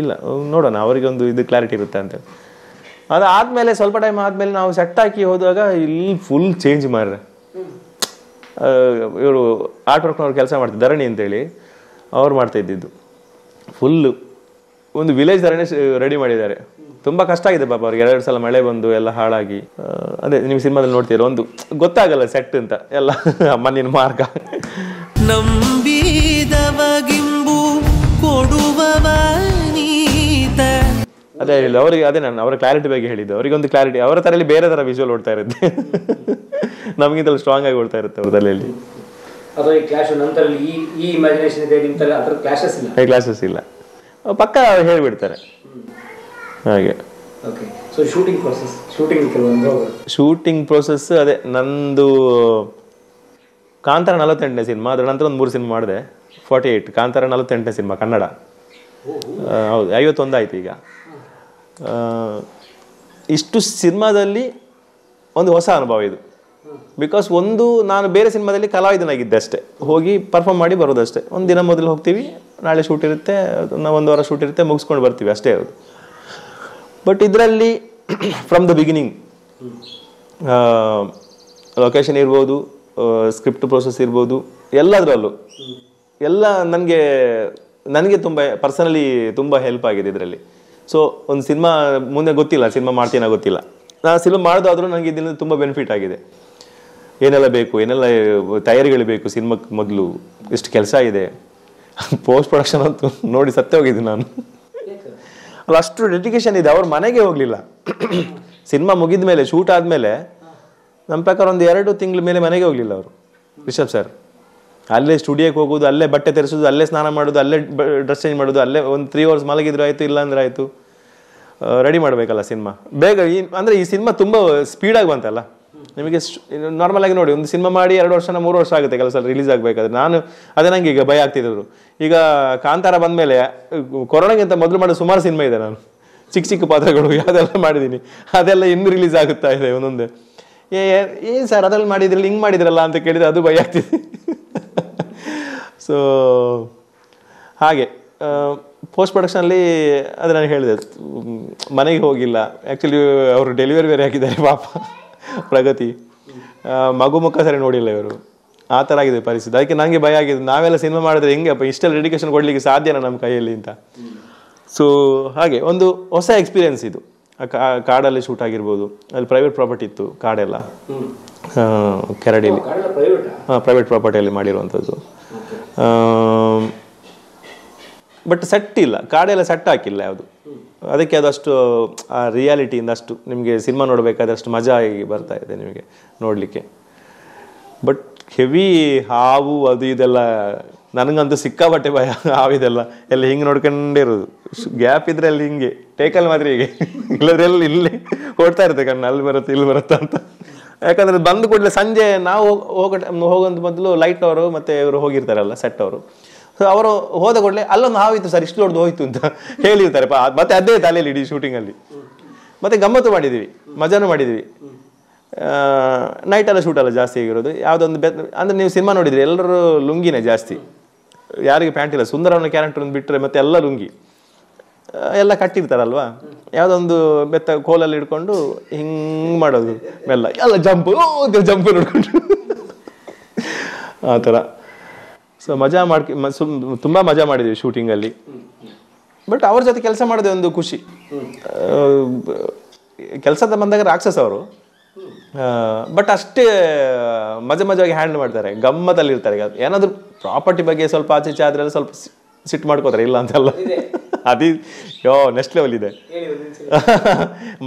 ಇಲ್ಲ ನೋಡೋಣ, ಅವರಿಗೆ ಒಂದು ಇದು ಕ್ಲಾರಿಟಿ ಇರುತ್ತೆ ಅಂತೇಳಿ. ಅದಾದಮೇಲೆ ಸ್ವಲ್ಪ ಟೈಮ್ ಆದಮೇಲೆ ನಾವು ಸೆಟ್ ಹಾಕಿ ಹೋದಾಗ ಇಲ್ಲಿ ಫುಲ್ ಚೇಂಜ್ ಮಾಡ್ರೆ. ಇವರು ಆರ್ಟ್ ವರ್ಕ್ನವ್ರು ಕೆಲಸ ಮಾಡ್ತಿದ್ದ ಧರಣಿ ಅಂತೇಳಿ, ಅವ್ರು ಮಾಡ್ತಾ ಇದ್ದಿದ್ದು ಫುಲ್ಲು ಒಂದು ವಿಲೇಜ್ ಥರನೇ ರೆಡಿ ಮಾಡಿದ್ದಾರೆ. ತುಂಬ ಕಷ್ಟ ಆಗಿದೆ ಪಾಪ ಅವ್ರಿಗೆ, 2 ಸಲ ಮಳೆ ಬಂದು ಎಲ್ಲ ಹಾಳಾಗಿ. ಅದೇ ನೀವು ಸಿನಿಮಾದಲ್ಲಿ ನೋಡ್ತೀರ, ಒಂದು ಗೊತ್ತಾಗಲ್ಲ ಸೆಟ್ ಅಂತ ಎಲ್ಲ ಮಣ್ಣಿನ ಮಾರ್ಗ. ನಂಬಿದವಗಿಂಬು ಕೊಡುವವ ನೀತ. ಅದೇ ಹೇಳಿಲ್ಲ ಅವರಿಗೆ, ಅದೇ ನಾನು ಅವರ ಕ್ಲಾರಿಟಿ ಬಗ್ಗೆ ಹೇಳಿದ್ದು. ಅವರಿಗೆ ಒಂದು ಕ್ಲಾರಿಟಿ, ಅವರ ತಲೆಯಲ್ಲಿ ಬೇರೆ ಥರ ವಿಜುವಲ್ ಓಡ್ತಾ ಇರುತ್ತೆ, ನಮಗಿಂತಲೂ ಸ್ಟ್ರಾಂಗ್ ಆಗಿ ಓಡ್ತಾ ಇರುತ್ತೆ ಅವ್ರ ತಲೆಯಲ್ಲಿ. ಕ್ಲಾಶಸ್ ಇಲ್ಲ, ಪಕ್ಕ ಹೇಳಿಬಿಡ್ತಾರೆ ಹಾಗೆ. ಶೂಟಿಂಗ್ ಪ್ರೋಸೆಸ್ ಅದೇ ನಂದು ಕಾಂತಾರ 48ನೇ ಸಿನಿಮಾ, ಅದರ ನಂತರ ಒಂದು 3 ಸಿನಿಮಾ ಮಾಡಿದೆ. 48 ಕಾಂತಾರ 48ನೇ ಸಿನಿಮಾ ಕನ್ನಡ. ಹೌದು, 51 ಆಯ್ತು ಈಗ. ಇಷ್ಟು ಸಿನಿಮಾದಲ್ಲಿ ಒಂದು ಹೊಸ ಅನುಭವ ಇದು. ಬಿಕಾಸ್ ಒಂದು ನಾನು ಬೇರೆ ಸಿನಿಮಾದಲ್ಲಿ ಕಲಾವಿದನಾಗಿದ್ದೆ ಅಷ್ಟೇ, ಹೋಗಿ ಪರ್ಫಾರ್ಮ್ ಮಾಡಿ ಬರೋದಷ್ಟೇ. ಒಂದು ದಿನ ಮೊದಲು ಹೋಗ್ತೀವಿ, ನಾಳೆ ಶೂಟ್ ಇರುತ್ತೆ, ನಾವು 1 ವಾರ ಶೂಟ್ ಇರುತ್ತೆ, ಮುಗಿಸ್ಕೊಂಡು ಬರ್ತೀವಿ ಅಷ್ಟೇ ಅದು. ಬಟ್ ಇದರಲ್ಲಿ ಫ್ರಮ್ ದ ಬಿಗಿನಿಂಗ್ ಲೊಕೇಶನ್ ಇರ್ಬೋದು, ಸ್ಕ್ರಿಪ್ಟ್ ಪ್ರೋಸೆಸ್ ಇರ್ಬೋದು, ಎಲ್ಲದರಲ್ಲೂ ಎಲ್ಲ ನನಗೆ ತುಂಬ ಪರ್ಸನಲಿ ತುಂಬ ಹೆಲ್ಪ್ ಆಗಿದೆ ಇದರಲ್ಲಿ. ಸೊ ಒಂದು ಸಿನಿಮಾ ಮುಂದೆ ಗೊತ್ತಿಲ್ಲ, ಸಿನಿಮಾ ಮಾಡ್ತೀನೋ ಗೊತ್ತಿಲ್ಲ, ನಾನು ಸಿನಿಮಾ ಮಾಡೋದಾದ್ರೂ ನನಗೆ ಇದರಿಂದ ತುಂಬ ಬೆನಿಫಿಟ್ ಆಗಿದೆ. ಏನೆಲ್ಲ ಬೇಕು, ಏನೆಲ್ಲ ತಯಾರಿಗಳು ಬೇಕು ಸಿನಿಮಾಕ್ಕೆ ಮೊದಲು, ಎಷ್ಟು ಕೆಲಸ ಇದೆ. ಪೋಸ್ಟ್ ಪ್ರೊಡಕ್ಷನ್ ಅಂತೂ ನೋಡಿ ಸತ್ತೇ ಹೋಗಿದ್ದು ನಾನು. ಅಲ್ಲ, ಅಷ್ಟು ಡೆಡಿಕೇಶನ್ ಇದೆ. ಅವ್ರ ಮನೆಗೆ ಹೋಗಲಿಲ್ಲ. ಸಿನಿಮಾ ಮುಗಿದ ಮೇಲೆ, ಶೂಟ್ ಆದಮೇಲೆ ನಮ್ಮ ಪ್ರಕಾರ ಒಂದು 2 ತಿಂಗಳ ಮೇಲೆ ಮನೆಗೆ ಹೋಗಲಿಲ್ಲ ಅವರು, ರಿಷಬ್ ಸರ್. ಅಲ್ಲೇ ಸ್ಟುಡಿಯೋಕ್ಕೆ ಹೋಗೋದು, ಅಲ್ಲೇ ಬಟ್ಟೆ ತೆರೆಸೋದು, ಅಲ್ಲೇ ಸ್ನಾನ ಮಾಡೋದು, ಅಲ್ಲೇ ಡ್ರೆಸ್ ಚೇಂಜ್ ಮಾಡೋದು, ಅಲ್ಲೇ ಒಂದು 3 hours ಮಲಗಿದ್ರು ಆಯಿತು, ಇಲ್ಲಾಂದ್ರೆ ಆಯಿತು. ರೆಡಿ ಮಾಡಬೇಕಲ್ಲ ಸಿನಿಮಾ ಬೇಗ. ಅಂದರೆ ಈ ಸಿನಿಮಾ ತುಂಬ ಸ್ಪೀಡಾಗಿ ಬಂತಲ್ಲ. ನಿಮಗೆ ನಾರ್ಮಲ್ ಆಗಿ ನೋಡಿ, ಒಂದು ಸಿನಿಮಾ ಮಾಡಿ 2 ವರ್ಷ 3 ವರ್ಷ ಆಗುತ್ತೆ ಕೆಲಸ ರಿಲೀಸ್ ಆಗಬೇಕಾದ್ರೆ. ಅದೇ ನಂಗೆ ಈಗ ಭಯ ಆಗ್ತಿದ್ರು. ಈಗ ಕಾಂತಾರ ಬಂದಮೇಲೆ ಕೊರೋನಾಗಿಂತ ಮೊದಲು ಮಾಡೋ ಸುಮಾರು ಸಿನಿಮಾ ಇದೆ. ನಾನು ಚಿಕ್ಕ ಪಾತ್ರಗಳು ಯಾವುದೆಲ್ಲ ಮಾಡಿದ್ದೀನಿ, ಅದೆಲ್ಲ ಇನ್ನೂ ರಿಲೀಸ್ ಆಗುತ್ತಾ ಇದೆ ಒಂದೊಂದು. ಏನು ಸರ್ ಅದ್ರಲ್ಲಿ ಮಾಡಿದ್ರಲ್ಲ, ಹಿಂಗೆ ಮಾಡಿದ್ರಲ್ಲ ಅಂತ ಕೇಳಿದ್ರೆ ಅದು ಭಯ ಆಗ್ತಿದೆ. ಸೊ ಹಾಗೆ ಪೋಸ್ಟ್ ಪ್ರೊಡಕ್ಷನಲ್ಲಿ ಅದು ನಾನು ಹೇಳಿದೆ, ಮನೆಗೆ ಹೋಗಿಲ್ಲ. ಆ್ಯಕ್ಚುಲಿ ಅವರು ಡೆಲಿವರಿ ಬೇರೆ ಹಾಕಿದ್ದಾರೆ ಪಾಪ, ಪ್ರಗತಿ. ಮಗು ಮುಖ ಸರಿ ನೋಡಿಲ್ಲ ಇವರು. ಆ ಥರ ಆಗಿದೆ ಪರಿಸ್ಥಿತಿ. ಅದಕ್ಕೆ ನನಗೆ ಭಯ ಆಗಿದೆ, ನಾವೆಲ್ಲ ಸಿನಿಮಾ ಮಾಡಿದ್ರೆ ಹೆಂಗೆ ಅಪ್ಪ ಇಷ್ಟೆಲ್ಲ ಡೆಡಿಕೇಶನ್ ಕೊಡಲಿಕ್ಕೆ ಸಾಧ್ಯನಾ ನಮ್ಮ ಕೈಯಲ್ಲಿ ಅಂತ. ಸೊ ಹಾಗೆ ಒಂದು ಹೊಸ ಎಕ್ಸ್ಪೀರಿಯೆನ್ಸ್ ಇದು. ಕಾಡಲ್ಲಿ ಶೂಟ್ ಆಗಿರ್ಬೋದು, ಅಲ್ಲಿ ಪ್ರೈವೇಟ್ ಪ್ರಾಪರ್ಟಿ ಇತ್ತು ಕಾಡೆಲ್ಲ, ಕೆರಡಿಲಿ. ಪ್ರೈವೇಟ್ ಪ್ರಾಪರ್ಟಿಯಲ್ಲಿ ಮಾಡಿರುವಂಥದ್ದು. ಬಟ್ ಸೆಟ್ ಇಲ್ಲ, ಕಾಡೆಲ್ಲ ಸೆಟ್ ಹಾಕಿಲ್ಲ ಯಾವುದು. ಅದಕ್ಕೆ ಅದಷ್ಟು ಆ ರಿಯಾಲಿಟಿಯಿಂದ ಅಷ್ಟು ನಿಮಗೆ ಸಿನಿಮಾ ನೋಡಬೇಕಾದ್ರೆ ಅಷ್ಟು ಮಜಾ ಆಗಿ ಬರ್ತಾ ಇದೆ ನಿಮಗೆ ನೋಡಲಿಕ್ಕೆ. ಬಟ್ ಹೆವಿ ಹಾವು ಅದು ಇದೆಲ್ಲ ನನಗಂತೂ ಸಿಕ್ಕಾಬಟ್ಟೆ ಭಯ. ಹಾವಿದೆಲ್ಲ ಎಲ್ಲ ಹಿಂಗೆ ನೋಡ್ಕೊಂಡೇ ಇರೋದು. ಗ್ಯಾಪ್ ಇದ್ರೆ ಅಲ್ಲಿ ಹಿಂಗೆ ಟೇಕಲ್ಲಿ ಮಾತ್ರ ಹೀಗೆ, ಇಲ್ಲದ್ರೆ ಎಲ್ಲಿ ಇಲ್ಲಿ ಓಡ್ತಾ ಇರುತ್ತೆ ಕಣ್ಣು, ಅಲ್ಲಿ ಬರುತ್ತೆ ಇಲ್ಲಿ ಬರುತ್ತಾ ಅಂತ. ಯಾಕಂದ್ರೆ ಬಂದು ಕೂಡಲೇ ಸಂಜೆ ನಾವು ಹೋಗೋಂತ ಮೊದಲು ಲೈಟ್ ಅವರು ಮತ್ತೆ ಇವರು ಹೋಗಿರ್ತಾರಲ್ಲ ಸೆಟ್ ಅವರು. ಸೊ ಅವರು ಹೋದ ಕೂಡಲೇ ಅಲ್ಲೊಂದು ಹಾವಿತ್ತು ಸರ್, ಇಷ್ಟು ದೊಡ್ಡದು ಹೋಯ್ತು ಅಂತ ಹೇಳಿರ್ತಾರೆ. ಮತ್ತೆ ಅದೇ ತಲೆಯಲ್ಲಿ ಇಡೀ ಶೂಟಿಂಗಲ್ಲಿ. ಮತ್ತೆ ಗಮ್ಮತ್ತು ಮಾಡಿದ್ದೀವಿ, ಮಜಾನು ಮಾಡಿದ್ವಿ. ನೈಟೆಲ್ಲ ಶೂಟಲ್ಲ ಜಾಸ್ತಿ ಆಗಿರೋದು. ಯಾವುದೊಂದು ಅಂದರೆ ನೀವು ಸಿನಿಮಾ ನೋಡಿದ್ರಿ, ಎಲ್ಲರೂ ಲುಂಗಿನೇ ಜಾಸ್ತಿ, ಯಾರಿಗೆ ಪ್ಯಾಂಟ್ ಇಲ್ಲ. ಸುಂದರವನ ಕ್ಯಾರೆಕ್ಟರ್ ಬಿಟ್ಟರೆ ಮತ್ತೆ ಎಲ್ಲ ಲುಂಗಿ ಎಲ್ಲ ಕಟ್ಟಿರ್ತಾರಲ್ವಾ. ಯಾವುದೊಂದು ಬೆತ್ತ ಕೋಲಲ್ಲಿ ಹಿಡ್ಕೊಂಡು ಹಿಂಗೆ ಮಾಡೋದು ಮೆಲ್ಲ, ಎಲ್ಲ ಜಂಪು ನೋಡ್ಕೊಂಡು ಆ ಥರ. ಸೊ ಮಜಾ ತುಂಬ ಮಜಾ ಮಾಡಿದ್ವಿ ಶೂಟಿಂಗಲ್ಲಿ. ಬಟ್ ಅವ್ರ ಜೊತೆ ಕೆಲಸ ಮಾಡೋದೇ ಒಂದು ಖುಷಿ. ಕೆಲಸದ ಬಂದಾಗ ರಾಕ್ಷಸ ಅವರು, ಬಟ್ ಅಷ್ಟೇ ಮಜವಾಗಿ ಹ್ಯಾಂಡಲ್ ಮಾಡ್ತಾರೆ, ಗಮ್ಮತ್ತಲ್ಲಿರ್ತಾರೆ. ಏನಾದರೂ ಪ್ರಾಪರ್ಟಿ ಬಗ್ಗೆ ಸ್ವಲ್ಪ ಆಚೆ ಆದ್ರೆ ಸ್ವಲ್ಪ ಸಿಟ್ಟು ಮಾಡ್ಕೋತಾರೆ, ಇಲ್ಲ ಅಂತೆಲ್ಲ. ನೆಕ್ಸ್ಟ್ ಲೆವೆಲ್ ಇದೆ.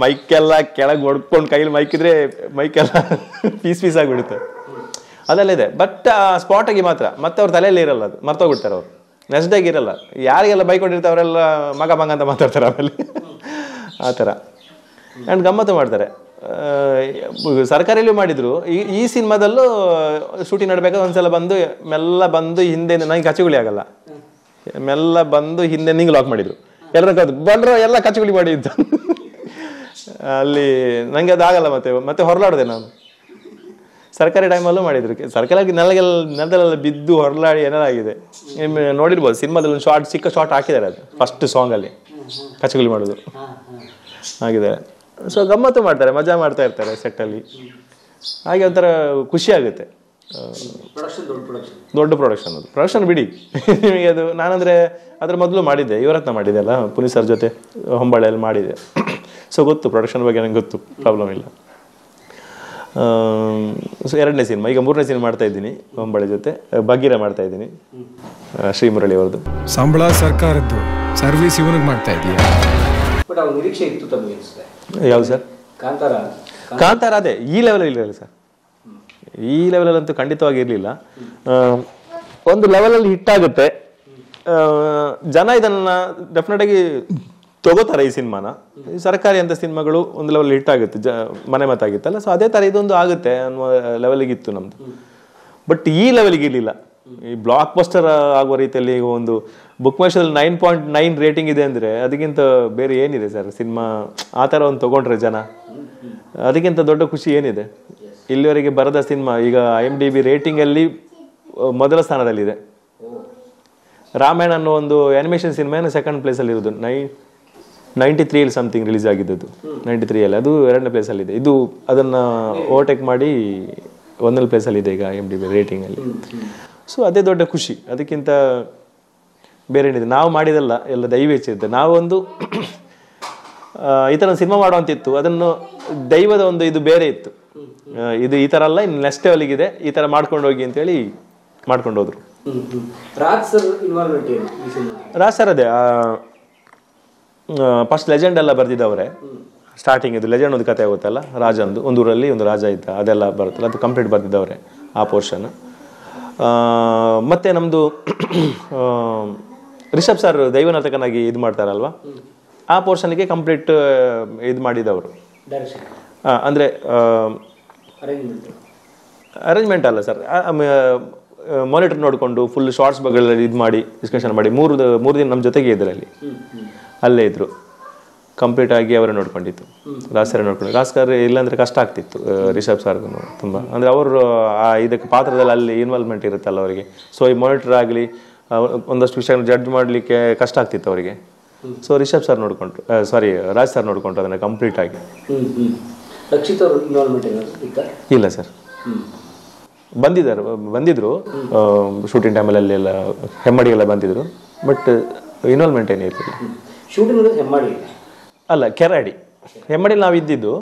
ಮೈಕೆಲ್ಲ ಕೆಳಗೆ ಹೊಡ್ಕೊಂಡು ಕೈಲಿ ಮೈಕಿದ್ರೆ ಮೈಕೆಲ್ಲ ಪೀಸ್ ಆಗಿಬಿಡುತ್ತೆ, ಅದೆಲ್ಲ ಇದೆ. ಬಟ್ ಸ್ಪಾಟಾಗಿ ಮಾತ್ರ, ಮತ್ತೆ ಅವ್ರ ತಲೆಯಲ್ಲಿ ಇರಲ್ಲ, ಅದು ಮರ್ತೋಗ್ಬಿಡ್ತಾರೆ ಅವರು. ನೆಕ್ಸ್ಟ್ ಡೇಗೆ ಇರಲ್ಲ. ಯಾರಿಗೆಲ್ಲ ಬೈಕ್ ಹೊಡಿರ್ತಾರೆ ಅವರೆಲ್ಲ ಮಗ ಅಂತ ಮಾತಾಡ್ತಾರೆ ಆಮೇಲೆ, ಆ ಥರ. ಆ್ಯಂಡ್ ಗಮ್ಮತ್ತು ಮಾಡ್ತಾರೆ. ಸರ್ಕಾರಿಯಲ್ಲೂ ಮಾಡಿದ್ರು. ಈ ಸಿನಿಮಾದಲ್ಲೂ ಶೂಟಿಂಗ್ ನಡಬೇಕಾದ್ರೆ ಒಂದ್ಸಲ ಬಂದು ಮೆಲ್ಲ ಬಂದು ಹಿಂದೆ, ನನಗೆ ಕಚ್ಚುಗುಳಿ ಆಗಲ್ಲ, ಮೆಲ್ಲ ಬಂದು ಹಿಂದೆ ನಿಂಗೆ ಲಾಕ್ ಮಾಡಿದ್ರು. ಎಲ್ಲರ ಕದ್ದು ಬಂದ್ರು, ಎಲ್ಲ ಕಚ್ಚುಗುಳಿ ಮಾಡಿದ್ದು ಅಲ್ಲಿ. ನನಗೆ ಅದು ಆಗಲ್ಲ, ಮತ್ತೆ ಹೊರಲಾಡಿದೆ ನಾನು. ಸರ್ಕಾರಿ ಟೈಮಲ್ಲೂ ಮಾಡಿದ್ರು. ಸರ್ಕಾರಿ ನೆಲದಲ್ಲೆಲ್ಲ ಬಿದ್ದು ಹೊರಲಾಡಿ ಏನಾಗಿದೆ ನೋಡಿರ್ಬೋದು. ಸಿನಿಮಾದಲ್ಲಿ ಒಂದು ಚಿಕ್ಕ ಶಾರ್ಟ್ ಹಾಕಿದ್ದಾರೆ, ಅದು ಫಸ್ಟ್ ಸಾಂಗಲ್ಲಿ ಕಚ್ಚುಗುಳಿ ಮಾಡೋದು ಆಗಿದೆ. ಸೊ ಗಮ್ಮತ್ತು ಮಾಡ್ತಾರೆ, ಮಜಾ ಮಾಡ್ತಾ ಇರ್ತಾರೆ ಸೆಟ್ಟಲ್ಲಿ. ಹಾಗೆ ಒಂಥರ ಖುಷಿ ಆಗುತ್ತೆ. ದೊಡ್ಡ ಪ್ರೊಡಕ್ಷನ್ ಅದು. ಪ್ರೊಡಕ್ಷನ್ ಬಿಡಿ ನಿಮಗೆ ಅದು. ನಾನಂದರೆ ಅದ್ರ ಮೊದಲು ಮಾಡಿದ್ದೆ, ಯುವರತ್ನ ಮಾಡಿದ್ದೆ ಅಲ್ಲ, ಪುನೀತ್ ಸರ್ ಜೊತೆ ಹೊಂಬಾಳೆಯಲ್ಲಿ ಮಾಡಿದೆ. ಸೊ ಗೊತ್ತು ಪ್ರೊಡಕ್ಷನ್ ಬಗ್ಗೆ, ನನಗೆ ಗೊತ್ತು, ಪ್ರಾಬ್ಲಮ್ ಇಲ್ಲ. ಸೊ 2ನೇ ಸಿನಿಮಾ, ಈಗ 3ನೇ ಸಿನಿಮಾ ಮಾಡ್ತಾ ಇದ್ದೀನಿ ಹೊಂಬಾಳೆ ಜೊತೆ. ಬಗೀರ ಮಾಡ್ತಾ ಇದ್ದೀನಿ, ಶ್ರೀಮುರಳಿ ಅವ್ರದ್ದು. ಸಂಬಳ ಸರ್ಕಾರದ್ದು, ಸರ್ವಿಸ್ ಇವನಿಗೆ ಮಾಡ್ತಾ ಇದೀಯ. ಬಟ್ ಅವ್ರ ನಿರೀಕ್ಷೆ ಇತ್ತು ತಮಗೆ ಅನಿಸುತ್ತೆ. ಯಾವುದು ಸರ್? ಕಾಂತಾರ ಅದೇ ಈ ಲೆವೆಲಲ್ಲಿ ಇರಲಿಲ್ಲ ಸರ್. ಈ ಲೆವೆಲಲ್ಲಂತೂ ಖಂಡಿತವಾಗಿ ಇರಲಿಲ್ಲ. ಒಂದು ಲೆವೆಲಲ್ಲಿ ಹಿಟ್ಟಾಗುತ್ತೆ, ಜನ ಇದನ್ನು ಡೆಫಿನೆಟಾಗಿ ತಗೋತಾರೆ ಈ ಸಿನಿಮಾನ. ಸರ್ಕಾರಿ ಅಂತ ಸಿನಿಮಾಗಳು ಒಂದು ಲೆವೆಲ್ ಹಿಟ್ ಆಗುತ್ತೆ, ಮನೆ ಮಾತಾಗಿತ್ತಲ್ಲ. ಸೊ ಅದೇ ಥರ ಇದೊಂದು ಆಗುತ್ತೆ ಅನ್ನುವ ಲೆವೆಲಿಗಿತ್ತು ನಮ್ಮದು. ಬಟ್ ಈ ಲೆವೆಲಿಗೆ ಇರಲಿಲ್ಲ. ಈ ಬ್ಲಾಕ್ ಬಸ್ಟರ್ ಆಗುವ ರೀತಿಯಲ್ಲಿ ಒಂದು ಬುಕ್ ಮೈ ಶೋದಲ್ಲಿ 9.9 ರೇಟಿಂಗ್ ಇದೆ ಅಂದರೆ ಅದಕ್ಕಿಂತ ಬೇರೆ ಏನಿದೆ ಸರ್ ಸಿನಿಮಾ? ಆ ಥರ ಒಂದು ತೊಗೊಂಡ್ರೆ ಜನ, ಅದಕ್ಕಿಂತ ದೊಡ್ಡ ಖುಷಿ ಏನಿದೆ? ಇಲ್ಲಿವರೆಗೆ ಬರದ ಸಿನಿಮಾ ಈಗ IMDb ರೇಟಿಂಗಲ್ಲಿ ಮೊದಲ ಸ್ಥಾನದಲ್ಲಿದೆ. ರಾಮಾಯಣ ಅನ್ನೋ ಒಂದು ಆ್ಯನಿಮೇಷನ್ ಸಿನಿಮಾ 2nd ಪ್ಲೇಸಲ್ಲಿ ಇರೋದು. 93 ಸಮಥಿಂಗ್ ರಿಲೀಸ್ ಆಗಿದ್ದದ್ದು, 93 ಅದು 2ನೇ ಪ್ಲೇಸಲ್ಲಿದೆ. ಇದು ಅದನ್ನು ಓವರ್ಟೇಕ್ ಮಾಡಿ 1ನೇ ಪ್ಲೇಸಲ್ಲಿದೆ ಈಗ IMDb ರೇಟಿಂಗಲ್ಲಿ. ಸೊ ಅದೇ ದೊಡ್ಡ ಖುಷಿ, ಅದಕ್ಕಿಂತ ಬೇರೆ ಏನಿದೆ? ನಾವು ಮಾಡಿದಲ್ಲ, ಎಲ್ಲ ದೈವ ಇಚ್ಛೆ. ನಾವೊಂದು ಈ ಥರ ಸಿನಿಮಾ ಮಾಡುವಂತಿತ್ತು, ಅದನ್ನು ದೈವದ ಒಂದು ಇದು ಬೇರೆ ಇತ್ತು. ಇದು ಈ ಥರ ಅಲ್ಲ, ಇನ್ನು ನೆಕ್ಸ್ಟ್ ಲೆವೆಲ್ಗಿದೆ, ಈ ಥರ ಮಾಡ್ಕೊಂಡು ಹೋಗಿ ಅಂತೇಳಿ ಮಾಡ್ಕೊಂಡು ಹೋದ್ರು. ರಾಜ್ ಸರ್ ಇನ್ವಾಲ್ವ್ಮೆಂಟ್ ಏನು ಈ ಸಿನಿಮಾ? ರಾಜ್ ಸರ್ ಅದೇ ಫಸ್ಟ್ ಲೆಜೆಂಡ್ ಎಲ್ಲ ಬರ್ದಿದ್ದವ್ರೆ. ಸ್ಟಾರ್ಟಿಂಗ್ ಇದು ಲೆಜೆಂಡ್ ಒಂದು ಕತೆ ಆಗುತ್ತಲ್ಲ, ರಾಜಂದು ಒಂದೂರಲ್ಲಿ ಒಂದು ರಾಜ ಇದ್ದ, ಅದೆಲ್ಲ ಬರುತ್ತಲ್ಲ, ಅದು ಕಂಪ್ಲೀಟ್ ಬರ್ದಿದ್ದವ್ರೆ ಆ ಪೋರ್ಷನ್. ಮತ್ತು ನಮ್ಮದು ರಿಷಬ್ ಸರ್ ದೈವನಾಥಕನಾಗಿ ಇದು ಮಾಡ್ತಾರಲ್ವ, ಆ ಪೋರ್ಷನ್ಗೆ ಕಂಪ್ಲೀಟ್ ಇದು ಮಾಡಿದವರು. ಅಂದರೆ ಅರೇಂಜ್ಮೆಂಟ್ ಅಲ್ಲ ಸರ್, ಮಾನಿಟರ್ ನೋಡಿಕೊಂಡು ಫುಲ್ ಶಾರ್ಟ್ಸ್ ಬಗ್ಗೆ ಇದು ಮಾಡಿ ಡಿಸ್ಕಷನ್ ಮಾಡಿ ಮೂರು ದಿನ ನಮ್ಮ ಜೊತೆಗೆ ಇದ್ರು ಅಲ್ಲಿ, ಅಲ್ಲೇ ಇದ್ರು. ಕಂಪ್ಲೀಟ್ ಆಗಿ ಅವರೇ ನೋಡ್ಕೊಂಡಿತ್ತು, ರಾಜ್ ಸರ್ ನೋಡ್ಕೊಂಡು. ರಾಜ್ ಸರ್ ಇಲ್ಲಾಂದ್ರೆ ಕಷ್ಟ ಆಗ್ತಿತ್ತು ರಿಷಬ್ ಸರ್ಗೂ ತುಂಬ, ಅಂದರೆ ಅವರು ಇದಕ್ಕೆ ಪಾತ್ರದಲ್ಲಿ ಅಲ್ಲಿ ಇನ್ವಾಲ್ವ್ಮೆಂಟ್ ಇರುತ್ತಲ್ಲ ಅವರಿಗೆ. ಸೊ ಈ ಮಾನಿಟರ್ ಆಗಲಿ ಒಂದಷ್ಟು ವಿಷಯ ಜಡ್ಜ್ ಮಾಡಲಿಕ್ಕೆ ಕಷ್ಟ ಆಗ್ತಿತ್ತು ಅವರಿಗೆ. ಸೊ ರಿಷಬ್ ಸರ್ ನೋಡ್ಕೊಂಡ್ರು, ರಾಜ್ ಸರ್ ನೋಡ್ಕೊಂಡ್ರು ಅದನ್ನು ಕಂಪ್ಲೀಟ್ ಆಗಿ. ರಕ್ಷಿತ್ ಅವರು ಇನ್ವಾಲ್ವ್ಮೆಂಟ್ ಇಲ್ಲ ಸರ್, ಬಂದಿದ್ರು ಶೂಟಿಂಗ್ ಟೈಮಲ್ಲಿ ಎಲ್ಲ ಹೆಮ್ಮಡಿಗೆಲ್ಲ ಬಂದಿದ್ರು, ಬಟ್ ಇನ್ವಾಲ್ವ್ಮೆಂಟ್ ಏನೂ ಇರಲಿಲ್ಲ. ಶೂಟಿಂಗ್ ಹೆಮ್ಮಡಿ ಅಲ್ಲ, ಕೆರಡಿ. ಹೆಮ್ಮಡಿಲಿ ನಾವು ಇದ್ದಿದ್ದು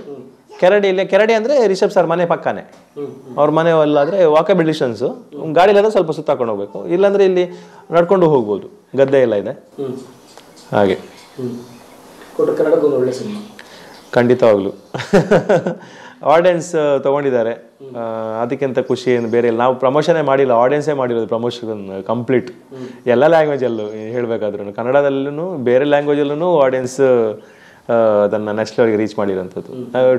ಕೆರಡಿ ಅಂದರೆ ರಿಷಬ್ ಸರ್ ಮನೆ ಪಕ್ಕನೇ, ಅವ್ರ ಮನೆ ಅಲ್ಲಾದರೆ ವಾಕಬಲ್ ಡಿಸ್ಟೆನ್ಸು, ಗಾಡಿಲೆಲ್ಲ ಸ್ವಲ್ಪ ಸುತ್ತಾಕೊಂಡು ಹೋಗ್ಬೇಕು, ಇಲ್ಲಾಂದರೆ ಇಲ್ಲಿ ನಡ್ಕೊಂಡು ಹೋಗ್ಬೋದು, ಗದ್ದೆ ಎಲ್ಲ ಇದೆ ಹಾಗೆ. ಕನ್ನಡಕ್ಕೊಂದು ಒಳ್ಳೆ ಸಿನಿಮಾ ಖಂಡಿತವಾಗ್ಲು ಆಡಿಯನ್ಸ್ ತೊಗೊಂಡಿದ್ದಾರೆ, ಅದಕ್ಕಿಂತ ಖುಷಿ ಏನು ಬೇರೆ ಇಲ್ಲ. ನಾವು ಪ್ರಮೋಷನೇ ಮಾಡಿಲ್ಲ, ಆಡಿಯನ್ಸೇ ಮಾಡಿರೋದು ಪ್ರಮೋಷನ್ ಕಂಪ್ಲೀಟ್. ಎಲ್ಲ ಲ್ಯಾಂಗ್ವೇಜಲ್ಲೂ ಹೇಳಬೇಕಾದ್ರೂ, ಕನ್ನಡದಲ್ಲೂ ಬೇರೆ ಲ್ಯಾಂಗ್ವೇಜಲ್ಲೂ ಆಡಿಯನ್ಸ್ ಅದನ್ನು ನೆಕ್ಸ್ಟ್ ಲೆವೆಲ್ಗೆ ರೀಚ್ ಮಾಡಿರೋಂಥದ್ದು.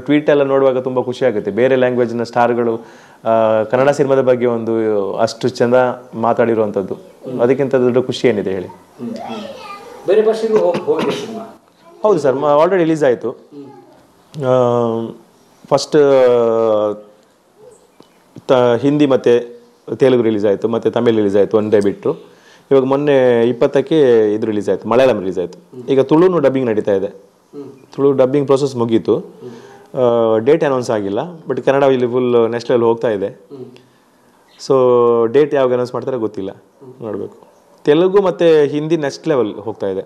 ಟ್ವೀಟ್ ಎಲ್ಲ ನೋಡುವಾಗ ತುಂಬ ಖುಷಿ ಆಗುತ್ತೆ. ಬೇರೆ ಲ್ಯಾಂಗ್ವೇಜ್ನ ಸ್ಟಾರ್ಗಳು ಕನ್ನಡ ಸಿನಿಮಾದ ಬಗ್ಗೆ ಒಂದು ಅಷ್ಟು ಚೆಂದ ಮಾತಾಡಿರುವಂಥದ್ದು, ಅದಕ್ಕಿಂತ ದೊಡ್ಡ ಖುಷಿ ಏನಿದೆ ಹೇಳಿ. ಬೇರೆ ಭಾಷೆಗೂ ಹೋಗಿದೆ ಸಿನಿಮಾ? ಹೌದು ಸರ್, ಆಲ್ರೆಡಿ ರಿಲೀಸ್ ಆಯಿತು. ಫಸ್ಟ್ ಹಿಂದಿ ಮತ್ತು ತೆಲುಗು ರಿಲೀಸ್ ಆಯಿತು, ಮತ್ತು ತಮಿಳ್ ರಿಲೀಸ್ ಆಯಿತು, ಒನ್ ಡೇ ಬಿಟ್ಟು. ಇವಾಗ ಮೊನ್ನೆ 20ಕ್ಕೆ ಇದು ರಿಲೀಸ್ ಆಯಿತು, ಮಲಯಾಳಂ ರಿಲೀಸ್ ಆಯಿತು. ಈಗ ತುಳುನು ಡಬ್ಬಿಂಗ್ ನಡೀತಾ ಇದೆ. ತುಳು ಡಬ್ಬಿಂಗ್ ಪ್ರೊಸೆಸ್ ಮುಗೀತು, ಡೇಟ್ ಅನೌನ್ಸ್ ಆಗಿಲ್ಲ, ಬಟ್ ಕನ್ನಡ ಇಲ್ಲಿ ಫುಲ್ ನೆಕ್ಸ್ಟ್ ಲೆವೆಲ್ ಹೋಗ್ತಾ ಇದೆ. ಸೊ ಡೇಟ್ ಯಾವಾಗ ಅನೌನ್ಸ್ ಮಾಡ್ತಾರೆ ಗೊತ್ತಿಲ್ಲ, ನೋಡಬೇಕು. ತೆಲುಗು ಮತ್ತು ಹಿಂದಿ ನೆಕ್ಸ್ಟ್ ಲೆವೆಲ್ ಹೋಗ್ತಾ ಇದೆ.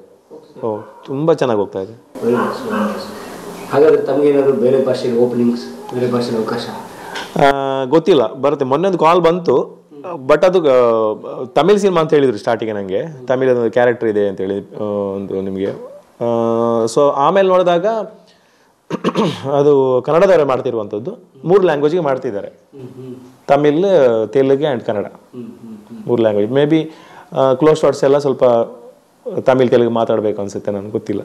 ತುಂಬ ಚೆನ್ನಾಗಿ ಹೋಗ್ತಾ ಇದೆ. ಹಾಗಾದ್ರೆ ತಮಗೇನಾದ್ರು ಬೇರೆ ಭಾಷೆಗೆ ಓಪನಿಂಗ್ಸ್, ಬೇರೆ ಭಾಷೆಗೆ ಅವಕಾಶ ಗೊತ್ತಿಲ್ಲ, ಬರುತ್ತೆ. ಮೊನ್ನೆ ಒಂದು ಕಾಲ್ ಬಂತು, ಬಟ್ ಅದು ತಮಿಳ್ ಸಿನಿಮಾ ಅಂತ ಹೇಳಿದ್ರು ಸ್ಟಾರ್ಟಿಂಗ್ ನನಗೆ. ತಮಿಳ್ ಒಂದು ಕ್ಯಾರೆಕ್ಟರ್ ಇದೆ ಅಂತೇಳಿ ಒಂದು ನಿಮಗೆ. ಸೊ ಆಮೇಲೆ ನೋಡಿದಾಗ ಅದು ಕನ್ನಡದವರೇ ಮಾಡ್ತಿರುವಂಥದ್ದು, 3 ಲ್ಯಾಂಗ್ವೇಜ್ಗೆ ಮಾಡ್ತಿದ್ದಾರೆ, Tamil, Telugu and Kannada, 3 language. May be close shorts ಎಲ್ಲ ಸ್ವಲ್ಪ ತಮಿಳ್ ತೆಲುಗು ಮಾತಾಡಬೇಕು ಅನಿಸುತ್ತೆ, ನನಗೆ ಗೊತ್ತಿಲ್ಲ.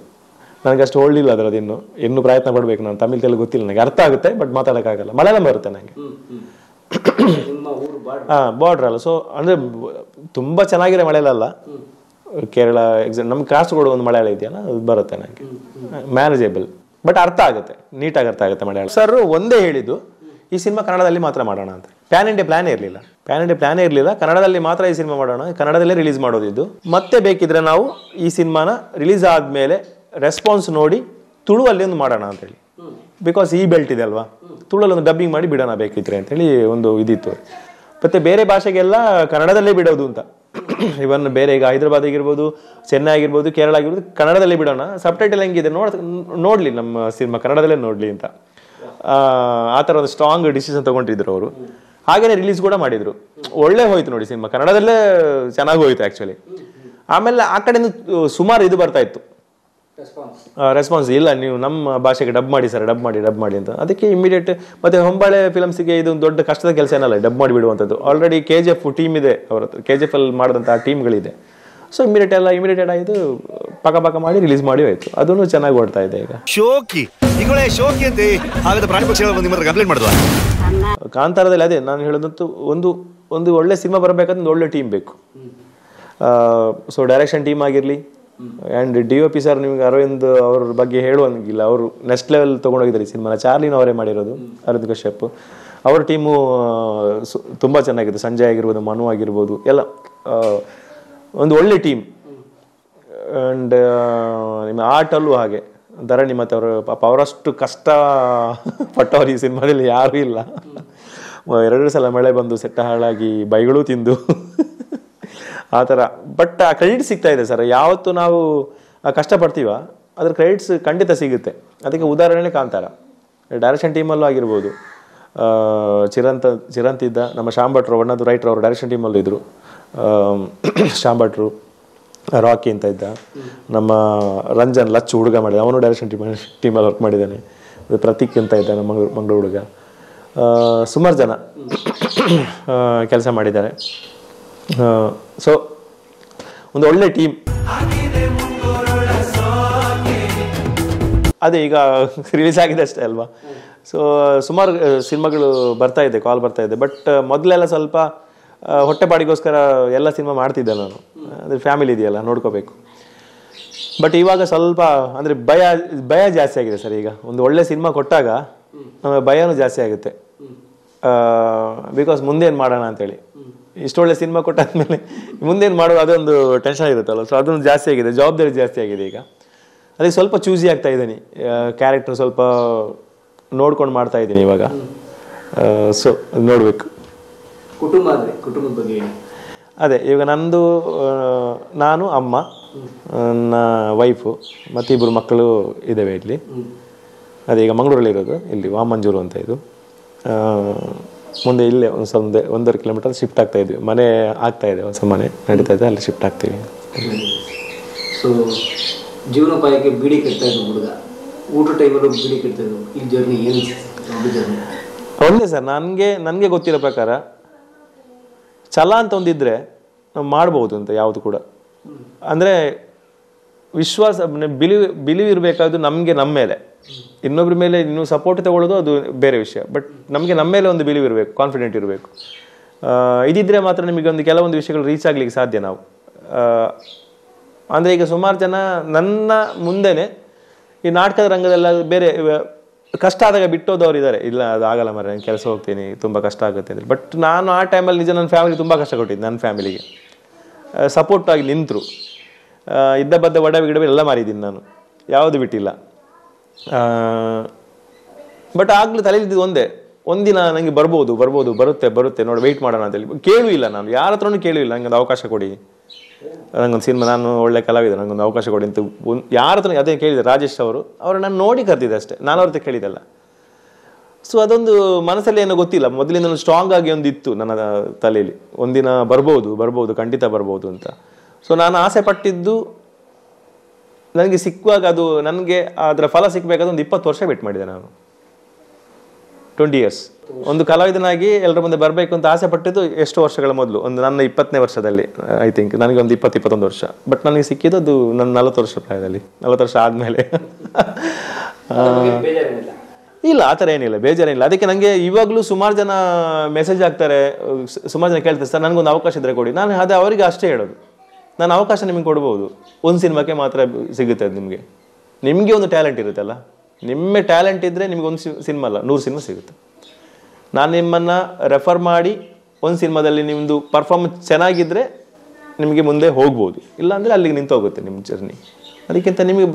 ನನಗೆ ಅಷ್ಟು ಹೊಳ್ಳಿಲ್ಲ ಅದರದ್ದು, ಇನ್ನೂ ಪ್ರಯತ್ನ ಪಡಬೇಕು. ನಾನು ತಮಿಳ್ ತೆಲುಗು ಗೊತ್ತಿಲ್ಲ, ನನಗೆ ಅರ್ಥ ಆಗುತ್ತೆ ಬಟ್ ಮಾತಾಡೋಕ್ಕಾಗಲ್ಲ. ಮಲಯಾಳಂ ಬರುತ್ತೆ ನನಗೆ. ಬಾರ್ಡ್ರ್ ಅಲ್ಲ, ಸೊ ಅಂದರೆ ತುಂಬ ಚೆನ್ನಾಗಿರೋ ಮಲಯಾಳ ಅಲ್ಲ, ಕೇರಳ ನಮ್ಮ ಕಾಸ್ಟ್ಗಳು ಒಂದು ಮಲಯಾಳ ಇದೆಯಲ್ಲ, ಅದು ಬರುತ್ತೆ ನನಗೆ, ಮ್ಯಾನೇಜೇಬಲ್, ಬಟ್ ಅರ್ಥ ಆಗುತ್ತೆ, ನೀಟಾಗಿ ಅರ್ಥ ಆಗುತ್ತೆ ಮಲಯಾಳ. ಸರ್ ಒಂದೇ ಹೇಳಿದ್ದು, ಈ ಸಿನಿಮಾ ಕನ್ನಡದಲ್ಲಿ ಮಾತ್ರ ಮಾಡೋಣ ಅಂತ. ಪ್ಯಾನ್ ಇಂಡಿಯಾ ಪ್ಲಾನೇ ಇರಲಿಲ್ಲ, ಕನ್ನಡದಲ್ಲಿ ಮಾತ್ರ ಈ ಸಿನಿಮಾ ಮಾಡೋಣ, ಕನ್ನಡದಲ್ಲೇ ರಿಲೀಸ್ ಮಾಡೋದಿದ್ದು. ಮತ್ತೆ ಬೇಕಿದ್ರೆ ನಾವು ಈ ಸಿನಿಮಾನ ರಿಲೀಸ್ ಆದಮೇಲೆ ರೆಸ್ಪಾನ್ಸ್ ನೋಡಿ ತುಳುವಲ್ಲಿ ಒಂದು ಮಾಡೋಣ ಅಂತೇಳಿ, ಬಿಕಾಸ್ ಈ ಬೆಲ್ಟ್ ಇದೆ ಅಲ್ವಾ, ತುಳಲ್ಲಿ ಒಂದು ಡಬ್ಬಿಂಗ್ ಮಾಡಿ ಬಿಡೋಣ ಬೇಕಿದ್ರೆ ಅಂತೇಳಿ ಒಂದು ಇದಿತ್ತು. ಮತ್ತು ಬೇರೆ ಭಾಷೆಗೆಲ್ಲ ಕನ್ನಡದಲ್ಲೇ ಬಿಡೋದು ಅಂತ. ಇವನ್ ಬೇರೆ ಈಗ ಹೈದರಾಬಾದ್ ಆಗಿರ್ಬೋದು, ಚೆನ್ನೈ ಆಗಿರ್ಬೋದು, ಕೇರಳ ಆಗಿರ್ಬೋದು, ಕನ್ನಡದಲ್ಲೇ ಬಿಡೋಣ, ಸಬ್ಟೈಟಲ್ ಹೆಂಗಿದೆ ನೋಡಲಿ, ನಮ್ಮ ಸಿನಿಮಾ ಕನ್ನಡದಲ್ಲೇ ನೋಡಲಿ ಅಂತ ಆ ಥರ ಒಂದು ಸ್ಟ್ರಾಂಗ್ ಡಿಸಿಷನ್ ತೊಗೊಂಡಿದ್ರು ಅವರು. ಹಾಗೇನೆ ರಿಲೀಸ್ ಕೂಡ ಮಾಡಿದರು, ಒಳ್ಳೆ ಹೋಯ್ತು ನೋಡಿ ಸಿನಿಮಾ, ಕನ್ನಡದಲ್ಲೇ ಚೆನ್ನಾಗಿ ಹೋಯ್ತು ಆ್ಯಕ್ಚುಲಿ. ಆಮೇಲೆ ಆ ಕಡೆಯಿಂದ ಸುಮಾರು ಇದು ಬರ್ತಾ ಇತ್ತು ರೆಸ್ಪಾನ್ಸ್, ಇಲ್ಲ ನೀವು ನಮ್ಮ ಭಾಷೆಗೆ ಡಬ್ ಮಾಡಿ ಸರ್, ಡಬ್ ಮಾಡಿ ಅಂತ. ಅದಕ್ಕೆ ಇಮಿಡಿಯೇಟ್. ಮತ್ತು ಹೊಂಬಾಳೆ ಫಿಲಮ್ಸಿಗೆ ಇದು ದೊಡ್ಡ ಕಷ್ಟದ ಕೆಲಸ ಏನಲ್ಲ ಡಬ್ ಮಾಡಿ ಬಿಡುವಂಥದ್ದು. ಆಲ್ರೆಡಿ KGF ಟೀಮ್ ಇದೆ ಅವ್ರ ಹತ್ರ, KGF ಅಲ್ಲಿ ಮಾಡಿದಂಥ ಟೀಮ್ಗಳಿದೆ. ಸೊ ಇಮಿಡಿಯೇಟೆಡ್ ಆಯಿತು, ಪಕ್ಕ ಮಾಡಿ ರಿಲೀಸ್ ಮಾಡಿ ಹೋಯ್ತು. ಅದನ್ನು ಚೆನ್ನಾಗಿ ಓಡ್ತಾ ಇದೆ ಈಗ. ಕಾಂತಾರದಲ್ಲಿ ಅದೇ ನಾನು ಹೇಳೋದಂತೂ, ಒಂದು ಒಳ್ಳೆ ಸಿನಿಮಾ ಬರಬೇಕಂದ್ರೆ ಒಂದು ಒಳ್ಳೆ ಟೀಮ್ ಬೇಕು. ಸೊ ಡೈರೆಕ್ಷನ್ ಟೀಮ್ ಆಗಿರಲಿ, ಆ್ಯಂಡ್ DOP ಸರ್, ನಿಮ್ಗೆ ಅರವಿಂದ್ ಅವ್ರ ಬಗ್ಗೆ ಹೇಳುವಂಗಿಲ್ಲ, ಅವರು ನೆಕ್ಸ್ಟ್ ಲೆವೆಲ್ ತೊಗೊಂಡೋಗಿದ್ದಾರೆ ಈ ಸಿನಿಮಾನ. ಚಾರ್ಲಿನೂ ಅವರೇ ಮಾಡಿರೋದು, ಅರವಿಂದ್ ಕಶ್ಯಪ್. ಅವ್ರ ಟೀಮು ತುಂಬ ಚೆನ್ನಾಗಿದೆ, ಸಂಜಯ್ ಆಗಿರ್ಬೋದು, ಮನು ಆಗಿರ್ಬೋದು, ಎಲ್ಲ ಒಂದು ಒಳ್ಳೆ ಟೀಮ್. ಆ್ಯಂಡ್ ನಿಮ್ಮ ಆರ್ಟಲ್ಲೂ ಹಾಗೆ ಧರಣಿ ಮತ್ತು ಅವರು ಪಾಪ ಅವರಷ್ಟು ಕಷ್ಟ ಪಟ್ಟವ್ರು ಈ ಸಿನಿಮಾದಲ್ಲಿ ಯಾರೂ ಇಲ್ಲ. 2 ಸಲ ಮಳೆ ಬಂದು ಸೆಟ್ಟ ಹಾಳಾಗಿ ಬೈಗಳು ತಿಂದು ಆ ಥರ. ಬಟ್ ಆ ಕ್ರೆಡಿಟ್ ಸಿಗ್ತಾ ಇದೆ ಸರ್. ಯಾವತ್ತು ನಾವು ಕಷ್ಟಪಡ್ತೀವ ಅದ್ರ ಕ್ರೆಡಿಟ್ಸ್ ಖಂಡಿತ ಸಿಗುತ್ತೆ. ಅದಕ್ಕೆ ಉದಾಹರಣೆ ಕಾಂತಾರ. ಡೈರೆಕ್ಷನ್ ಟೀಮಲ್ಲೂ ಆಗಿರ್ಬೋದು, ಚಿರಂತ್ ಇದ್ದ, ನಮ್ಮ ಶ್ಯಾಮ್ ಭಟ್ರು ಒಣ್ಣದು ರೈಟ್ರು, ಅವರು ಡೈರೆಕ್ಷನ್ ಟೀಮಲ್ಲಿ ಇದ್ದರು. ಶ್ಯಾಮ್ ಭಟ್ರು, ರಾಕಿ ಅಂತ ಇದ್ದ, ನಮ್ಮ ರಂಜನ್ ಲಚ್ಚು ಹುಡುಗ ಮಾಡಿದ, ಅವನು ಡೈರೆಕ್ಷನ್ ಟೀಮಲ್ಲಿ ವರ್ಕ್ ಮಾಡಿದ್ದಾನೆ. ಪ್ರತೀಕ್ ಅಂತ ಇದ್ದ, ನಮ್ಮ ಮಂಗಳೂರು ಹುಡುಗ. ಸುಮಾರು ಜನ ಕೆಲಸ ಮಾಡಿದ್ದಾರೆ. ಸೊ ಒಂದು ಒಳ್ಳೆ ಟೀಮ್. ಅದೇ ಈಗ ರಿಲೀಸ್ ಆಗಿದೆ ಅಷ್ಟೇ ಅಲ್ವಾ. ಸೊ ಸುಮಾರು ಸಿನಿಮಾಗಳು ಬರ್ತಾ ಇದೆ, ಕಾಲ್ ಬರ್ತಾ ಇದೆ. ಬಟ್ ಮೊದಲೆಲ್ಲ ಸ್ವಲ್ಪ ಹೊಟ್ಟೆಪಾಡಿಗೋಸ್ಕರ ಎಲ್ಲ ಸಿನಿಮಾ ಮಾಡ್ತಿದ್ದೆ ನಾನು. ಅಂದರೆ ಫ್ಯಾಮಿಲಿ ಇದೆಯಲ್ಲ, ನೋಡ್ಕೋಬೇಕು. ಬಟ್ ಇವಾಗ ಸ್ವಲ್ಪ ಅಂದರೆ ಭಯ ಜಾಸ್ತಿ ಆಗಿದೆ ಸರ್. ಈಗ ಒಂದು ಒಳ್ಳೆ ಸಿನಿಮಾ ಕೊಟ್ಟಾಗ ನಮಗೆ ಭಯನೂ ಜಾಸ್ತಿ ಆಗುತ್ತೆ. ಬಿಕಾಸ್ ಮುಂದೇನು ಮಾಡೋಣ ಅಂತೇಳಿ. ಇಷ್ಟೊಳ್ಳೆ ಸಿನಿಮಾ ಕೊಟ್ಟಾದ್ಮೇಲೆ ಮುಂದೇನು ಮಾಡೋದು ಅದೊಂದು ಟೆನ್ಷನ್ ಇರುತ್ತಲ್ಲ. ಸೊ ಅದೊಂದು ಜಾಸ್ತಿ ಆಗಿದೆ, ಜವಾಬ್ದಾರಿ ಜಾಸ್ತಿ ಆಗಿದೆ ಈಗ. ಅದಕ್ಕೆ ಸ್ವಲ್ಪ ಚೂಸಿ ಆಗ್ತಾ ಇದ್ದೀನಿ, ಕ್ಯಾರೆಕ್ಟರ್ ಸ್ವಲ್ಪ ನೋಡ್ಕೊಂಡು ಮಾಡ್ತಾ ಇದ್ದೀನಿ ಇವಾಗ. ಸೊ ನೋಡಬೇಕು. ಕುಟುಂಬದ ಬಗ್ಗೆ ಅದೇ ಈಗ ನಂದು, ನಾನು, ಅಮ್ಮ, ನನ್ನ ವೈಫು ಮತ್ತು 2 ಮಕ್ಕಳು ಇದ್ದಾವೆ ಇಲ್ಲಿ. ಅದೇ ಈಗ ಮಂಗಳೂರಲ್ಲಿರೋದು, ಇಲ್ಲಿ ವಾಮಂಜೂರು ಅಂತ ಇದು. ಮುಂದೆ ಇಲ್ಲೇ ಒಂದು 1.5 ಕಿಲೋಮೀಟರ್ ಶಿಫ್ಟ್ ಆಗ್ತಾ ಇದ್ವಿ. ಮನೆ ಆಗ್ತಾ ಇದೆ, ಹೊಸ ಮನೆ ನಡೀತಾ ಇದೆ, ಅಲ್ಲಿ ಶಿಫ್ಟ್ ಆಗ್ತೀವಿ. ಸೊ ಜೀವನೋಪಾಯಕ್ಕೆ ಬೀಡಿ ಕಟ್ತಾ ಇದ್ದು ಹುಡುಗ, ಊಟ ಟೈಮಲ್ಲೂ ಬೀಡಿ ಕಟ್ತಾ ಇದ್ದು, ಈ ಜರ್ನಿ ಏನು ಜರ್ನಿ? ಒಳ್ಳೆ ಸರ್. ನನಗೆ ಗೊತ್ತಿರೋ ಪ್ರಕಾರ ಛಲ ಅಂತ ಒಂದಿದ್ರೆ ನಾವು ಮಾಡ್ಬೋದು ಅಂತ ಯಾವುದು ಕೂಡ. ಅಂದರೆ ವಿಶ್ವಾಸ, ಬಿಲಿವ್ ಇರಬೇಕಾದ್ರು ನಮಗೆ ನಮ್ಮ ಮೇಲೆ. ಇನ್ನೊಬ್ರ ಮೇಲೆ ನೀವು ಸಪೋರ್ಟ್ ತಗೊಳ್ಳೋದು ಅದು ಬೇರೆ ವಿಷಯ. ಬಟ್ ನಮಗೆ ನಮ್ಮ ಮೇಲೆ ಒಂದು ಬಿಲಿವ್ ಇರಬೇಕು, ಕಾನ್ಫಿಡೆಂಟ್ ಇರಬೇಕು. ಇದಿದ್ರೆ ಮಾತ್ರ ನಿಮಗೆ ಒಂದು ಕೆಲವೊಂದು ವಿಷಯಗಳು ರೀಚ್ ಆಗ್ಲಿಕ್ಕೆ ಸಾಧ್ಯ ನಾವು. ಅಂದರೆ ಈಗ ಸುಮಾರು ಜನ ನನ್ನ ಮುಂದೆನೆ ಈ ನಾಟಕದ ರಂಗದಲ್ಲ ಬೇರೆ ಕಷ್ಟ ಆದಾಗ ಬಿಟ್ಟೋದವ್ರು ಇದ್ದಾರೆ. ಇಲ್ಲ ಅದು ಆಗಲ್ಲ ಮರ, ನಾನು ಕೆಲಸ ಹೋಗ್ತೀನಿ, ತುಂಬ ಕಷ್ಟ ಆಗುತ್ತೆ ಅಂತ. ಬಟ್ ನಾನು ಆ ಟೈಮಲ್ಲಿ ನಿಜ ನನ್ನ ಫ್ಯಾಮಿಲಿ ತುಂಬ ಕಷ್ಟ ಕೊಟ್ಟಿದ್ದೆ. ನನ್ನ ಫ್ಯಾಮಿಲಿಗೆ ಸಪೋರ್ಟ್ ಆಗಿ ನಿಂತರು. ಇದ್ದ ಬದ್ದ ಗಿಡವೆ ಎಲ್ಲ ಮಾರಿದ್ದೀನಿ ನಾನು, ಯಾವುದು ಬಿಟ್ಟಿಲ್ಲ. ಬಟ್ ಆಗಲೂ ತಲೆಯಲ್ಲಿದ್ದು ಒಂದಿನ ನನಗೆ ಬರುತ್ತೆ ನೋಡಿ, ವೆಯ್ಟ್ ಮಾಡೋಣ ಅಂತೇಳಿ ಕೇಳೂ ಇಲ್ಲ ನಾನು, ಯಾರ ಹತ್ರನೂ ಕೇಳೂ ಇಲ್ಲ. ನನಗೊಂದು ಅವಕಾಶ ಕೊಡಿ, ನನಗೊಂದು ಸಿನಿಮಾ, ನಾನು ಒಳ್ಳೆ ಕಲಾವಿದ, ನನಗೊಂದು ಅವಕಾಶ ಕೊಡಿ ಅಂತ ಯಾರ ಹತ್ರ ಅದೇ ಕೇಳಿದೆ. ರಾಜೇಶ್ ಅವರು ನಾನು ನೋಡಿ ಕರೆದಿದ್ದೆ ಅಷ್ಟೇ, ನಾನು ಅವ್ರ ಹತ್ರ ಕೇಳಿದ್ದಲ್ಲ. ಸೊ ಅದೊಂದು ಮನಸ್ಸಲ್ಲಿ ಏನೋ ಗೊತ್ತಿಲ್ಲ, ಮೊದಲಿಂದ ಸ್ಟ್ರಾಂಗ್ ಆಗಿ ಒಂದಿತ್ತು ನನ್ನ ತಲೆಯಲ್ಲಿ, ಒಂದಿನ ಬರ್ಬೋದು ಖಂಡಿತ ಬರ್ಬೋದು ಅಂತ. ಸೊ ನಾನು ಆಸೆ ಪಟ್ಟಿದ್ದು ನನಗೆ ಸಿಕ್ಕುವಾಗ ಅದು ನನಗೆ ಅದರ ಫಲ ಸಿಕ್ಕಬೇಕಾದ್ರೆ ಒಂದು 20 ವರ್ಷ ವೇಟ್ ಮಾಡಿದೆ ನಾನು. 20 years ಒಂದು ಕಲಾವಿದನಾಗಿ ಎಲ್ಲರ ಮುಂದೆ ಬರಬೇಕು ಅಂತ ಆಸೆ ಪಟ್ಟಿದ್ದು ಎಷ್ಟು ವರ್ಷಗಳ ಮೊದಲು, ಒಂದು ನನ್ನ 20ನೇ ವರ್ಷದಲ್ಲಿ ಐ ಥಿಂಕ್. ನನಗೆ ಒಂದು 20-21 ವರ್ಷ. ಬಟ್ ನನಗೆ ಸಿಕ್ಕಿದ್ದು ಅದು ನನ್ನ 40 ವರ್ಷ ಪ್ರಾಯದಲ್ಲಿ, 40 ವರ್ಷ ಆದಮೇಲೆ. ಇಲ್ಲ, ಆ ಥರ ಏನಿಲ್ಲ, ಬೇಜಾರೇನಿಲ್ಲ. ಅದಕ್ಕೆ ನನಗೆ ಇವಾಗಲೂ ಸುಮಾರು ಜನ ಮೆಸೇಜ್ ಹಾಕ್ತಾರೆ, ಸುಮಾರು ಜನ ಕೇಳ್ತಾರೆ, ಸರ್ ನನಗೊಂದು ಅವಕಾಶ ಇದ್ದರೆ ಕೊಡಿ. ನಾನು ಅದೇ ಅವರಿಗೆ ಅಷ್ಟೇ ಹೇಳೋದು, ನಾನು ಅವಕಾಶ ನಿಮಗೆ ಕೊಡ್ಬೋದು, ಒಂದು ಸಿನಿಮಾಕ್ಕೆ ಮಾತ್ರ ಸಿಗುತ್ತೆ ಅದು. ನಿಮಗೆ ಒಂದು ಟ್ಯಾಲೆಂಟ್ ಇರುತ್ತಲ್ಲ, ನಿಮ್ಮ ಟ್ಯಾಲೆಂಟ್ ಇದ್ದರೆ ನಿಮಗೆ ಒಂದು ಸಿನಿಮಾ ಅಲ್ಲ 100 ಸಿನಿಮಾ ಸಿಗುತ್ತೆ. ನಾನು ನಿಮ್ಮನ್ನು ರೆಫರ್ ಮಾಡಿ ಒಂದು ಸಿನಿಮಾದಲ್ಲಿ ನಿಮ್ಮದು ಪರ್ಫಾರ್ಮೆನ್ಸ್ ಚೆನ್ನಾಗಿದ್ದರೆ ನಿಮಗೆ ಮುಂದೆ ಹೋಗ್ಬೋದು, ಇಲ್ಲಾಂದರೆ ಅಲ್ಲಿಗೆ ನಿಂತು ಹೋಗುತ್ತೆ ನಿಮ್ಮ ಜರ್ನಿ. ಅದಕ್ಕಿಂತ ನಿಮಗೆ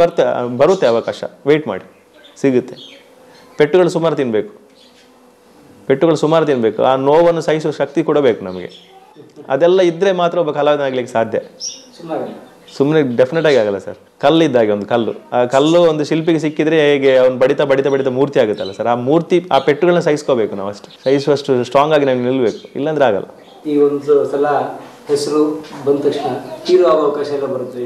ಬರುತ್ತೆ ಅವಕಾಶ, ವೆಯ್ಟ್ ಮಾಡಿ, ಸಿಗುತ್ತೆ. ಪೆಟ್ಟುಗಳು ಸುಮಾರು ತಿನ್ನಬೇಕು, ಆ ನೋವನ್ನು ಸಹಿಸೋ ಶಕ್ತಿ ಕೊಡಬೇಕು ನಮಗೆ. ಅದೆಲ್ಲ ಇದ್ದರೆ ಮಾತ್ರ ಒಬ್ಬ ಕಲಾವಿದನಾಗ್ಲಿಕ್ಕೆ ಸಾಧ್ಯ. ಸುಮ್ಮನೆ ಡೆಫಿನೆಟ್ ಆಗಿ ಆಗಲ್ಲ ಸರ್. ಕಲ್ಲಿದ್ದಾಗೆ ಒಂದು ಕಲ್ಲು, ಆ ಕಲ್ಲು ಒಂದು ಶಿಲ್ಪಿಗೆ ಸಿಕ್ಕಿದ್ರೆ ಹೇಗೆ ಅವ್ನು ಬಡಿತಾ ಮೂರ್ತಿ ಆಗುತ್ತಲ್ಲ ಸರ್, ಆ ಮೂರ್ತಿ ಆ ಪೆಟ್ಟುಗಳನ್ನ ಸಹಿಸ್ಕೋಬೇಕು ನಾವು. ಅಷ್ಟು ಸಹಿಸುವಷ್ಟು ಸ್ಟ್ರಾಂಗ್ ಆಗಿ ನಾವು ನಿಲ್ಲಬೇಕು, ಇಲ್ಲಾಂದ್ರೆ ಆಗಲ್ಲ. ಈ ಒಂದು ಸಲ ಹೆಸರು ಬಂದ ತಕ್ಷಣ ಹೀರೋ ಆಗೋ ಅವಕಾಶ ಎಲ್ಲ ಬರುತ್ತೆ?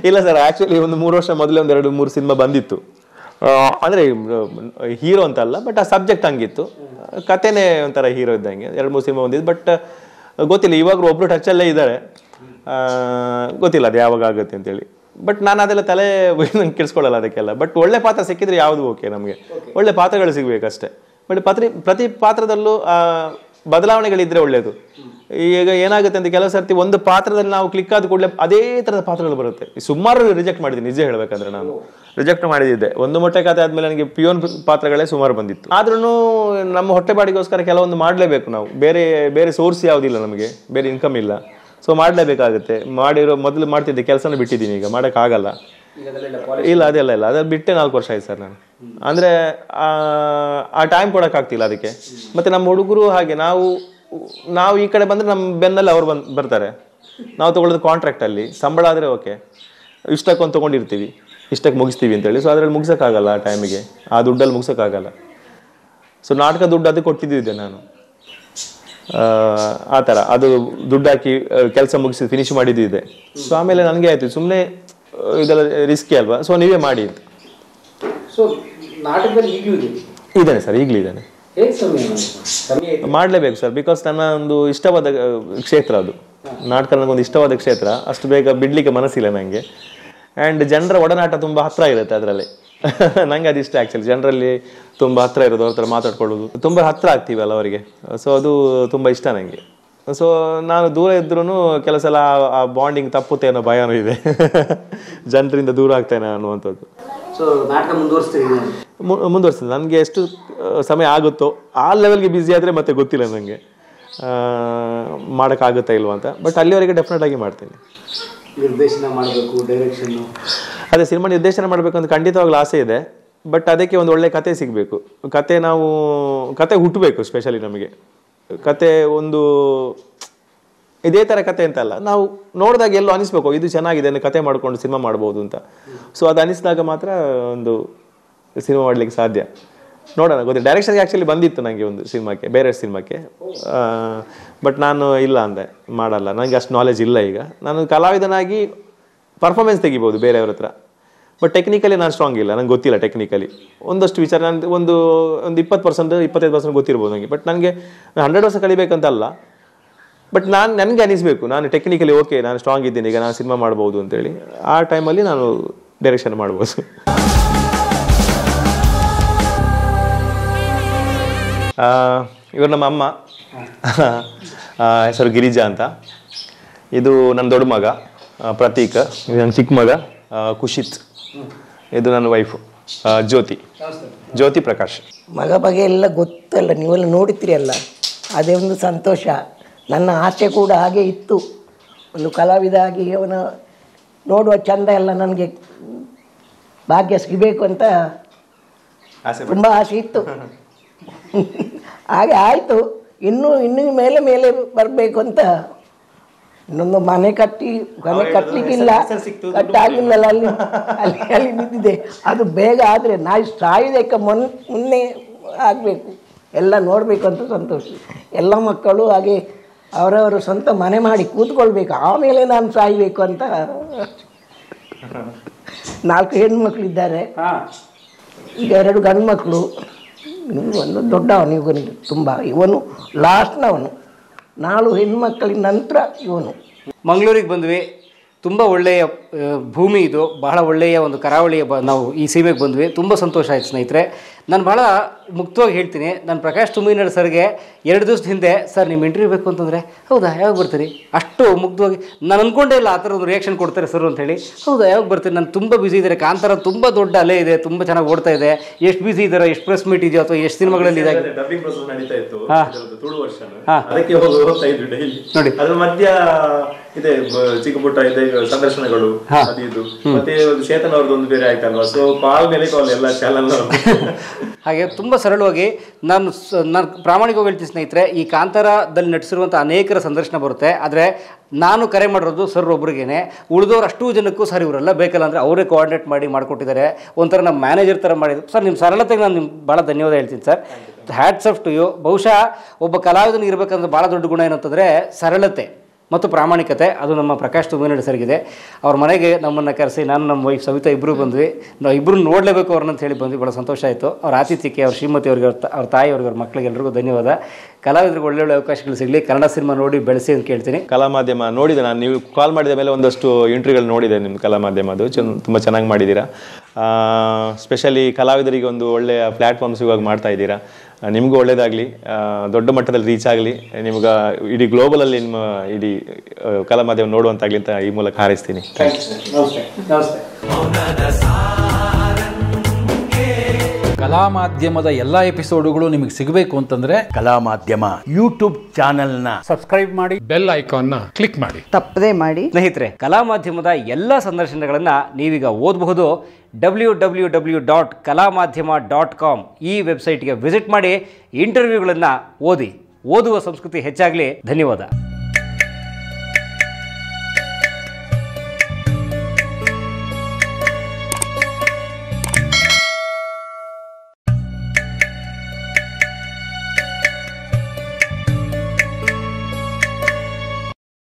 ಇಲ್ಲ ಸರ್, ಆ್ಯಕ್ಚುಲಿ ಒಂದು 3 ವರ್ಷ ಮೊದಲೇ 2-3 ಸಿನಿಮಾ ಬಂದಿತ್ತು. ಅಂದರೆ ಹೀರೋ ಅಂತ ಅಲ್ಲ, ಬಟ್ ಆ ಸಬ್ಜೆಕ್ಟ್ ಹಂಗಿತ್ತು, ಕಥೆನೇ ಒಂಥರ ಹೀರೋ ಇದ್ದಂಗೆ 2-3 ಸಿನಿಮಾ ಬಂದಿದ್ದು. ಬಟ್ ಗೊತ್ತಿಲ್ಲ, ಇವಾಗ ಒಬ್ಬರು ಟಚಲ್ಲೇ ಇದ್ದಾರೆ, ಗೊತ್ತಿಲ್ಲ ಅದು ಯಾವಾಗ ಆಗುತ್ತೆ ಅಂತೇಳಿ. ಬಟ್ ನಾನು ಅದೆಲ್ಲ ತಲೆ ನಂಗೆ ಕೆಡಿಸ್ಕೊಳ್ಳಲ್ಲ ಅದಕ್ಕೆಲ್ಲ. ಬಟ್ ಒಳ್ಳೆ ಪಾತ್ರ ಸಿಕ್ಕಿದ್ರೆ ಯಾವುದು ಓಕೆ, ನಮಗೆ ಒಳ್ಳೆ ಪಾತ್ರಗಳು ಸಿಗಬೇಕಷ್ಟೇ. ಬಟ್ ಪ್ರತಿ ಪಾತ್ರದಲ್ಲೂ ಬದಲಾವಣೆಗಳಿದ್ರೆ ಒಳ್ಳೆಯದು. ಈಗ ಏನಾಗುತ್ತೆ ಅಂತ ಕೆಲವು ಸರ್ತಿ ಒಂದು ಪಾತ್ರದಲ್ಲಿ ನಾವು ಕ್ಲಿಕ್ ಆದ ಕೂಡಲೇ ಅದೇ ಥರದ ಪಾತ್ರಗಳು ಬರುತ್ತೆ. ಸುಮಾರು ರಿಜೆಕ್ಟ್ ಮಾಡಿದ್ದೀನಿ, ನಿಜ ಹೇಳಬೇಕಂದ್ರೆ ನಾನು ರಿಜೆಕ್ಟ್ ಮಾಡಿದ್ದೆ. ಒಂದು ಮೊಟ್ಟೆ ಕಥೆ ಆದಮೇಲೆ ನನಗೆ ಪಿಯೋನ್ ಪಾತ್ರಗಳೇ ಸುಮಾರು ಬಂದಿತ್ತು. ಆದ್ರೂ ನಮ್ಮ ಹೊಟ್ಟೆಪಾಡಿಗೋಸ್ಕರ ಕೆಲವೊಂದು ಮಾಡಲೇಬೇಕು ನಾವು. ಬೇರೆ ಸೋರ್ಸ್ ಯಾವುದಿಲ್ಲ ನಮಗೆ, ಬೇರೆ ಇನ್ಕಮ್ ಇಲ್ಲ. ಸೊ ಮಾಡಲೇಬೇಕಾಗುತ್ತೆ. ಮೊದಲು ಮಾಡ್ತಿದ್ದೆ, ಕೆಲಸನ ಬಿಟ್ಟಿದ್ದೀನಿ, ಈಗ ಮಾಡೋಕ್ಕಾಗಲ್ಲ. ಇಲ್ಲ ಅದೆಲ್ಲ ಬಿಟ್ಟೆ 4 ವರ್ಷ ಆಯ್ತು ಸರ್ ನಾನು. ಅಂದರೆ ಆ ಟೈಮ್ ಕೊಡೋಕ್ಕಾಗ್ತಿಲ್ಲ ಅದಕ್ಕೆ. ಮತ್ತು ನಮ್ಮ ಹುಡುಗರು ಹಾಗೆ, ನಾವು ಈ ಕಡೆ ಬಂದರೆ ನಮ್ಮ ಬೆನ್ನಲ್ಲಿ ಅವ್ರು ಬರ್ತಾರೆ. ನಾವು ತೊಗೊಳ್ಳೋದು ಕಾಂಟ್ರಾಕ್ಟಲ್ಲಿ, ಸಂಬಳ ಆದರೆ ಓಕೆ, ಇಷ್ಟಕ್ಕೊಂದು ತೊಗೊಂಡಿರ್ತೀವಿ, ಇಷ್ಟಕ್ಕೆ ಮುಗಿಸ್ತೀವಿ ಅಂತೇಳಿ. ಸೊ ಅದರಲ್ಲಿ ಮುಗಿಸೋಕ್ಕಾಗಲ್ಲ, ಆ ಟೈಮಿಗೆ ಆ ದುಡ್ಡಲ್ಲಿ ಮುಗಿಸೋಕ್ಕಾಗಲ್ಲ. ಸೊ ನಾಟಕ ದುಡ್ಡು ಅದಕ್ಕೆ ಕೊಟ್ಟಿದ್ದೆ ನಾನು. ಆ ಥರ ಅದು ದುಡ್ಡು ಹಾಕಿ ಕೆಲಸ ಮುಗಿಸಿ ಫಿನಿಶ್ ಮಾಡಿದ್ದಿದೆ. ಸೊ ಆಮೇಲೆ ನನಗೆ ಆಯಿತು ಸುಮ್ಮನೆ ಇದೆಲ್ಲ ರಿಸ್ಕಿ ಅಲ್ವಾ, ಸೊ ನೀವೇ ಮಾಡಿ ಅಂತ. ಸೊ ನಾಟಕದಲ್ಲಿ ಈಗಲೂ ಇದ್ದಾನೆ ಸರ್, ಈಗಲೂ ಇದ್ದಾನೆ. ಮಾಡಲೇಬೇಕು ಸರ್, ಬಿಕಾಸ್ ನನ್ನ ಒಂದು ಇಷ್ಟವಾದ ಕ್ಷೇತ್ರ ಅದು. ನಾಟಕ ನನಗೊಂದು ಇಷ್ಟವಾದ ಕ್ಷೇತ್ರ, ಅಷ್ಟು ಬೇಗ ಬಿಡ್ಲಿಕ್ಕೆ ಮನಸ್ಸಿಲ್ಲ ನನಗೆ. ಆ್ಯಂಡ್ ಜನರ ಒಡನಾಟ ತುಂಬ ಹತ್ರ ಇರುತ್ತೆ ಅದರಲ್ಲಿ. ನಂಗೆ ಅದು ಇಷ್ಟ ಆ್ಯಕ್ಚುಲಿ, ಜನರಲ್ಲಿ ತುಂಬ ಹತ್ರ ಇರೋದು, ಅವ್ರ ಹತ್ರ ಮಾತಾಡ್ಕೊಳ್ಳೋದು, ತುಂಬ ಹತ್ರ ಆಗ್ತೀವಲ್ಲ ಅವರಿಗೆ. ಸೊ ಅದು ತುಂಬ ಇಷ್ಟ ನನಗೆ. ಸೊ ನಾನು ದೂರ ಇದ್ರೂ ಕೆಲವು ಸಲ ಆ ಬಾಂಡಿಂಗ್ ತಪ್ಪುತ್ತೆ ಅನ್ನೋ ಭಯನೂ ಇದೆ. ಜನರಿಂದ ದೂರ ಆಗ್ತೇನೆ ಅನ್ನುವಂಥದ್ದು. ಸೊ ನಾಟಕ ಮುಂದುವರಿಸ್ತೀನಿ. ನನಗೆ ಎಷ್ಟು ಸಮಯ ಆಗುತ್ತೋ ಆ ಲೆವೆಲ್ಗೆ ಬ್ಯುಸಿ ಆದರೆ ಮತ್ತೆ ಗೊತ್ತಿಲ್ಲ ನನಗೆ ಮಾಡೋಕ್ಕಾಗುತ್ತಾ ಇಲ್ವಾ ಅಂತ. ಬಟ್ ಅಲ್ಲಿವರೆಗೆ ಡೆಫಿನೆಟ್ ಆಗಿ ಮಾಡ್ತೀನಿ. ನಿರ್ದೇಶನ ಮಾಡಬೇಕು, ಡೈರೆಕ್ಷನ್ನು, ಅದೇ ಸಿನಿಮಾ ನಿರ್ದೇಶನ ಮಾಡಬೇಕು ಅಂತ ಖಂಡಿತವಾಗ್ಲೂ ಆಸೆ ಇದೆ. ಬಟ್ ಅದಕ್ಕೆ ಒಂದು ಒಳ್ಳೆ ಕತೆ ಸಿಗಬೇಕು. ಕತೆ ಹುಟ್ಟಬೇಕು. ಸ್ಪೆಷಲಿ ನಮಗೆ ಕತೆ ಒಂದು ಇದೇ ಥರ ಕತೆ ಅಂತಲ್ಲ, ನಾವು ನೋಡಿದಾಗ ಎಲ್ಲೋ ಅನಿಸ್ಬೇಕು ಇದು ಚೆನ್ನಾಗಿದೆ ಅನ್ನೋ ಕತೆ ಮಾಡ್ಕೊಂಡು ಸಿನಿಮಾ ಮಾಡ್ಬೋದು ಅಂತ. ಸೊ ಅದು ಅನಿಸಿದಾಗ ಮಾತ್ರ ಒಂದು ಸಿನಿಮಾ ಮಾಡಲಿಕ್ಕೆ ಸಾಧ್ಯ. ನೋಡೋಣ, ಗೊತ್ತಿಲ್ಲ. ಡೈರೆಕ್ಷನ್ಗೆ ಆ್ಯಕ್ಚುಲಿ ಬಂದಿತ್ತು ನನಗೆ ಒಂದು ಸಿನಿಮಾಕ್ಕೆ, ಬೇರೆ ಸಿನಿಮಾಕ್ಕೆ. ಬಟ್ ನಾನು ಇಲ್ಲ ಅಂದೆ, ಮಾಡಲ್ಲ, ನನಗೆ ಅಷ್ಟು ನಾಲೆಜ್ ಇಲ್ಲ. ಈಗ ನಾನು ಕಲಾವಿದನಾಗಿ ಪರ್ಫಾರ್ಮೆನ್ಸ್ ತೆಗಿಬೋದು ಬೇರೆಯವ್ರ ಹತ್ರ, ಬಟ್ ಟೆಕ್ನಿಕಲಿ ನಾನು ಸ್ಟ್ರಾಂಗ್ ಇಲ್ಲ, ನಂಗೆ ಗೊತ್ತಿಲ್ಲ ಟೆಕ್ನಿಕಲಿ. ಒಂದಷ್ಟು ವಿಚಾರ ನಾನು ಒಂದು 20% 25% ಗೊತ್ತಿರ್ಬೋದು ನನಗೆ. ಬಟ್ ನನಗೆ 100 ವರ್ಷ ಕಲಿಬೇಕಂತಲ್ಲ, ಬಟ್ ನನಗೆ ಅನಿಸ್ಬೇಕು ನಾನು ಟೆಕ್ನಿಕಲಿ ಓಕೆ, ನಾನು ಸ್ಟ್ರಾಂಗ್ ಇದ್ದೀನಿ, ಈಗ ನಾನು ಸಿನಿಮಾ ಮಾಡ್ಬೋದು ಅಂತೇಳಿ. ಆ ಟೈಮಲ್ಲಿ ನಾನು ಡೈರೆಕ್ಷನ್ ಮಾಡ್ಬೋದು. ಇವರು ನಮ್ಮ ಅಮ್ಮ, ಹೆಸರು ಗಿರಿಜಾ ಅಂತ. ಇದು ನನ್ನ ದೊಡ್ಡ ಮಗ ಪ್ರತೀಕ್, ಇದು ನನ್ನ ಚಿಕ್ಕ ಮಗ ಕುಶಿತ್, ಇದು ನನ್ನ ವೈಫು ಜ್ಯೋತಿ ಪ್ರಕಾಶ್. ಮಗ ಬಗ್ಗೆ ಎಲ್ಲ ಗೊತ್ತಲ್ಲ, ನೀವೆಲ್ಲ ನೋಡ್ತೀರಿ ಅಲ್ಲ, ಅದೇ ಒಂದು ಸಂತೋಷ. ನನ್ನ ಆಸೆ ಕೂಡ ಹಾಗೆ ಇತ್ತು, ಒಂದು ಕಲಾವಿದ ಆಗಿ ಅವನ ನೋಡುವ ಚಂದ ಎಲ್ಲ ನನಗೆ ಭಾಗ್ಯ ಸಿಗಬೇಕು ಅಂತ ತುಂಬ ಆಸೆ ಇತ್ತು. ಹಾಗೆ ಆಯಿತು. ಇನ್ನೂ ಮೇಲೆ ಬರಬೇಕು ಅಂತ ಇನ್ನೊಂದು ಮನೆ ಕಟ್ಟಲಿಕ್ಕಿಲ್ಲ, ಕಟ್ಟಾಗಿಲ್ಲಲ್ಲ, ಅಲ್ಲಿ ನಿಂತಿದೆ. ಅದು ಬೇಗ ಆದರೆ ನಾವು ಸಾಯೋದಕ್ಕೆ ಮುನ್ನೆ ಆಗಬೇಕು, ಎಲ್ಲ ನೋಡಬೇಕು ಅಂತ ಸಂತೋಷ. ಎಲ್ಲ ಮಕ್ಕಳು ಹಾಗೆ ಅವರವರು ಸ್ವಂತ ಮನೆ ಮಾಡಿ ಕೂತ್ಕೊಳ್ಬೇಕು, ಆಮೇಲೆ ನಾನು ಸಾಯಬೇಕು ಅಂತ. 4 ಹೆಣ್ಮಕ್ಳಿದ್ದಾರೆ, ಈಗ 2 ಗಂಡು ಮಕ್ಕಳು, ಒಂದು ದೊಡ್ಡವನು ಇವನಿಗೆ ತುಂಬ, ಇವನು ಲಾಸ್ಟ್ನವನು. 4 ಹೆಣ್ಮಕ್ಕಳಿನ ನಂತರ ಇವನು. ಮಂಗಳೂರಿಗೆ ಬಂದ್ವಿ. ತುಂಬ ಒಳ್ಳೆಯ ಭೂಮಿ ಇದು, ಬಹಳ ಒಳ್ಳೆಯ ಒಂದು ಕರಾವಳಿಯ ನಾವು ಈ ಸೀಮೆಗೆ ಬಂದ್ವಿ. ತುಂಬ ಸಂತೋಷ ಆಯ್ತು ಸ್ನೇಹಿತರೆ. ನಾನು ಭಾಳ ಮುಕ್ತವಾಗಿ ಹೇಳ್ತೀನಿ, ನಾನು ಪ್ರಕಾಶ್ ತುಮಿನಾಡು ಸರ್ಗೆ 2 ದಿವಸದ ಹಿಂದೆ ಸರ್ ನಿಮ್ಮ ಇಂಟರ್ವ್ಯೂ ಬೇಕು ಅಂತಂದರೆ ಹೌದಾ ಯಾವಾಗ ಬರ್ತೀರಿ, ಅಷ್ಟು ಮುಗ್ಧವಾಗಿ ನಾನು ಅಂದ್ಕೊಂಡೇ ಇಲ್ಲ ಆ ಥರ ಒಂದು ರಿಯಾಕ್ಷನ್ ಕೊಡ್ತಾರೆ ಸರ್ ಅಂತೇಳಿ. ಹೌದಾ ಯಾವಾಗ ಬರ್ತೀರಿ, ನಾನು ತುಂಬ ಬ್ಯುಸಿ ಇದ್ದಾರೆ, ಕಾಂತಾರ ತುಂಬ ದೊಡ್ಡ ಅಲೆ ಇದೆ, ತುಂಬ ಚೆನ್ನಾಗಿ ಓಡ್ತಾ ಇದೆ, ಎಷ್ಟು ಬ್ಯುಸಿ ಇದ್ದಾರೆ, ಎಷ್ಟು ಪ್ರೆಸ್ ಮೀಟ್ ಇದೆಯೋ ಅಥವಾ ಎಷ್ಟು ಸಿನಿಮಾಗಳಲ್ಲಿ ಇದೆ ನೋಡಿ. ಅದ್ರ ಮಧ್ಯ ಇದೆ ಚಿಕ್ಕ ಪುಟ್ಟ ಇದೆ ಸಂದರ್ಶನಗಳು, ಅದು ಇದು, ಮತ್ತೆ ಚೇತನ್ ಅವ್ರದ್ದು ಒಂದು ಬೇರೆ ಆಯ್ತಲ್ವಾ. ಸೊ ಕಾಲ್ ಮೇಲೆ ಕಾಲ್ ಎಲ್ಲ ಚಾನಲ್. ಹಾಗೆ ತುಂಬ ಸರಳವಾಗಿ ನಾನು ಪ್ರಾಮಾಣಿಕವಾಗಿ ಹೇಳ್ತೀನಿ ಸ್ನೇಹಿತರೆ, ಈ ಕಾಂತಾರದಲ್ಲಿ ನಟಿಸಿರುವಂಥ ಅನೇಕರ ಸಂದರ್ಶನ ಬರುತ್ತೆ. ಆದರೆ ನಾನು ಕರೆ ಮಾಡಿರೋದು ಸರ್ ಒಬ್ರಿಗೇನೆ. ಉಳಿದವ್ರು ಅಷ್ಟು ಜನಕ್ಕೂ ಸರ್ ಇವರೆಲ್ಲ ಬೇಕಲ್ಲ ಅಂದರೆ ಅವರೇ ಕೋಆರ್ಡಿನೇಟ್ ಮಾಡಿ ಮಾಡಿಕೊಟ್ಟಿದ್ದಾರೆ. ಒಂಥರ ನಮ್ಮ ಮ್ಯಾನೇಜರ್ ಥರ ಮಾಡಿದ್ರು ಸರ್. ನಿಮ್ಮ ಸರಳತೆಗೆ ನಾನು ನಿಮ್ಗೆ ಭಾಳ ಧನ್ಯವಾದ ಹೇಳ್ತೀನಿ sir. Hats off to you. ಬಹುಶಃ ಒಬ್ಬ ಕಲಾವಿದನಿಗೆ ಇರಬೇಕಂದ್ರೆ ಭಾಳ ದೊಡ್ಡ ಗುಣ ಏನಂತಂದರೆ ಸರಳತೆ ಮತ್ತು ಪ್ರಾಮಾಣಿಕತೆ. ಅದು ನಮ್ಮ ಪ್ರಕಾಶ್ ತುಮಿನಾಡು ಸರ್ಗಿದೆ. ಅವ್ರ ಮನೆಗೆ ನಮ್ಮನ್ನು ಕರೆಸಿ ನಾನು ನಮ್ಮ ವೈಫ್ ಸವಿತಾ ಇಬ್ಬರು ಬಂದ್ವಿ. ನಾವು ಇಬ್ಬರು ನೋಡಲೇಬೇಕು ಅವ್ರನ್ನ ಅಂತ ಹೇಳಿ ಬಂದ್ವಿ. ಭಾಳ ಸಂತೋಷ ಆಯಿತು. ಅವ್ರ ಆತಿಥ್ಯಕ್ಕೆ ಅವ್ರ ಶ್ರೀಮತಿ ಅವ್ರಿಗೆ, ಅವ್ರ ತಾಯಿಯವ್ರಿಗೆ, ಅವ್ರ ಮಕ್ಕಳಿಗೆ ಎಲ್ರಿಗೂ ಧನ್ಯವಾದ. ಕಲಾವಿದರಿಗೆ ಒಳ್ಳೊಳ್ಳೆ ಅವಕಾಶಗಳು ಸಿಗಲಿ, ಕನ್ನಡ ಸಿನಿಮಾ ನೋಡಿ ಬೆಳೆಸಿ ಅಂತ ಕೇಳ್ತೀನಿ. ಕಲಾ ಮಾಧ್ಯಮ ನೋಡಿದೆ ನಾನು, ನೀವು ಕಾಲ್ ಮಾಡಿದ ಮೇಲೆ ಒಂದಷ್ಟು ಇಂಟರ್ವ್ಯೂಗಳು ನೋಡಿದೆ ನಿಮ್ಮ ಕಲಾ ಮಾಧ್ಯಮದು. ತುಂಬ ಚೆನ್ನಾಗಿ ಮಾಡಿದ್ದೀರಾ. ಸ್ಪೆಷಲಿ ಕಲಾವಿದರಿಗೆ ಒಂದು ಒಳ್ಳೆಯ ಪ್ಲ್ಯಾಟ್ಫಾರ್ಮ್ ಸಿಗುವಾಗ ಮಾಡ್ತಾ ಇದ್ದೀರಾ. ನಿಮಗೂ ಒಳ್ಳೇದಾಗಲಿ, ದೊಡ್ಡ ಮಟ್ಟದಲ್ಲಿ ರೀಚ್ ಆಗಲಿ, ನಿಮ್ಗೆ ಇಡೀ ಗ್ಲೋಬಲಲ್ಲಿ ನಿಮ್ಮ ಇಡೀ ಕಲಾ ಮಾಧ್ಯಮ ನೋಡುವಂತಾಗಲಿ ಅಂತ ಈ ಮೂಲಕ ಹಾರೈಸ್ತೀನಿ. ಕಲಾ ಮಾಧ್ಯಮದ ಎಲ್ಲ ಎಪಿಸೋಡುಗಳು ನಿಮಗೆ ಸಿಗಬೇಕು ಅಂತಂದ್ರೆ ಕಲಾ ಮಾಧ್ಯಮ ಯೂಟ್ಯೂಬ್ ಚಾನೆಲ್ನ ಸಬ್ಸ್ಕ್ರೈಬ್ ಮಾಡಿ, ಬೆಲ್ ಐಕಾನ್ನ ಕ್ಲಿಕ್ ಮಾಡಿ, ತಪ್ಪದೇ ಮಾಡಿ. ಸ್ನೇಹಿತರೆ, ಕಲಾ ಮಾಧ್ಯಮದ ಎಲ್ಲ ಸಂದರ್ಶನಗಳನ್ನು ನೀವೀಗ ಓದಬಹುದು. www.kalamadhyama.com ಈ ವೆಬ್ಸೈಟ್ಗೆ ವಿಸಿಟ್ ಮಾಡಿ ಇಂಟರ್ವ್ಯೂಗಳನ್ನು ಓದಿ. ಓದುವ ಸಂಸ್ಕೃತಿ ಹೆಚ್ಚಾಗಲಿ. ಧನ್ಯವಾದ.